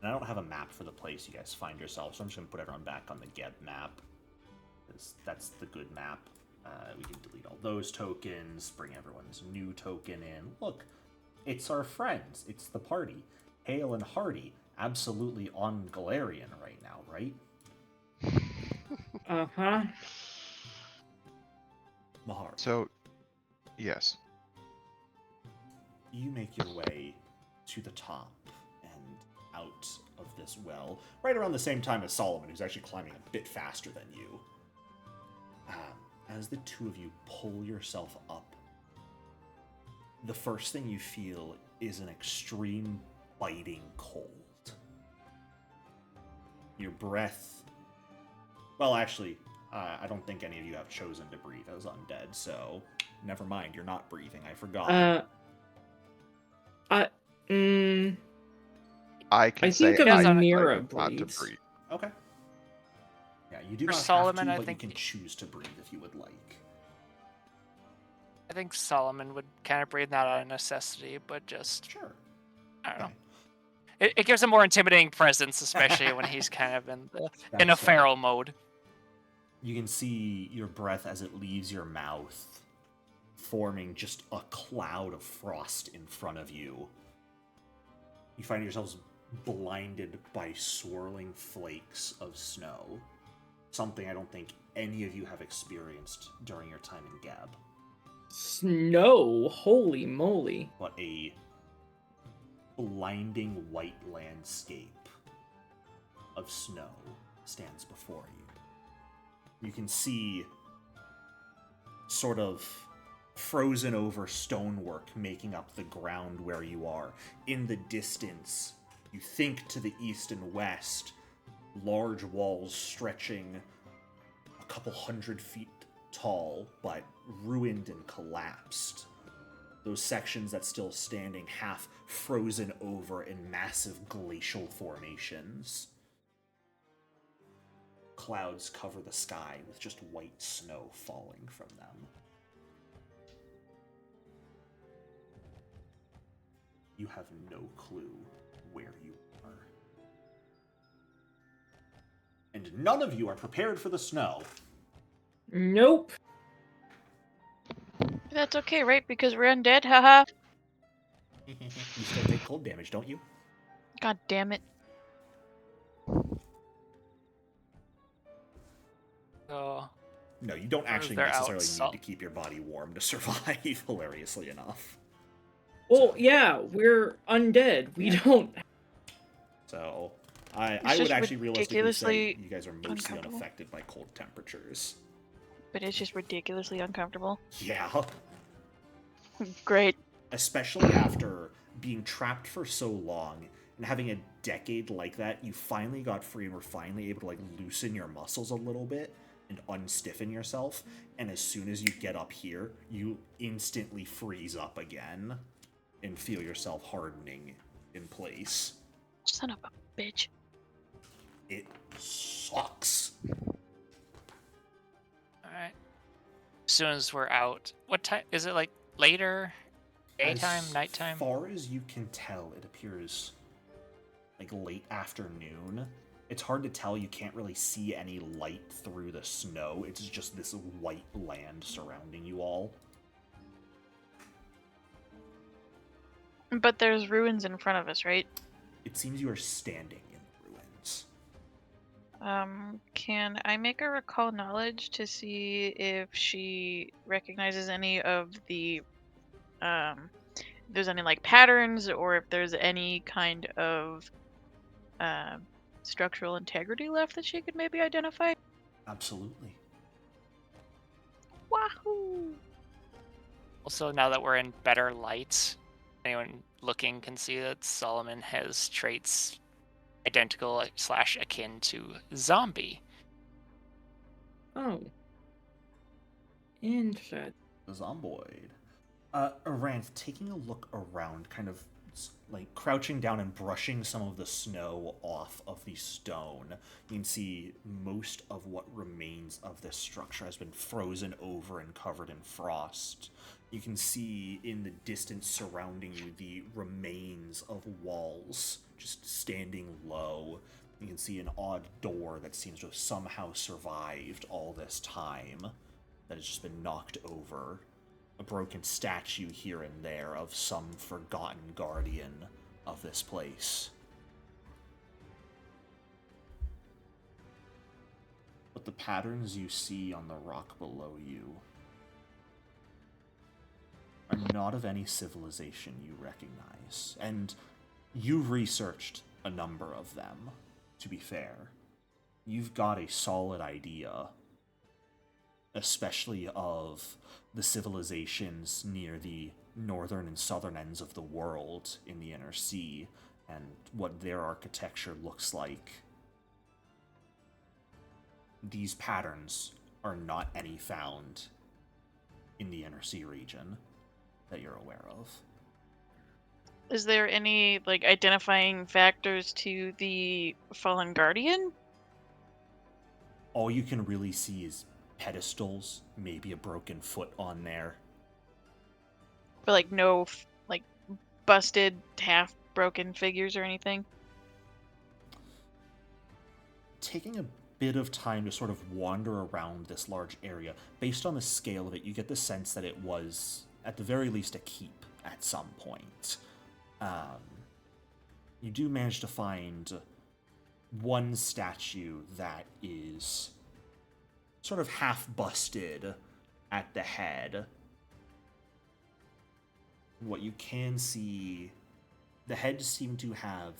And I don't have a map for the place you guys find yourselves, so I'm just going to put everyone back on the Geb map. Because that's the good map. We can delete all those tokens, bring everyone's new token in. Look, it's our friends. It's the party. Hale and Hardy, absolutely on Galarian right now, right? Uh-huh. Mahar, So, yes. you make your way to the top and out of this well, right around the same time as Solomon, who's actually climbing a bit faster than you. As the two of you pull yourself up, the first thing you feel is an extreme biting cold. Your breath... Well, actually, I don't think any of you have chosen to breathe as undead, so never mind, you're not breathing. I forgot. I can I say think I Amira decided not to breathes. breathe. Okay. Yeah, you do For not Solomon, I have to, but think- you can choose to breathe if you would like. I think Solomon would kind of breathe, not out of necessity, but just, Sure. I don't know. Okay. It gives a more intimidating presence, especially when he's kind of in a That's fair. feral mode. You can see your breath as it leaves your mouth, forming just a cloud of frost in front of you. You find yourselves blinded by swirling flakes of snow. Something I don't think any of you have experienced during your time in Gab. Snow? Holy moly. But a blinding white landscape of snow stands before you. You can see sort of frozen over stonework making up the ground where you are. In the distance, you think to the east and west, large walls stretching a couple 100 feet tall, but ruined and collapsed. Those sections that still standing, half frozen over in massive glacial formations. Clouds cover the sky with just white snow falling from them. You have no clue where you are. And none of you are prepared for the snow. Nope. That's okay, right? Because we're undead, haha. You still take cold damage, don't you? God damn it. So, No, you don't actually they're necessarily out, need to keep your body warm to survive, hilariously enough. Well, yeah, we're undead. We don't. So, I It's would just actually realistically say ridiculously you guys are mostly uncomfortable. unaffected by cold temperatures. But it's just ridiculously uncomfortable. Yeah. Great. Especially after being trapped for so long and having a decade like that, you finally got free and were finally able to like loosen your muscles a little bit and unstiffen yourself. And as soon as you get up here, you instantly freeze up again and feel yourself hardening in place. Son of a bitch. It sucks. alright. As soon as we're out, what time? Is it like later? Daytime? Nighttime? As far as you can tell, it appears like late afternoon. It's hard to tell. You can't really see any light through the snow. It's just this white land surrounding you all. But there's ruins in front of us, right? It seems you are standing in the ruins. Can I make a recall knowledge to see if she recognizes any of the, if there's any like patterns or if there's any kind of, structural integrity left that she could maybe identify? Absolutely. Wahoo! Also, now that we're in better light, anyone looking can see that Solomon has traits identical / akin to zombie. Oh. Interesting. The zomboid. Aranth, taking a look around, kind of like crouching down and brushing some of the snow off of the stone, you can see most of what remains of this structure has been frozen over and covered in frost. You can see in the distance surrounding you the remains of walls just standing low. You can see an odd door that seems to have somehow survived all this time, that has just been knocked over. A broken statue here and there of some forgotten guardian of this place. But the patterns you see on the rock below you are not of any civilization you recognize. And you've researched a number of them, to be fair. You've got a solid idea, especially of the civilizations near the northern and southern ends of the world in the Inner Sea, and what their architecture looks like. These patterns are not any found in the Inner Sea region that you're aware of. Is there any, like, identifying factors to the fallen guardian? All you can really see is pedestals, maybe a broken foot on there. Or, like, no, like, busted, half-broken figures or anything? Taking a bit of time to sort of wander around this large area, based on the scale of it, you get the sense that it was, at the very least, a keep at some point. You do manage to find one statue that is sort of half busted at the head. What you can see, the head seemed to have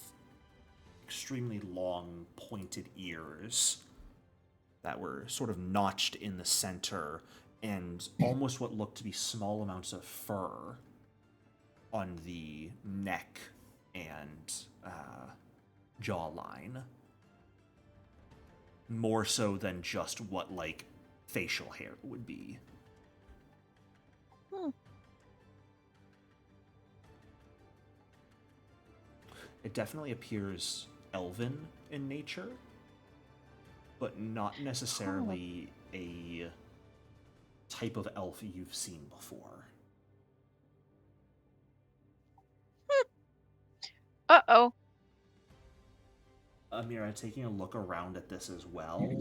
extremely long, pointed ears that were sort of notched in the center, and almost what looked to be small amounts of fur on the neck and jawline. More so than just what, like, facial hair would be. It definitely appears elven in nature, but not necessarily a type of elf you've seen before. Uh-oh. Amira, taking a look around at this as well,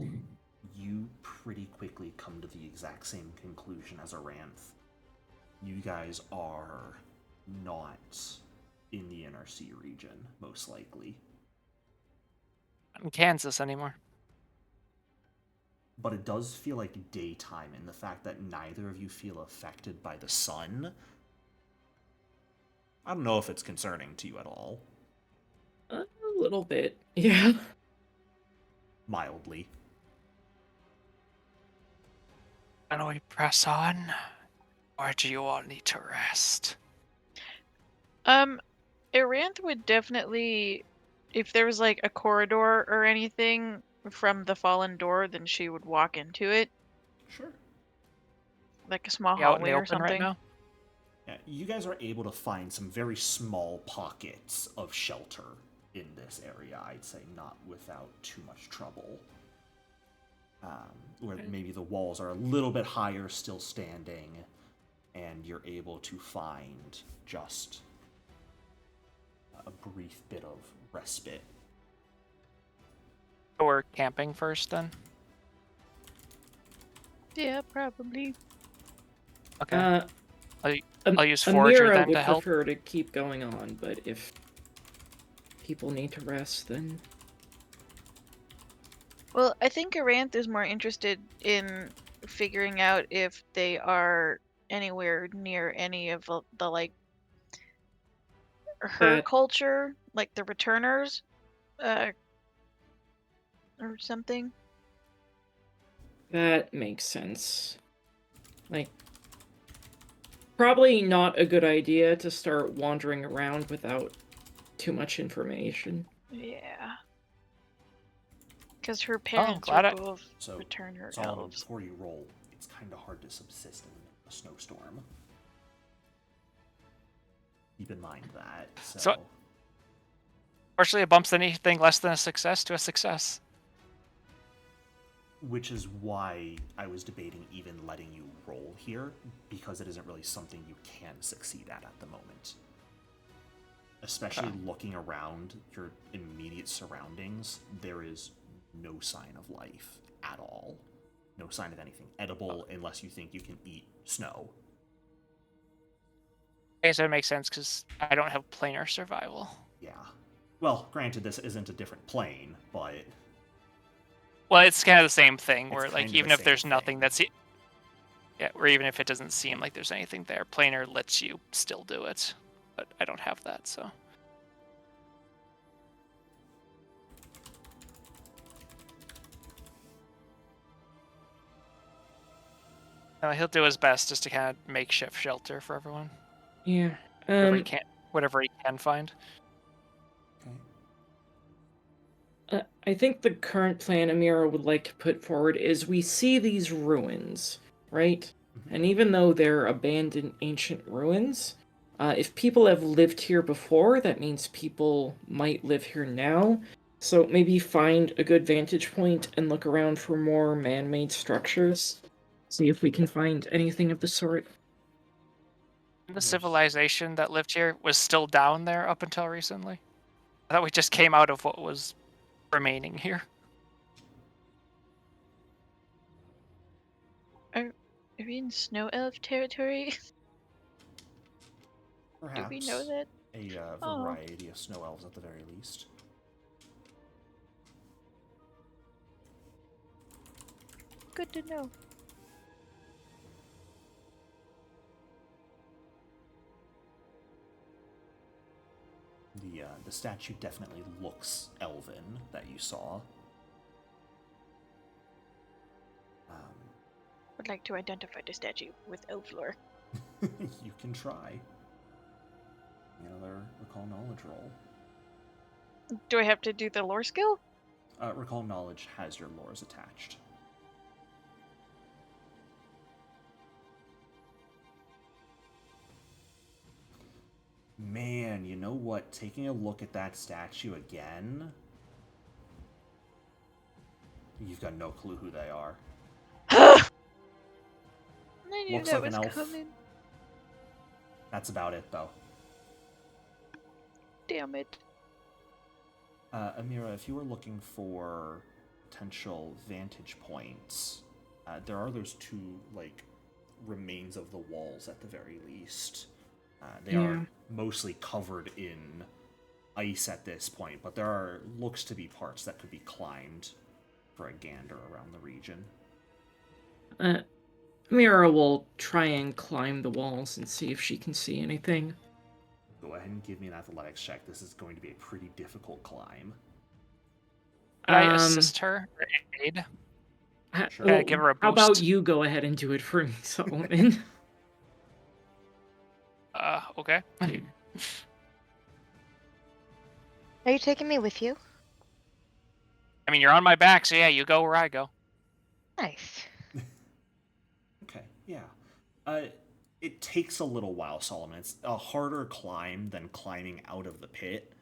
you pretty quickly come to the exact same conclusion as Aranth. You guys are not in the Inner Sea region, most likely. Not in Kansas anymore. But it does feel like daytime, and the fact that neither of you feel affected by the sun, I don't know if it's concerning to you at all. A little bit, yeah. Mildly. Can we press on? Or do you all need to rest? Aranth would definitely, if there was like a corridor or anything from the fallen door, then she would walk into it. Sure. Like a small You out in hallway the or open right something. now? Yeah, you guys are able to find some very small pockets of shelter in this area, I'd say, not without too much trouble. Where maybe the walls are a little bit higher, still standing, and you're able to find just a brief bit of respite. So we're camping first then? Yeah, probably. Okay. I'll use Forager Amira then would to help. prefer to keep going on, but if people need to rest, then... Well, I think Aranth is more interested in figuring out if they are anywhere near any of the like, her That- culture, like the returners, or something. That makes sense. Like, probably not a good idea to start wandering around without too much information. Yeah. Because her parents glad are I- both So, return her Solomon, elves. before you roll, it's kind of hard to subsist in a snowstorm. Keep in mind that. So- Fortunately, it bumps anything less than a success to a success. Which is why I was debating even letting you roll here, because it isn't really something you can succeed at the moment. Especially looking around your immediate surroundings, there is no sign of life at all. No sign of anything edible unless you think you can eat snow. I guess that makes sense because I don't have planar survival. Yeah. Well, granted, this isn't a different plane, but... Well, it's kind of the same thing, It's where kind like of even the if there's same nothing thing. that's or even if it doesn't seem like there's anything there, planar lets you still do it. But I don't have that, so. He'll do his best just to kind of makeshift shelter for everyone. Yeah. Whatever he can find. I think the current plan Amira would like to put forward is we see these ruins, right? And even though they're abandoned ancient ruins, if people have lived here before, that means people might live here now. So maybe find a good vantage point and look around for more man-made structures. See if we can find anything of the sort. The civilization that lived here was still down there up until recently. I thought we just came out of what was remaining here. Are we in snow elf territory? Perhaps Do we know that? a Oh. variety of snow elves at the very least. Good to know. The statue definitely looks elven that you saw. Would like to identify the statue with elf lore. You can try. Another recall knowledge roll. Do I have to do the lore skill? Recall knowledge has your lores attached. Man, you know what? Taking a look at that statue again, you've got no clue who they are. I knew Looks that like an was elf. coming. That's about it, though. Damn it. Amira, if you were looking for potential vantage points, there are those two, remains of the walls at the very least. They are mostly covered in ice at this point, but there looks to be parts that could be climbed for a gander around the region. Amira will try and climb the walls and see if she can see anything. Go ahead and give me an athletics check. This is going to be a pretty difficult climb. Can I assist her or aid? Sure. Yeah, give her a How about boost. you go ahead and do it for me, Solomon? Okay. Are you taking me with you? I mean, you're on my back, so yeah, you go where I go. Nice. Okay, yeah. It takes a little while, Solomon. It's a harder climb than climbing out of the pit,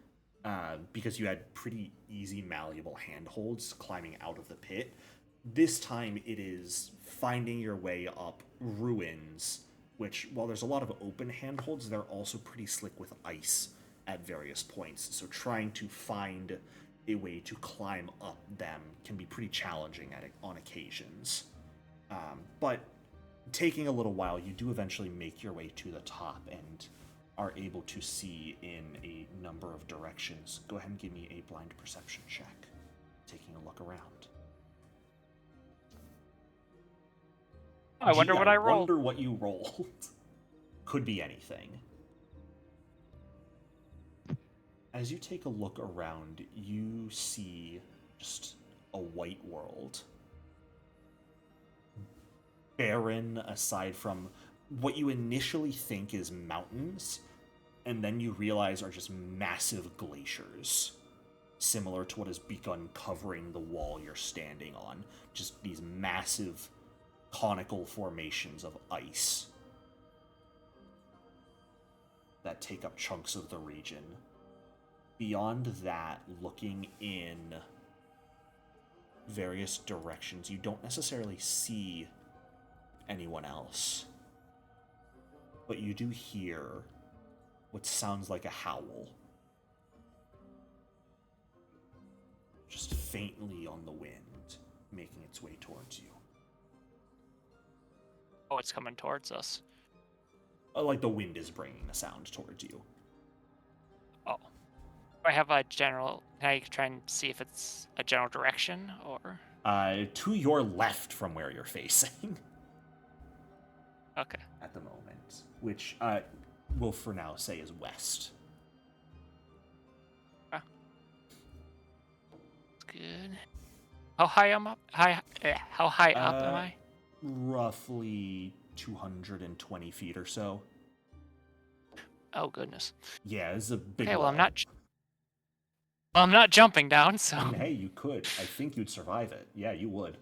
because you had pretty easy, malleable handholds climbing out of the pit. This time it is finding your way up ruins, which, while there's a lot of open handholds, they're also pretty slick with ice at various points. So trying to find a way to climb up them can be pretty challenging on occasions. But taking a little while, you do eventually make your way to the top and are able to see in a number of directions. Go ahead and give me a blind perception check, taking a look around. I wonder what I rolled. wonder what you rolled. Could be anything. As you take a look around, you see just a white world. Barren, aside from what you initially think is mountains, and then you realize are just massive glaciers. similar to what has begun covering the wall you're standing on. Just these massive conical formations of ice that take up chunks of the region. Beyond that, looking in various directions, you don't necessarily see anyone else. But you do hear what sounds like a howl. Just faintly on the wind, making its way towards you. Oh, it's coming towards us. Like the wind is bringing the sound towards you. Oh. Do I have a general... Can I try and see if it's a general direction, or... To your left from where you're facing. Okay. At the moment. Which, we'll for now say is west. Ah. That's good. How high am I? How high up am I? Roughly 220 feet or so. Oh, goodness. Yeah, it's a big Okay, well, wall. I'm not jumping down, so... Hey, you could. I think you'd survive it. Yeah, you would.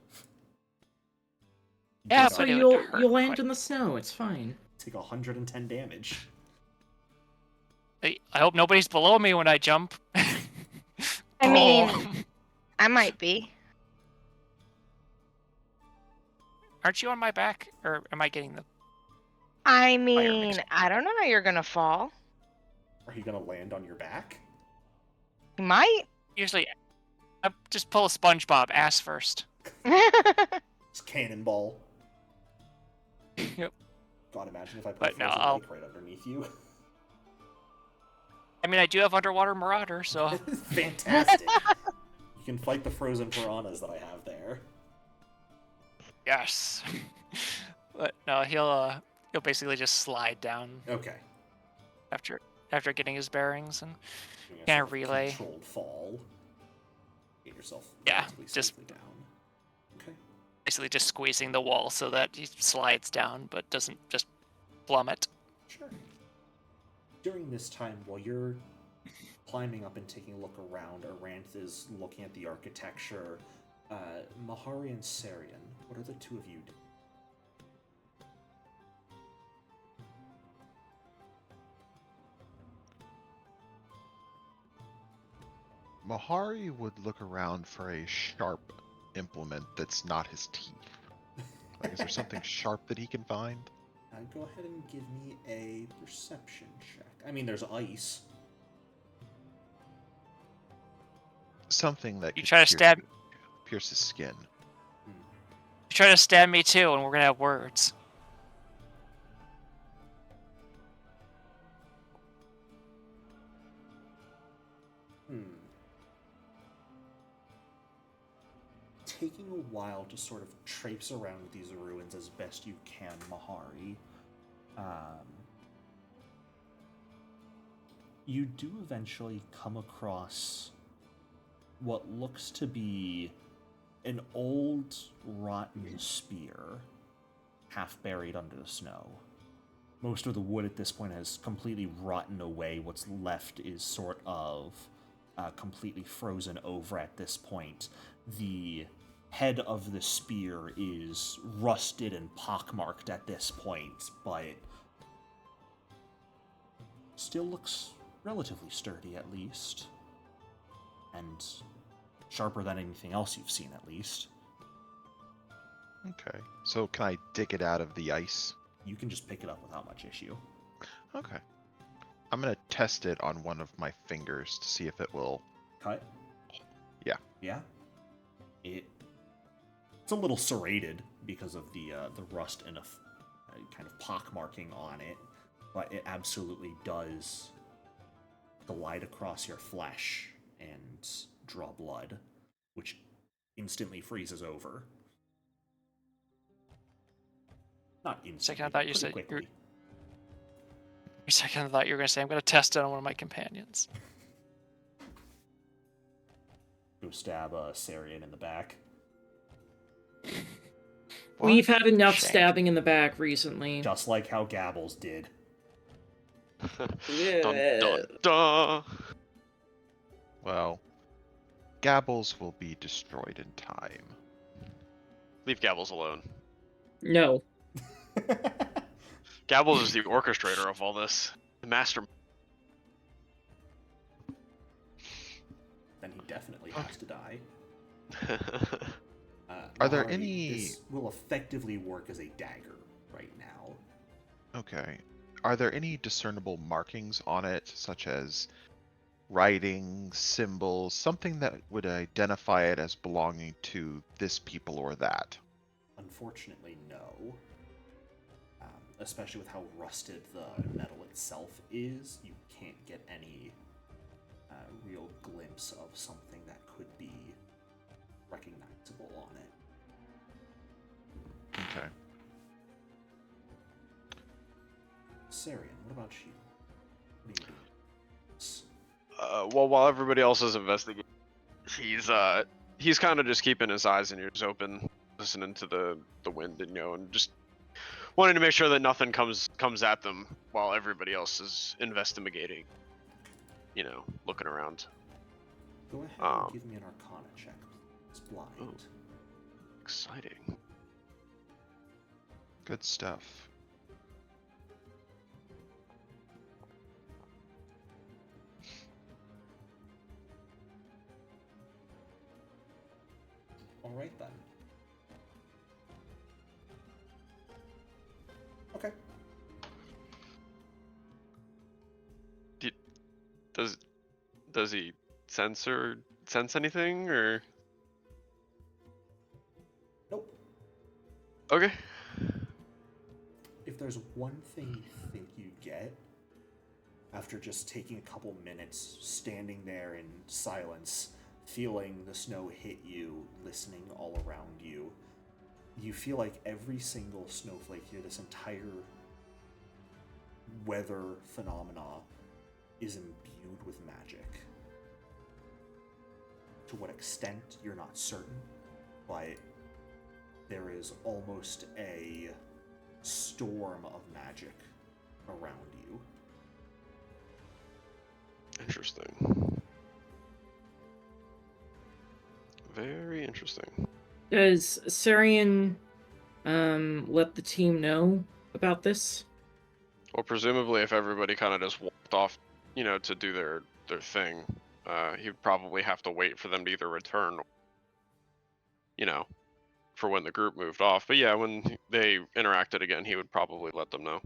Yeah, So but it would you'll hurt land quite- in the snow. It's fine. Take 110 damage. I hope nobody's below me when I jump. I mean, Boom. I might be. Aren't you on my back? Or am I getting the... I mix mean, up. I don't know how you're gonna fall. Are you gonna land on your back? You might. Usually, I just pull a SpongeBob, ass first. It's cannonball. Yep. God, imagine if I put But a no, frozen I'll- lake right underneath you. I mean, I do have Underwater Marauder, so... Fantastic. You can fight the frozen piranhas that I have there. Yes. But no, he'll basically just slide down Okay. after getting his bearings and... Doing a Kinda sort of relay. Controlled fall. Get yourself Yeah, relatively just- safely down. Okay. basically just squeezing the wall so that he slides down, but doesn't just plummet. Sure. During this time, while you're climbing up and taking a look around, Aranth is looking at the architecture. Mahari and Sarian, what are the two of you doing? Mahari would look around for a sharp implement that's not his teeth. Like, is there something sharp that he can find? Go ahead and give me a perception check. I mean, there's ice. Something that You could try to pierce his skin. You try to stab me too, and we're gonna have words. Taking a while to sort of traipse around these ruins as best you can, Mahari. You do eventually come across what looks to be an old, rotten spear, half buried under the snow. Most of the wood at this point has completely rotten away. What's left is sort of completely frozen over at this point. The head of the spear is rusted and pockmarked at this point, but still looks relatively sturdy at least. And sharper than anything else you've seen at least. Okay. So can I dig it out of the ice? You can just pick it up without much issue. Okay. I'm gonna test it on one of my fingers to see if it will... Cut? Yeah. Yeah? It's a little serrated because of the rust and a kind of pockmarking on it, but it absolutely does glide across your flesh and draw blood, which instantly freezes over. Not instantly. Second, I thought you pretty said quickly. For a second, I thought you were gonna say I'm gonna test it on one of my companions. Go stab Sarian in the back. We've had enough Shame. stabbing in the back recently. Just like how Gabbles did. Dun, dun, dun. Well, Gabbles will be destroyed in time. Leave Gabbles alone. No. Gabbles is the orchestrator of all this. The master. Then he definitely has to die. Are there Mahari, any- This will effectively work as a dagger right now. Okay. Are there any discernible markings on it, such as writing, symbols, something that would identify it as belonging to this people or that? Unfortunately, no. Especially with how rusted the metal itself is, you can't get any real glimpse of something that could be recognizable on it. Okay. Sarian, what about you? What are you doing? Well, while everybody else is investigating, he's kind of just keeping his eyes and ears open, listening to the wind, and and just wanting to make sure that nothing comes at them while everybody else is investigating. Looking around. Go ahead and give me an Arcana check. It's blind. Ooh. Exciting. Good stuff. All right then. Okay. Does he sense anything or? Nope. Okay. If there's one thing you think you get after just taking a couple minutes standing there in silence, feeling the snow hit you, listening all around you, you feel like every single snowflake here, this entire weather phenomena, is imbued with magic. To what extent, you're not certain, but there is almost a storm of magic around you. Interesting. Very interesting. Does Sarian let the team know about this? Well, presumably, if everybody kind of just walked off, to do their thing, he'd probably have to wait for them to either return, for when the group moved off. But yeah, when they interacted again, he would probably let them know.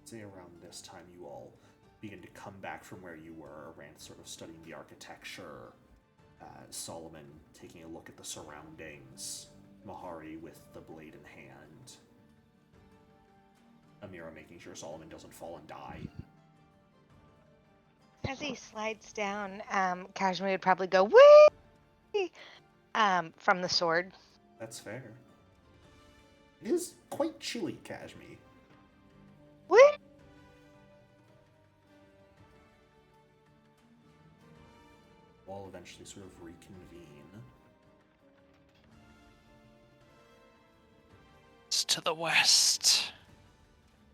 Say around this time you all begin to come back from where you were, Rand sort of studying the architecture, Solomon taking a look at the surroundings, Mahari with the blade in hand, Amira making sure Solomon doesn't fall and die. As he slides down, Cajme would probably go, whee! From the sword. That's fair. It is quite chilly, Cajme. Whee! All eventually sort of reconvene. It's to the west.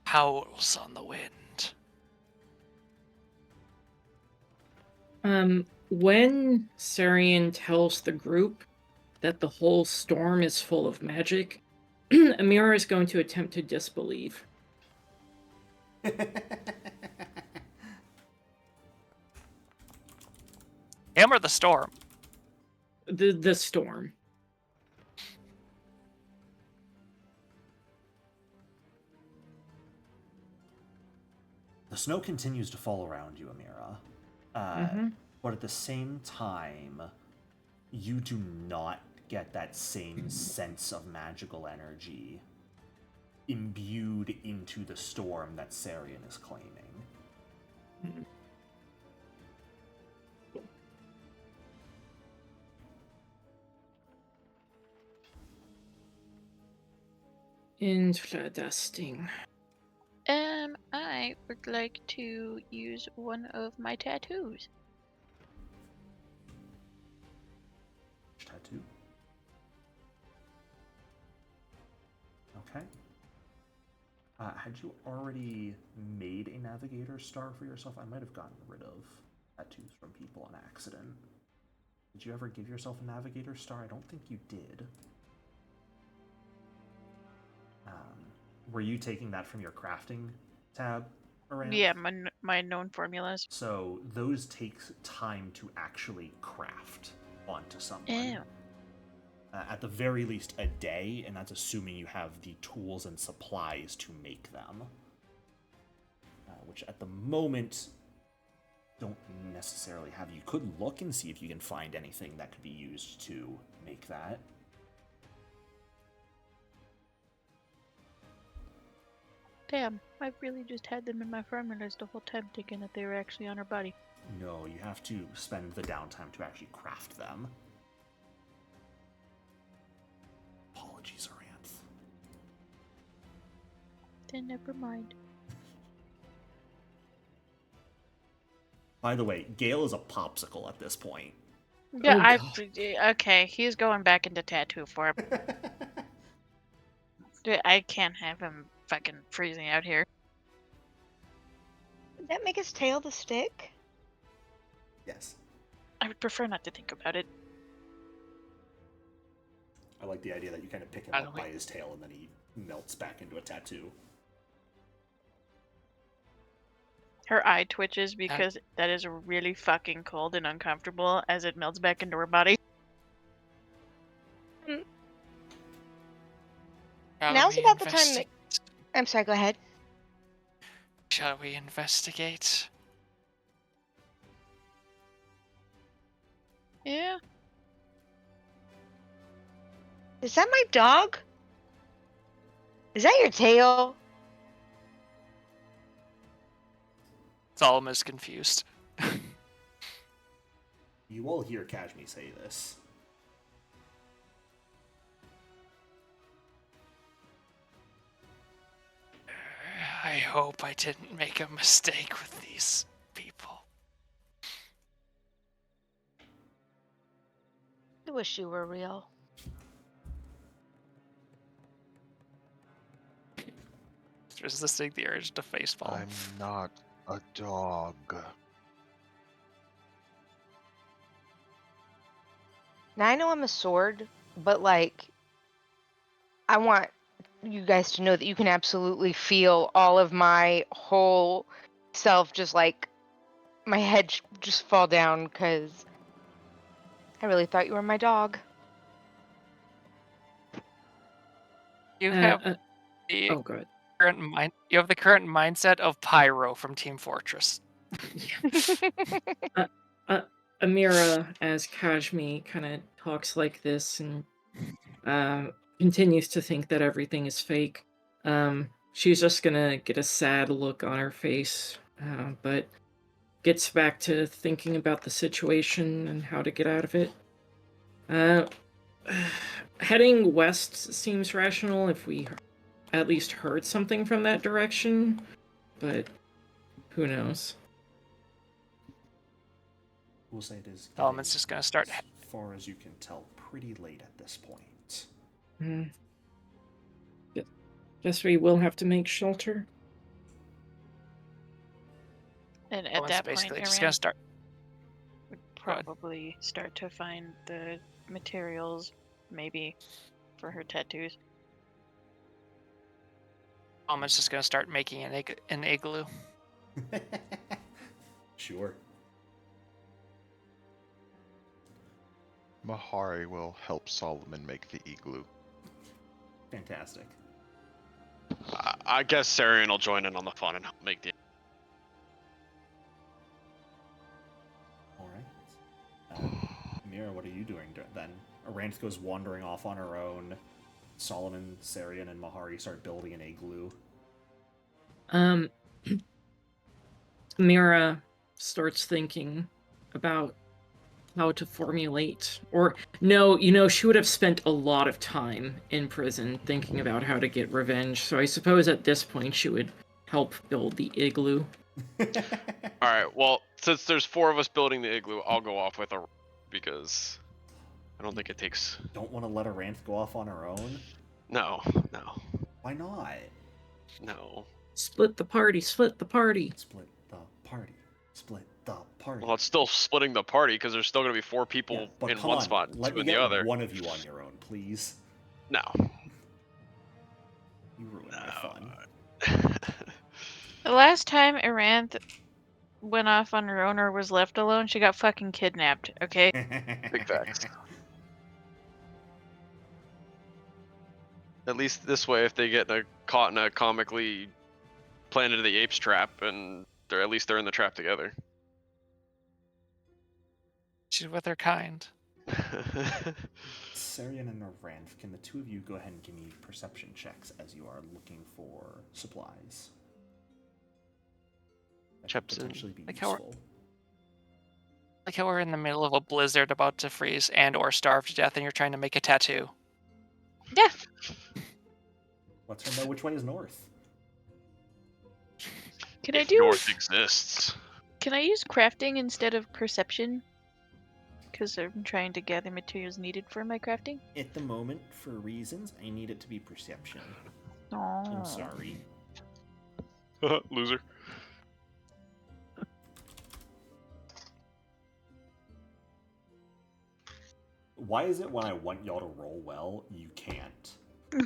Howls on the wind. When Sarian tells the group that the whole storm is full of magic, Amira is going to attempt to disbelieve. Him or the storm? The storm. The snow continues to fall around you, Amira. But at the same time, you do not get that same sense of magical energy imbued into the storm that Sarian is claiming. Interesting. I would like to use one of my tattoos. Tattoo. Okay. Had you already made a navigator star for yourself? I might have gotten rid of tattoos from people on accident. Did you ever give yourself a navigator star? I don't think you did. Were you taking that from your crafting tab, Aranth? Yeah, my known formulas. So those take time to actually craft onto someone. Ew. At the very least, a day, and that's assuming you have the tools and supplies to make them. Which at the moment don't necessarily have. You could look and see if you can find anything that could be used to make that. Damn, I've really just had them in my formulas the whole time, thinking that they were actually on her body. No, you have to spend the downtime to actually craft them. Apologies, Aranth. Then never mind. By the way, Gale is a popsicle at this point. Yeah, Oh, okay, he's going back into tattoo form. I can't have him fucking freezing out here. Does that make his tail the stick? Yes. I would prefer not to think about it. I like the idea that you kind of pick him By the up way- by his tail and then he melts back into a tattoo. Her eye twitches because that is really fucking cold and uncomfortable as it melts back into her body. Now's about the time that- I'm sorry, go ahead. Shall we investigate? Yeah. Is that my dog? Is that your tail? Solemn is confused. You all hear Cajme say this. I hope I didn't make a mistake with these people. I wish you were real. Resisting the urge to facepalm. I'm not a dog. Now I know I'm a sword, but like, I want you guys to know that you can absolutely feel all of my whole self just like my head just fall down because I really thought you were my dog. You have the Oh, good. current mind. You have the current mindset of Pyro from Team Fortress. Amira, as Cajme, kind of talks like this and continues to think that everything is fake. She's just gonna get a sad look on her face, but gets back to thinking about the situation and how to get out of it. Heading west seems rational if we at least heard something from that direction, but who knows? We'll say it is. Solomon's getting, just gonna start. as far as you can tell, pretty late at this point. Guess we will have to make shelter. And at Solomon's that point, basically just Aran gonna start. would Go ahead. probably start to find the materials, maybe, for her tattoos. Solomon's just gonna start making an igloo. Sure. Mahari will help Solomon make the igloo. Fantastic. I guess Sarian will join in on the fun and help make the. All right. Amira, what are you doing then? Aranth goes wandering off on her own. Solomon, Sarian, and Mahari start building an igloo. Mira starts thinking about how to formulate, or no, she would have spent a lot of time in prison thinking about how to get revenge, so I suppose at this point she would help build the igloo. Alright, well, since there's 4 of us building the igloo, I'll go off with a. Because I don't think it takes. Don't want to let Aranth go off on her own? No. Why not? No. Split the party, split the party. Split the party. Split the party. Well, it's still splitting the party because there's still going to be 4 people Yeah, but in come one on, spot and let 2 me in the get other. one of you on your own, please. No. You ruined my fun. The last time Iranth went off on her own or was left alone, she got fucking kidnapped, okay? Big facts. At least this way, if they get caught in a comically Planet of the Apes trap, and at least they're in the trap together. She's with her kind. Carrion and Ranf, can the two of you go ahead and give me perception checks as you are looking for supplies? That could Chips potentially be like how useful. Like how we're in the middle of a blizzard about to freeze and or starve to death and you're trying to make a tattoo. Yeah. Let's know which way is north. Can if I do? North exists. Can I use crafting instead of perception? Because I'm trying to gather materials needed for my crafting. At the moment, for reasons, I need it to be perception. Oh. I'm sorry. Loser. Why is it when I want y'all to roll well, you can't?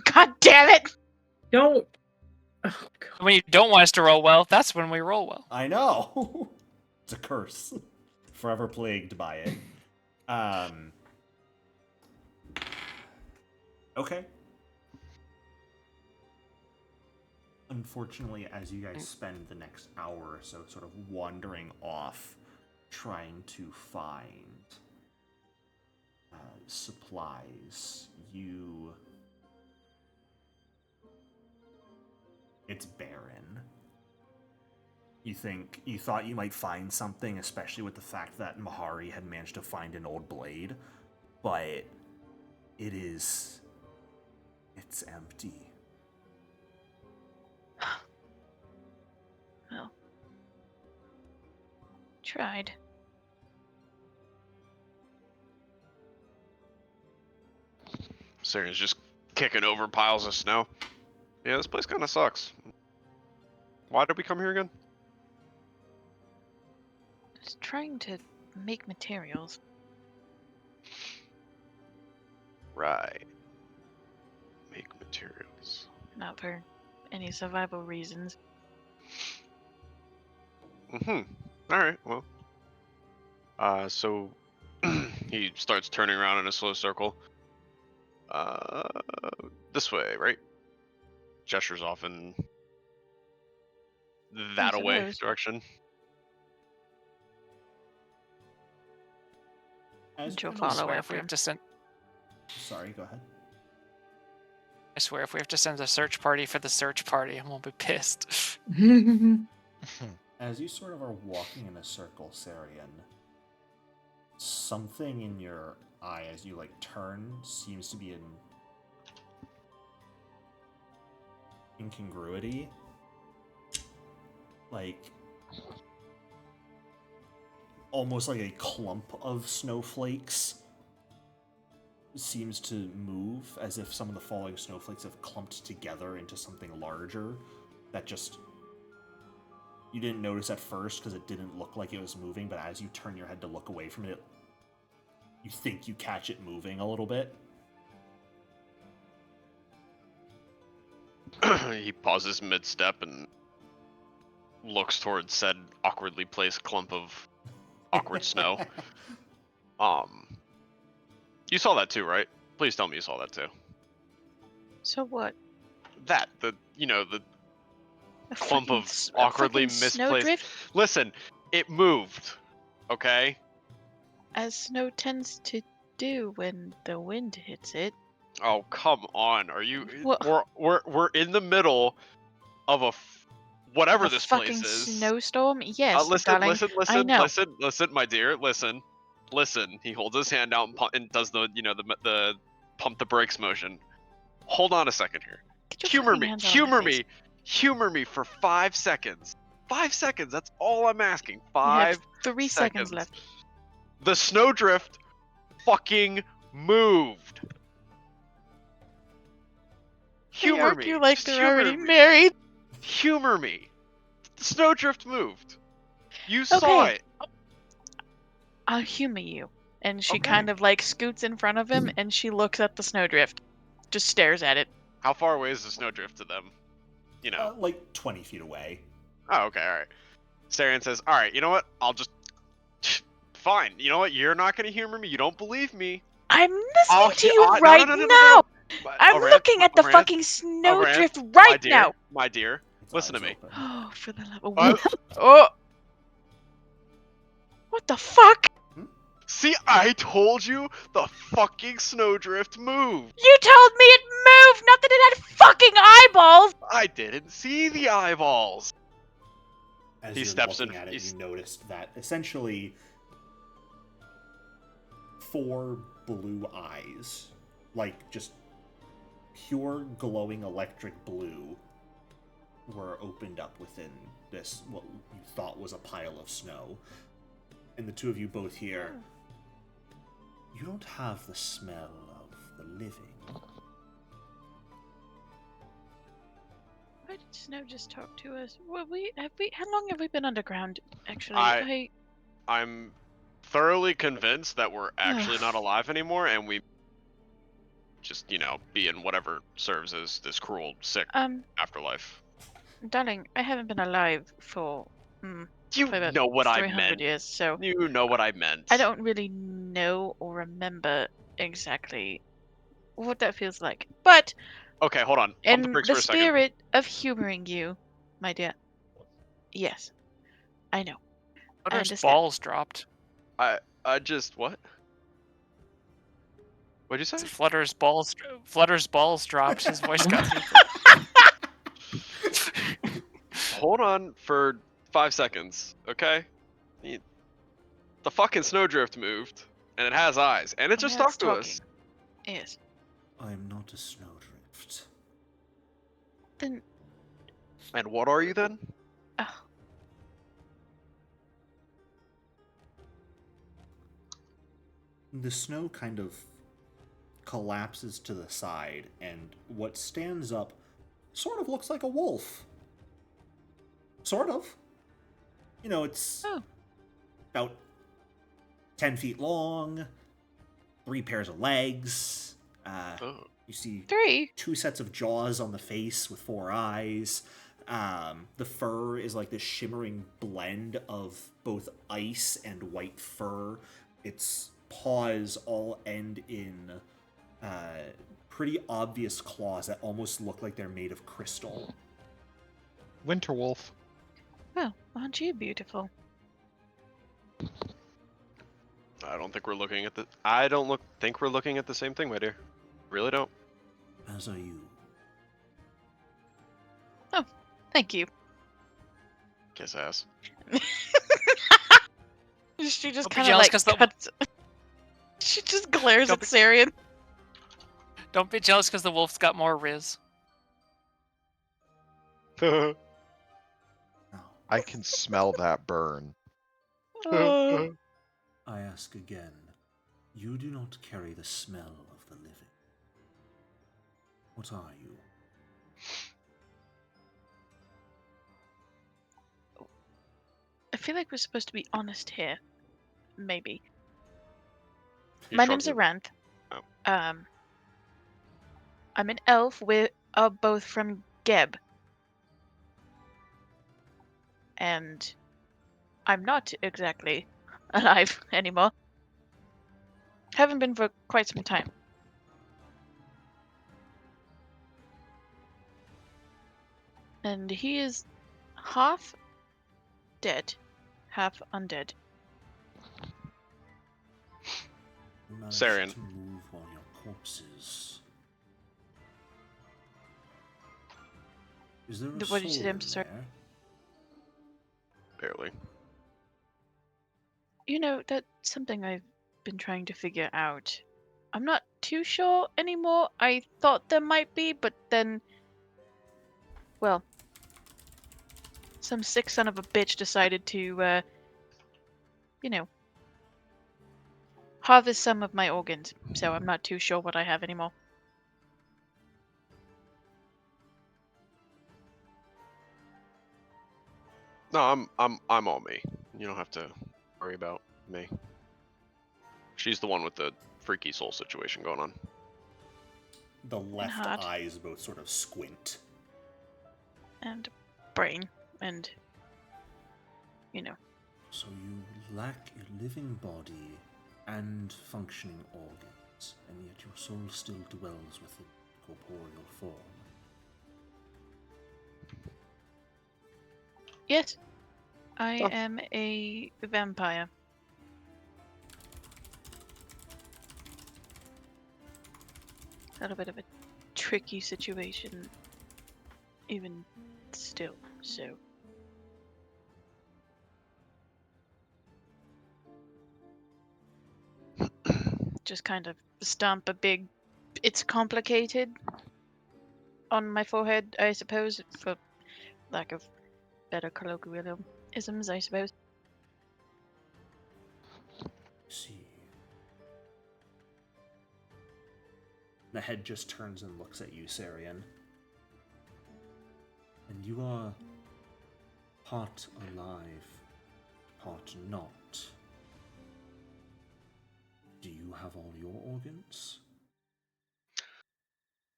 God damn it! Don't. Oh, God. When you don't want us to roll well, that's when we roll well. I know! It's a curse. Forever plagued by it. Okay. Unfortunately, as you guys spend the next hour or so sort of wandering off, trying to find supplies, it's barren. You thought you might find something, especially with the fact that Mahari had managed to find an old blade, but it's empty. Well, tried. Sarah's just kicking over piles of snow. Yeah, this place kind of sucks. Why did we come here again? Just trying to make materials. Right. Make materials. Not for any survival reasons. Alright, well. So he starts turning around in a slow circle. This way, right? Gestures off in that I away suppose. direction. As She'll you I follow swear if we after. have to send Sorry, go ahead. I swear if we have to send a search party for the search party, I won't be pissed. As you sort of are walking in a circle, Sarian, something in your eye as you turn seems to be an incongruity. Almost like a clump of snowflakes seems to move, as if some of the falling snowflakes have clumped together into something larger that just... You didn't notice at first because it didn't look like it was moving, but as you turn your head to look away from it, you think you catch it moving a little bit. He pauses mid-step and looks towards said awkwardly placed clump of awkward snow. You saw that too, right? Please tell me you saw that too. So what? The A clump fucking of s- a awkwardly fucking snowdrift? misplaced. Listen, it moved. Okay? As snow tends to do when the wind hits it. Oh, come on. Are you What? we're in the middle of whatever A this fucking place is. snowstorm? Yes, Listen, darling. I know. listen, my dear, listen. He holds his hand out and does the pump the brakes motion. Hold on a second here. Get your Humor fucking me, hands out of my face. humor me for 5 seconds. 5 seconds, that's all I'm asking. You have 5 3 seconds left. The snowdrift fucking moved. They Humor me. argue like Just they're humor already me. married. Humor me. The snowdrift moved. You saw Okay. it. I'll humor you. And she Okay. kind of like scoots in front of him and she looks at the snowdrift. Just stares at it. How far away is the snowdrift to them? You know. Like 20 feet away. Oh, okay, all right. Sarian says, "All right, you know what? I'll just fine. You know what? You're not gonna humor me. You don't believe me. I'm listening to he- you no, right no, no, no, now. no. But, I'm Oran, looking at the Oran, fucking Oran, snowdrift my right dear, now. my dear. Its Listen to eyes me. open. Oh, for the love of What? Oh! What the fuck? See, I told you the fucking snowdrift moved. You told me it moved, not that it had fucking eyeballs. I didn't see the eyeballs. As He you're steps looking in- at it, he's- you noticed that essentially 4 blue eyes, like just pure glowing electric blue, were opened up within this, what you thought was a pile of snow. And the two of you both hear, "You don't have the smell of the living." Why did Snow just talk to us? How long have we been underground? Actually, I'm thoroughly convinced that we're actually not alive anymore, and we just, be in whatever serves as this cruel, sick afterlife. darling, I haven't been alive for You probably about know what I 300 meant. years, so You know what I meant. I don't really know or remember exactly what that feels like. But Okay, hold on. Pump the in brakes the for a second. spirit of humoring you, my dear, yes, I know. Flutter's understand. balls dropped. I just what? What'd you say? Flutter's balls dropped. His voice got deeper. Hold on for 5 seconds, okay? The fucking snowdrift moved, and it has eyes, and it just Now it's talked to us. talking. Yes. I am not a snowdrift. Then And what are you then? oh, The snow kind of collapses to the side, and what stands up sort of looks like a wolf. Sort of. It's about 10 feet long, 3 pairs of legs. You see 3. 2 sets of jaws on the face with 4 eyes. The fur is like this shimmering blend of both ice and white fur. Its paws all end in pretty obvious claws that almost look like they're made of crystal. Winterwolf. Well, aren't you beautiful? I don't think we're looking at the. I don't think we're looking at the same thing, my dear. Really don't. As are you. Thank you. Kiss ass. She just Don't be kind of jealous like 'cause the- cuts. She just glares Don't at be- Sarian. Don't be jealous because the wolf's got more riz. Now, I can smell that burn. Oh. I ask again, you do not carry the smell of the living. What are you? I feel like we're supposed to be honest here. Maybe. He My shrugs name's it. Aranth. Oh. I'm an elf. We are both from Geb. And I'm not exactly alive anymore. Haven't been for quite some time. And he is half dead, half undead. You managed Sarian. to move on your corpses. Is there a What did you soul say? I'm in sorry. there? Barely. That's something I've been trying to figure out. I'm not too sure anymore. I thought there might be, but then, well, some sick son of a bitch decided to, harvest some of my organs. So I'm not too sure what I have anymore. No, I'm all me. You don't have to worry about me. She's the one with the freaky soul situation going on. The left heart. eyes both sort of squint. And brain. And, you know. So you lack a living body and functioning organs, and yet your soul still dwells within corporeal form. Yes. I Oh. am a vampire. A little bit of a tricky situation, even still, so. Just kind of stomp a big, it's complicated on my forehead, I suppose, for lack of better colloquialisms, I suppose. See. The head just turns and looks at you, Sarian. And you are part alive, part not. Do you have all your organs?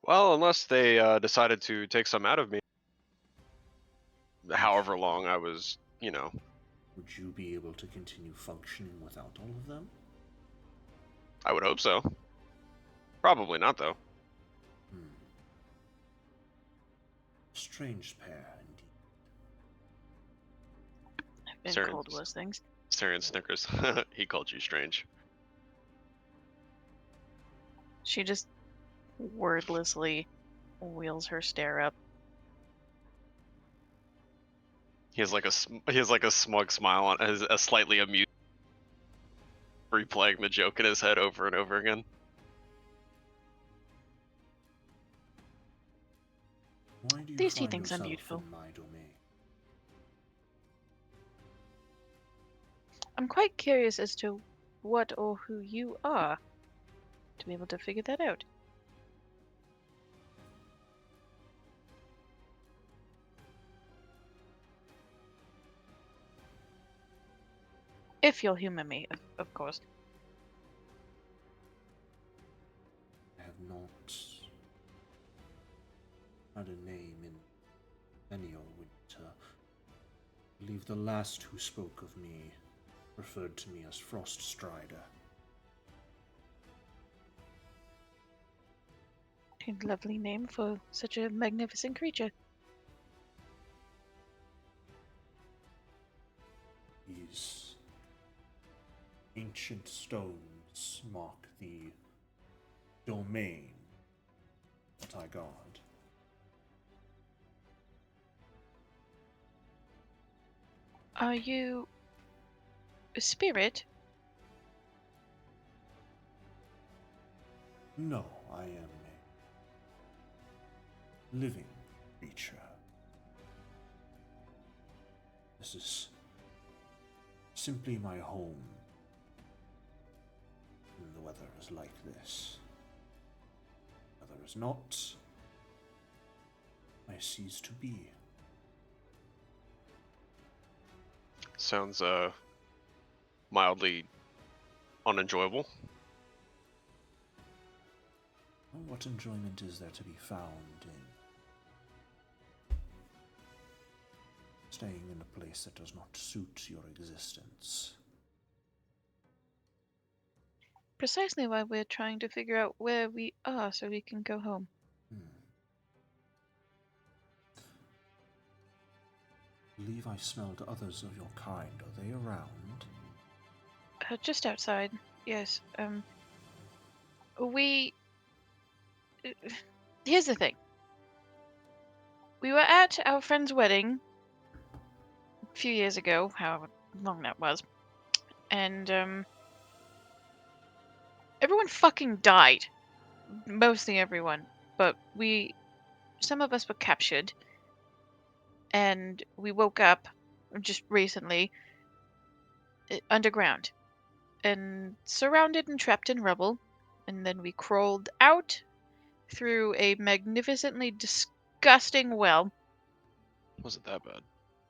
Well, unless they decided to take some out of me. However long I was, Would you be able to continue functioning without all of them? I would hope so. Probably not, though. Strange pair, indeed. I've been Saren- called worse things. Sarian snickers. He called you strange. She just wordlessly wheels her stare up. He has like a smug smile on, a slightly amused, replaying the joke in his head over and over again. Why do you These he find thinks I'm yourself beautiful. in my domain? I'm quite curious as to what or who you are, to be able to figure that out. If you'll humor me, of course. I have not had a name in many a winter. I believe the last who spoke of me referred to me as Frost Strider. A lovely name for such a magnificent creature. These ancient stones mark the domain that I guard. Are you a spirit? No, I am a living creature. This is simply my home when the weather is like this. Weather is not, I cease to be. Sounds mildly unenjoyable. Well, what enjoyment is there to be found in staying in a place that does not suit your existence? Precisely why we're trying to figure out where we are so we can go home. I believe I smelled others of your kind. Are they around? Just outside, yes. We... Here's the thing. We were at our friend's wedding a few years ago, however long that was, and, everyone fucking died. Mostly everyone. But some of us were captured, and we woke up just recently underground and surrounded and trapped in rubble, and then we crawled out through a magnificently disgusting well, Wasn't that bad?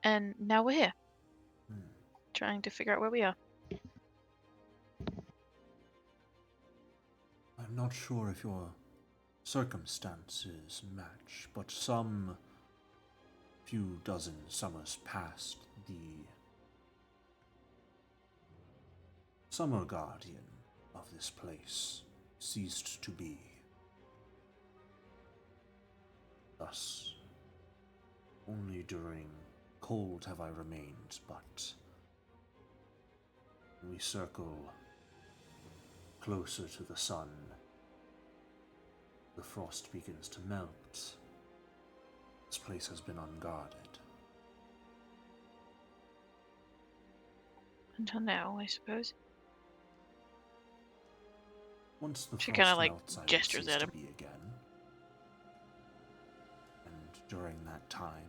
and now we're here trying to figure out where we are. I'm not sure if your circumstances match, but some few dozen summers past, the summer guardian of this place ceased to be. Thus, only during cold have I remained, but when we circle closer to the sun, the frost begins to melt. This place has been unguarded. Until now, I suppose. Once the She frost kinda, like, melts, I will gestures cease at to him. be again. And during that time,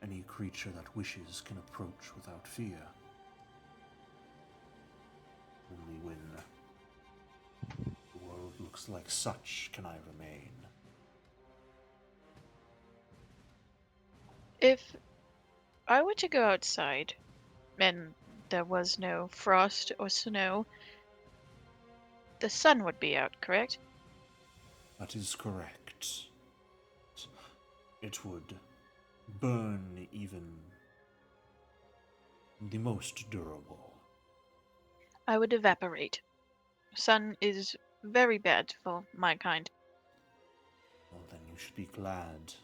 any creature that wishes can approach without fear. Only when the world looks like such can I remain. If I were to go outside and there was no frost or snow, the sun would be out, correct? That is correct. It would burn even the most durable. I would evaporate. Sun is very bad for my kind. Well, then you should be glad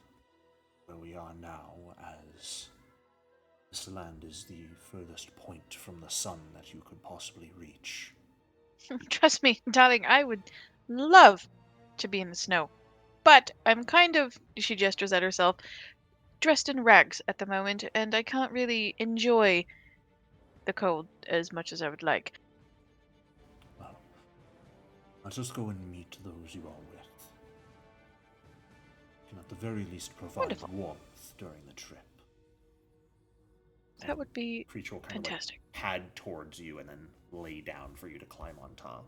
where we are now, as this land is the furthest point from the sun that you could possibly reach. Trust me, darling, I would love to be in the snow. But I'm kind of, she gestures at herself, dressed in rags at the moment, and I can't really enjoy the cold as much as I would like. Well, let us go and meet those you are with. Can at the very least provide Wonderful. warmth during the trip. That would be Creature will kind fantastic. of like pad towards you and then lay down for you to climb on top.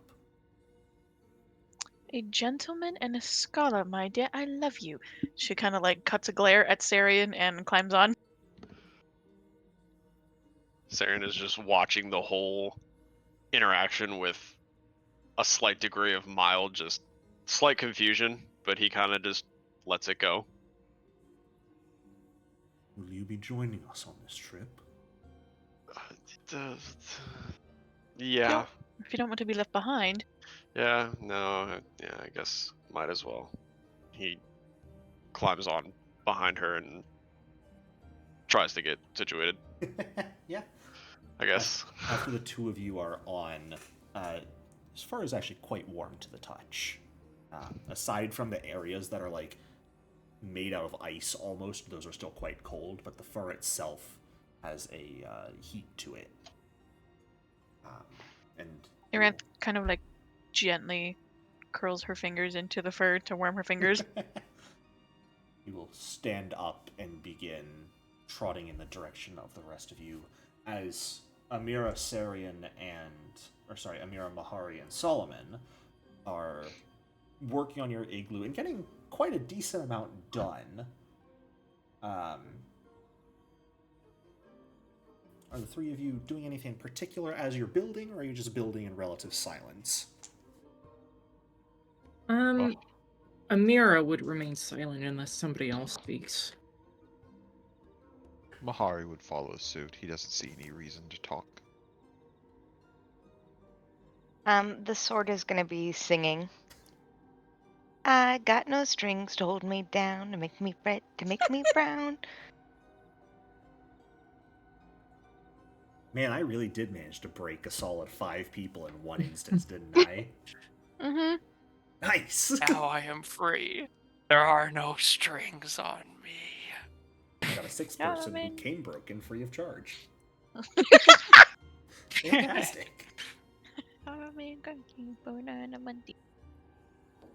A gentleman and a scholar, my dear. I love you. She kind of like cuts a glare at Sarian and climbs on. Saren is just watching the whole interaction with a slight degree of mild, just slight confusion, but he kind of just lets it go. Will you be joining us on this trip? Yeah, If you don't want to be left behind. yeah, no, yeah, I guess might as well. He climbs on behind her and tries to get situated, Yeah. I guess. After the two of you are on, this fur is actually quite warm to the touch. Aside from the areas that are like made out of ice almost, those are still quite cold, but the fur itself has a heat to it. And Iranth kind of like gently curls her fingers into the fur to warm her fingers. you will stand up and begin trotting in the direction of the rest of you as Amira, Sarian, Amira, Mahari, and Solomon are working on your igloo and getting quite a decent amount done. Are the three of you doing anything particular as you're building, or are you just building in relative silence? Amira would remain silent unless somebody else speaks. Mahari would follow suit. He doesn't see any reason to talk. The sword is gonna be singing. I got no strings to hold me down, to make me fret, to make me frown. Man, I really did manage to break a solid 5 people in one instance, didn't I? Mm-hmm. Nice! Now I am free. There are no strings on me. Got a 6th person who came broken free of charge. Fantastic.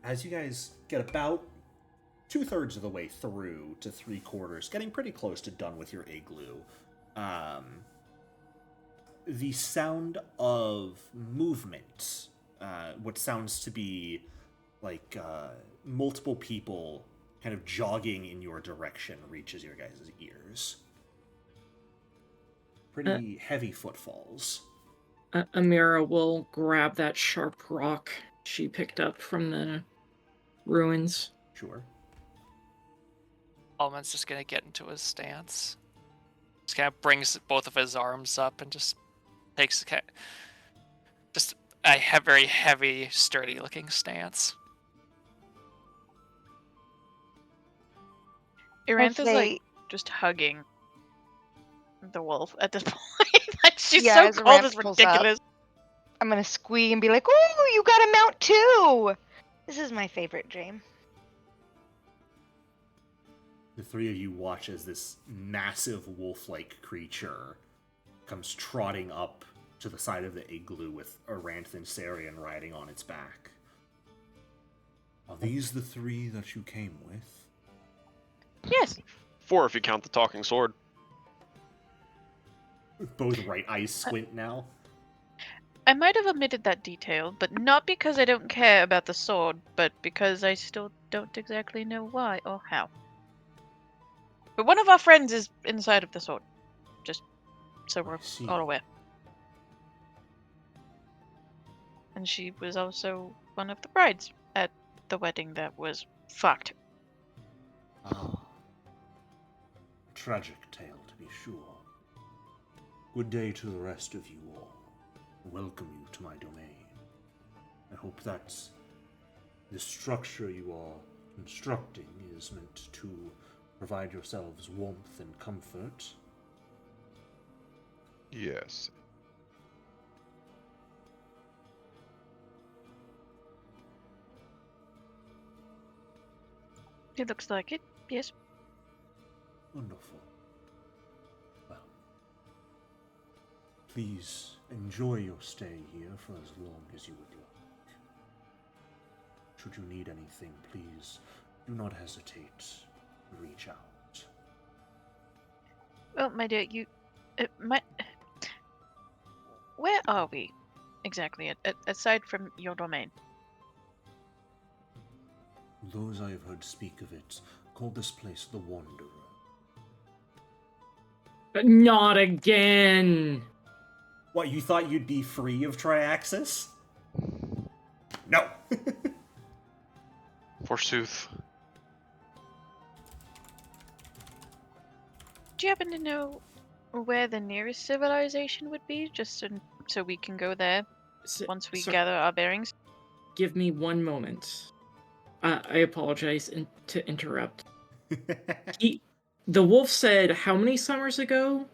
As you guys get about 2/3 of the way through to 3/4, getting pretty close to done with your igloo, the sound of movement, what sounds to be like multiple people kind of jogging in your direction, reaches your guys' ears. Pretty heavy footfalls. Amira will grab that sharp rock she picked up from the ruins. Sure. Alman's just gonna get into his stance. Just kind of brings both of his arms up and just takes just a very heavy, sturdy-looking stance. Irantha's say- like just hugging the wolf at this point. Like she's Yeah, so as cold, Irantha it's pulls up. ridiculous. I'm gonna squeak and be like, "Oh, you got a mount too!" This is my favorite dream. The three of you watch as this massive wolf-like creature comes trotting up to the side of the igloo with Aranth and Sarian riding on its back. Are these the three that you came with? Yes. 4 if you count the talking sword. Both right eyes squint now. I might have omitted that detail, but not because I don't care about the sword, but because I still don't exactly know why or how. But one of our friends is inside of the sword. Just so we're see. all aware. And she was also one of the brides at the wedding that was fucked. Ah. Tragic tale, to be sure. Good day to the rest of you all. Welcome you to my domain. I hope that the structure you are constructing is meant to provide yourselves warmth and comfort. Yes. It looks like it, yes. Wonderful. Well, please enjoy your stay here for as long as you would like. Should you need anything, please do not hesitate to reach out. Well, my dear, where are we exactly, aside from your domain? Those I have heard speak of it call this place the Wanderer. Not again! What, you thought you'd be free of Triaxus? No! Forsooth. Do you happen to know where the nearest civilization would be, just so we can go there once we gather our bearings? Give me one moment. I apologize to interrupt. The wolf said how many summers ago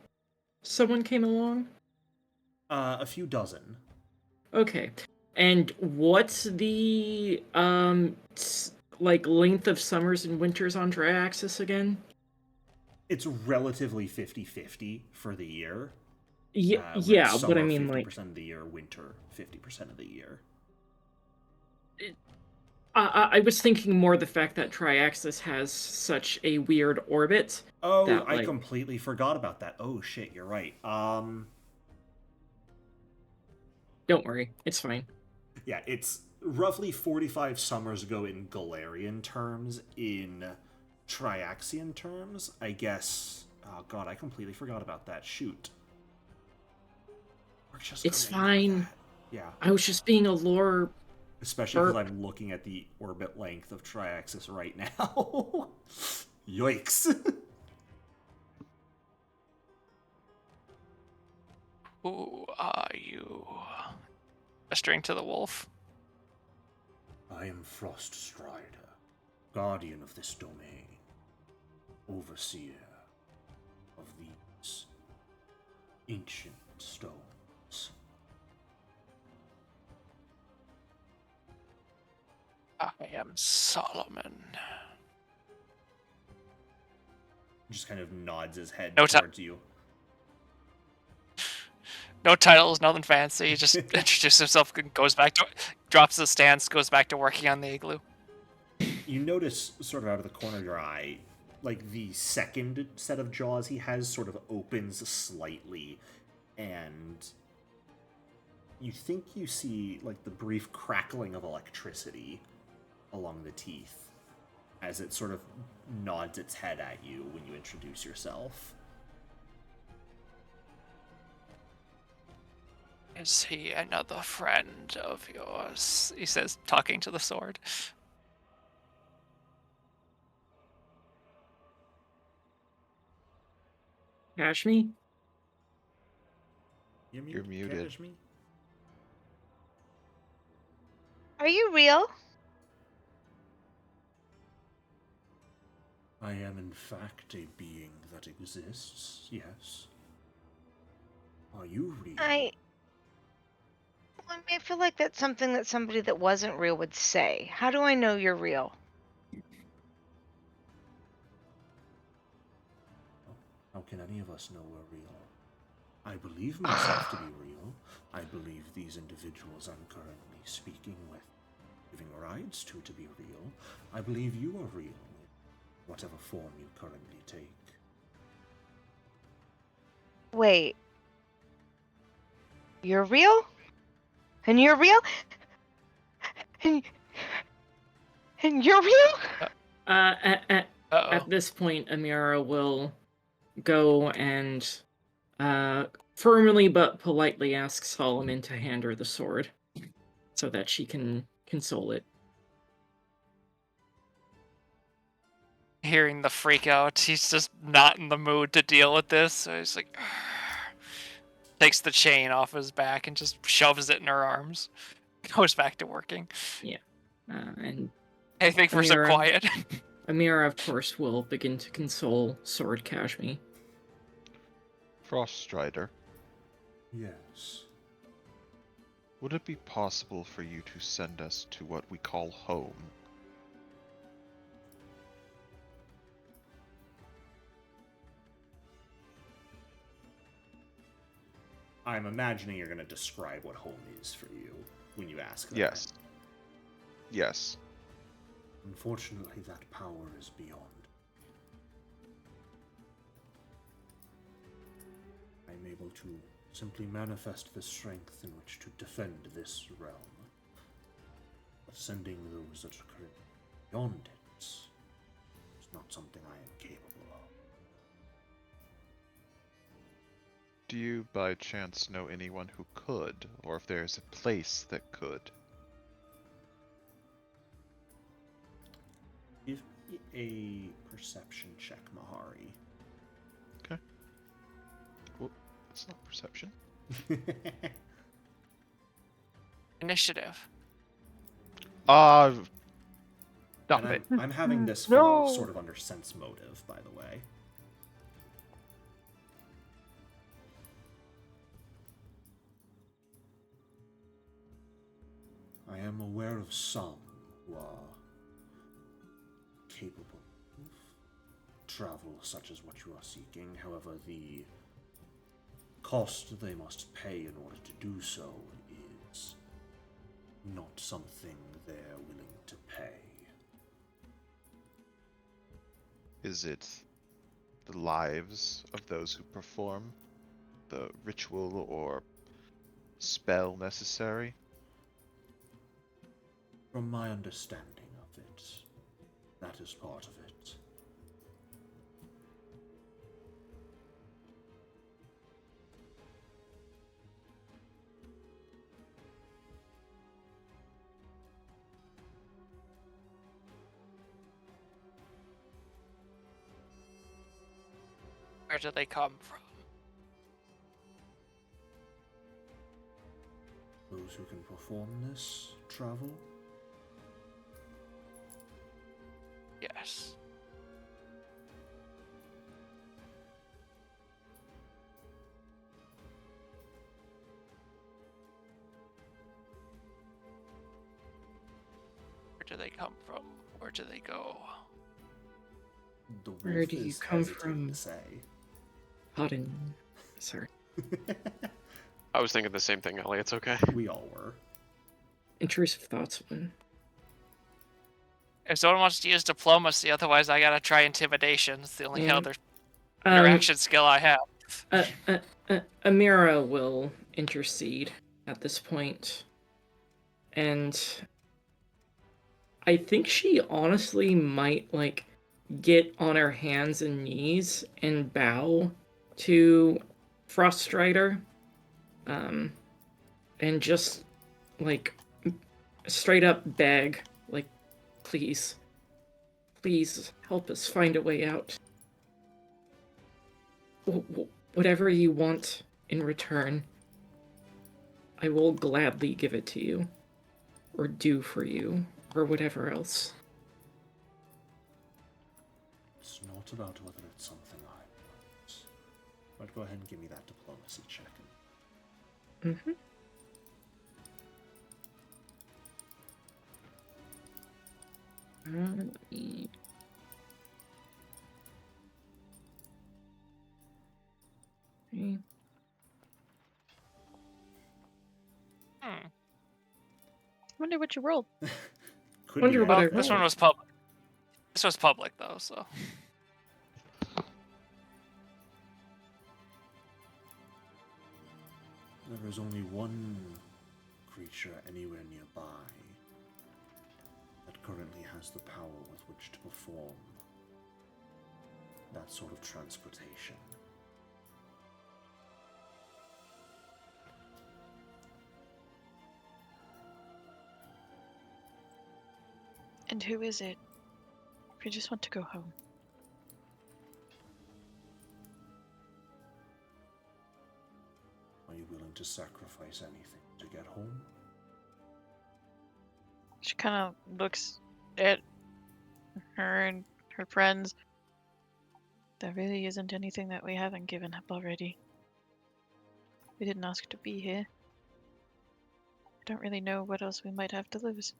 someone came along? A few dozen. Okay. And what's the length of summers and winters on Triaxus again? It's relatively 50-50 for the year. Yeah, summer, but I mean 50% of the year, winter 50% of the year. I was thinking more the fact that Triaxus has such a weird orbit. Oh, that, I completely forgot about that. Oh shit, you're right. Don't worry, it's fine. Yeah, it's roughly 45 summers ago in Galarian terms. In Triaxian terms, I guess. Oh god, I completely forgot about that. Shoot. It's fine. Yeah. I was just being a lore. Especially because I'm looking at the orbit length of Triaxus right now. Yikes. Who are you? Gesturing to the wolf. I am Froststrider, guardian of this domain, overseer of these ancient stones. I am Solomon. Just kind of nods his head No towards you. No titles, nothing fancy. He just introduces himself, drops the stance, goes back to working on the igloo. You notice, sort of out of the corner of your eye, like the second set of jaws he has sort of opens slightly, and you think you see like the brief crackling of electricity along the teeth as it sort of nods its head at you when you introduce yourself. Is he another friend of yours? He says, talking to the sword. Kashmi? You're muted. Catch me? Are you real? I am in fact a being that exists, yes. Are you real? I feel like that's something that somebody that wasn't real would say. How do I know you're real? How can any of us know we're real? I believe myself to be real. I believe these individuals I'm currently speaking with, giving rides to be real. I believe you are real, whatever form you currently take. Wait. You're real? And you're real? And you're real? At this point, Amira will go and firmly but politely ask Solomon to hand her the sword so that she can console it. Hearing the freak out, he's just not in the mood to deal with this, so he's like, takes the chain off his back and just shoves it in her arms. Goes back to working. And Hey, thanks for so Amira- quiet. Amira, of course, will begin to console Sword Kashmi. Froststrider, Yes. would it be possible for you to send us to what we call home? I'm imagining you're going to describe what home is for you when you ask that. Yes. Yes. Unfortunately, that power is beyond. I'm able to simply manifest the strength in which to defend this realm. But sending those that are beyond it is not something I am capable of. Do you by chance know anyone who could, or if there's a place that could? Give me a perception check, Mahari. Okay. Well, it's not perception. Initiative. Stop And it. I'm having this No. fall sort of under sense motive, by the way. I am aware of some who are capable of travel such as what you are seeking. However, the cost they must pay in order to do so is not something they're willing to pay. Is it the lives of those who perform the ritual or spell necessary? From my understanding of it, that is part of it. Where do they come from? Those who can perform this travel? Yes. Where do they come from? Where do they go? The wolf Where do you is come hesitant from? to say. Pardon. Sorry. I was thinking the same thing, Ellie. It's okay. We all were. Intrusive thoughts one. If someone wants to use diplomacy, otherwise I gotta try intimidation. It's the only Yeah. other interaction skill I have. Amira will intercede at this point. And I think she honestly might, like, get on her hands and knees and bow to Froststrider. and just, like, straight up beg, like, please, please help us find a way out. Whatever you want in return, I will gladly give it to you, or do for you, or whatever else. It's not about whether it's something I want. But go ahead and give me that diplomacy check. Mm-hmm. Wonder what you rolled. Could Wonder be what I anything. This one was public. This was public though, so. There is only one creature anywhere nearby that currently has the power with which to perform that sort of transportation. And who is it? We just want to go home. Are you willing to sacrifice anything to get home? She kind of looks at her and her friends. There really isn't anything that we haven't given up already. We didn't ask to be here. I don't really know what else we might have to lose.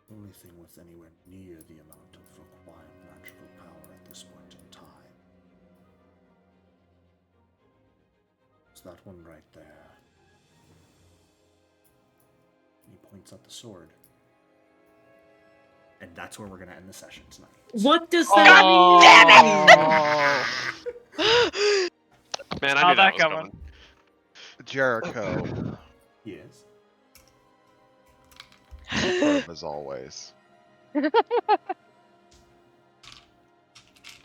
The only thing with anywhere near the amount of required magical power at this point in time is that one right there. And he points at the sword. And that's where we're going to end the session tonight. What does that mean? Man, I How'd knew that that was go, coming. Jericho, Yes. superb as always.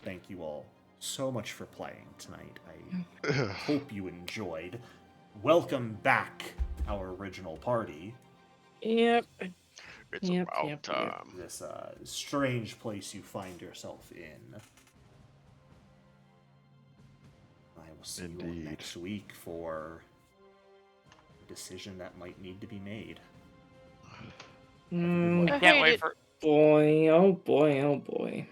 Thank you all so much for playing tonight. I hope you enjoyed. Welcome back, our original party. Yep. It's Yep, about yep, time. yep. This strange place you find yourself in. I will see you all Indeed. next week for a decision that might need to be made. Mm, I Can't hate wait it. for boy, oh boy, oh boy.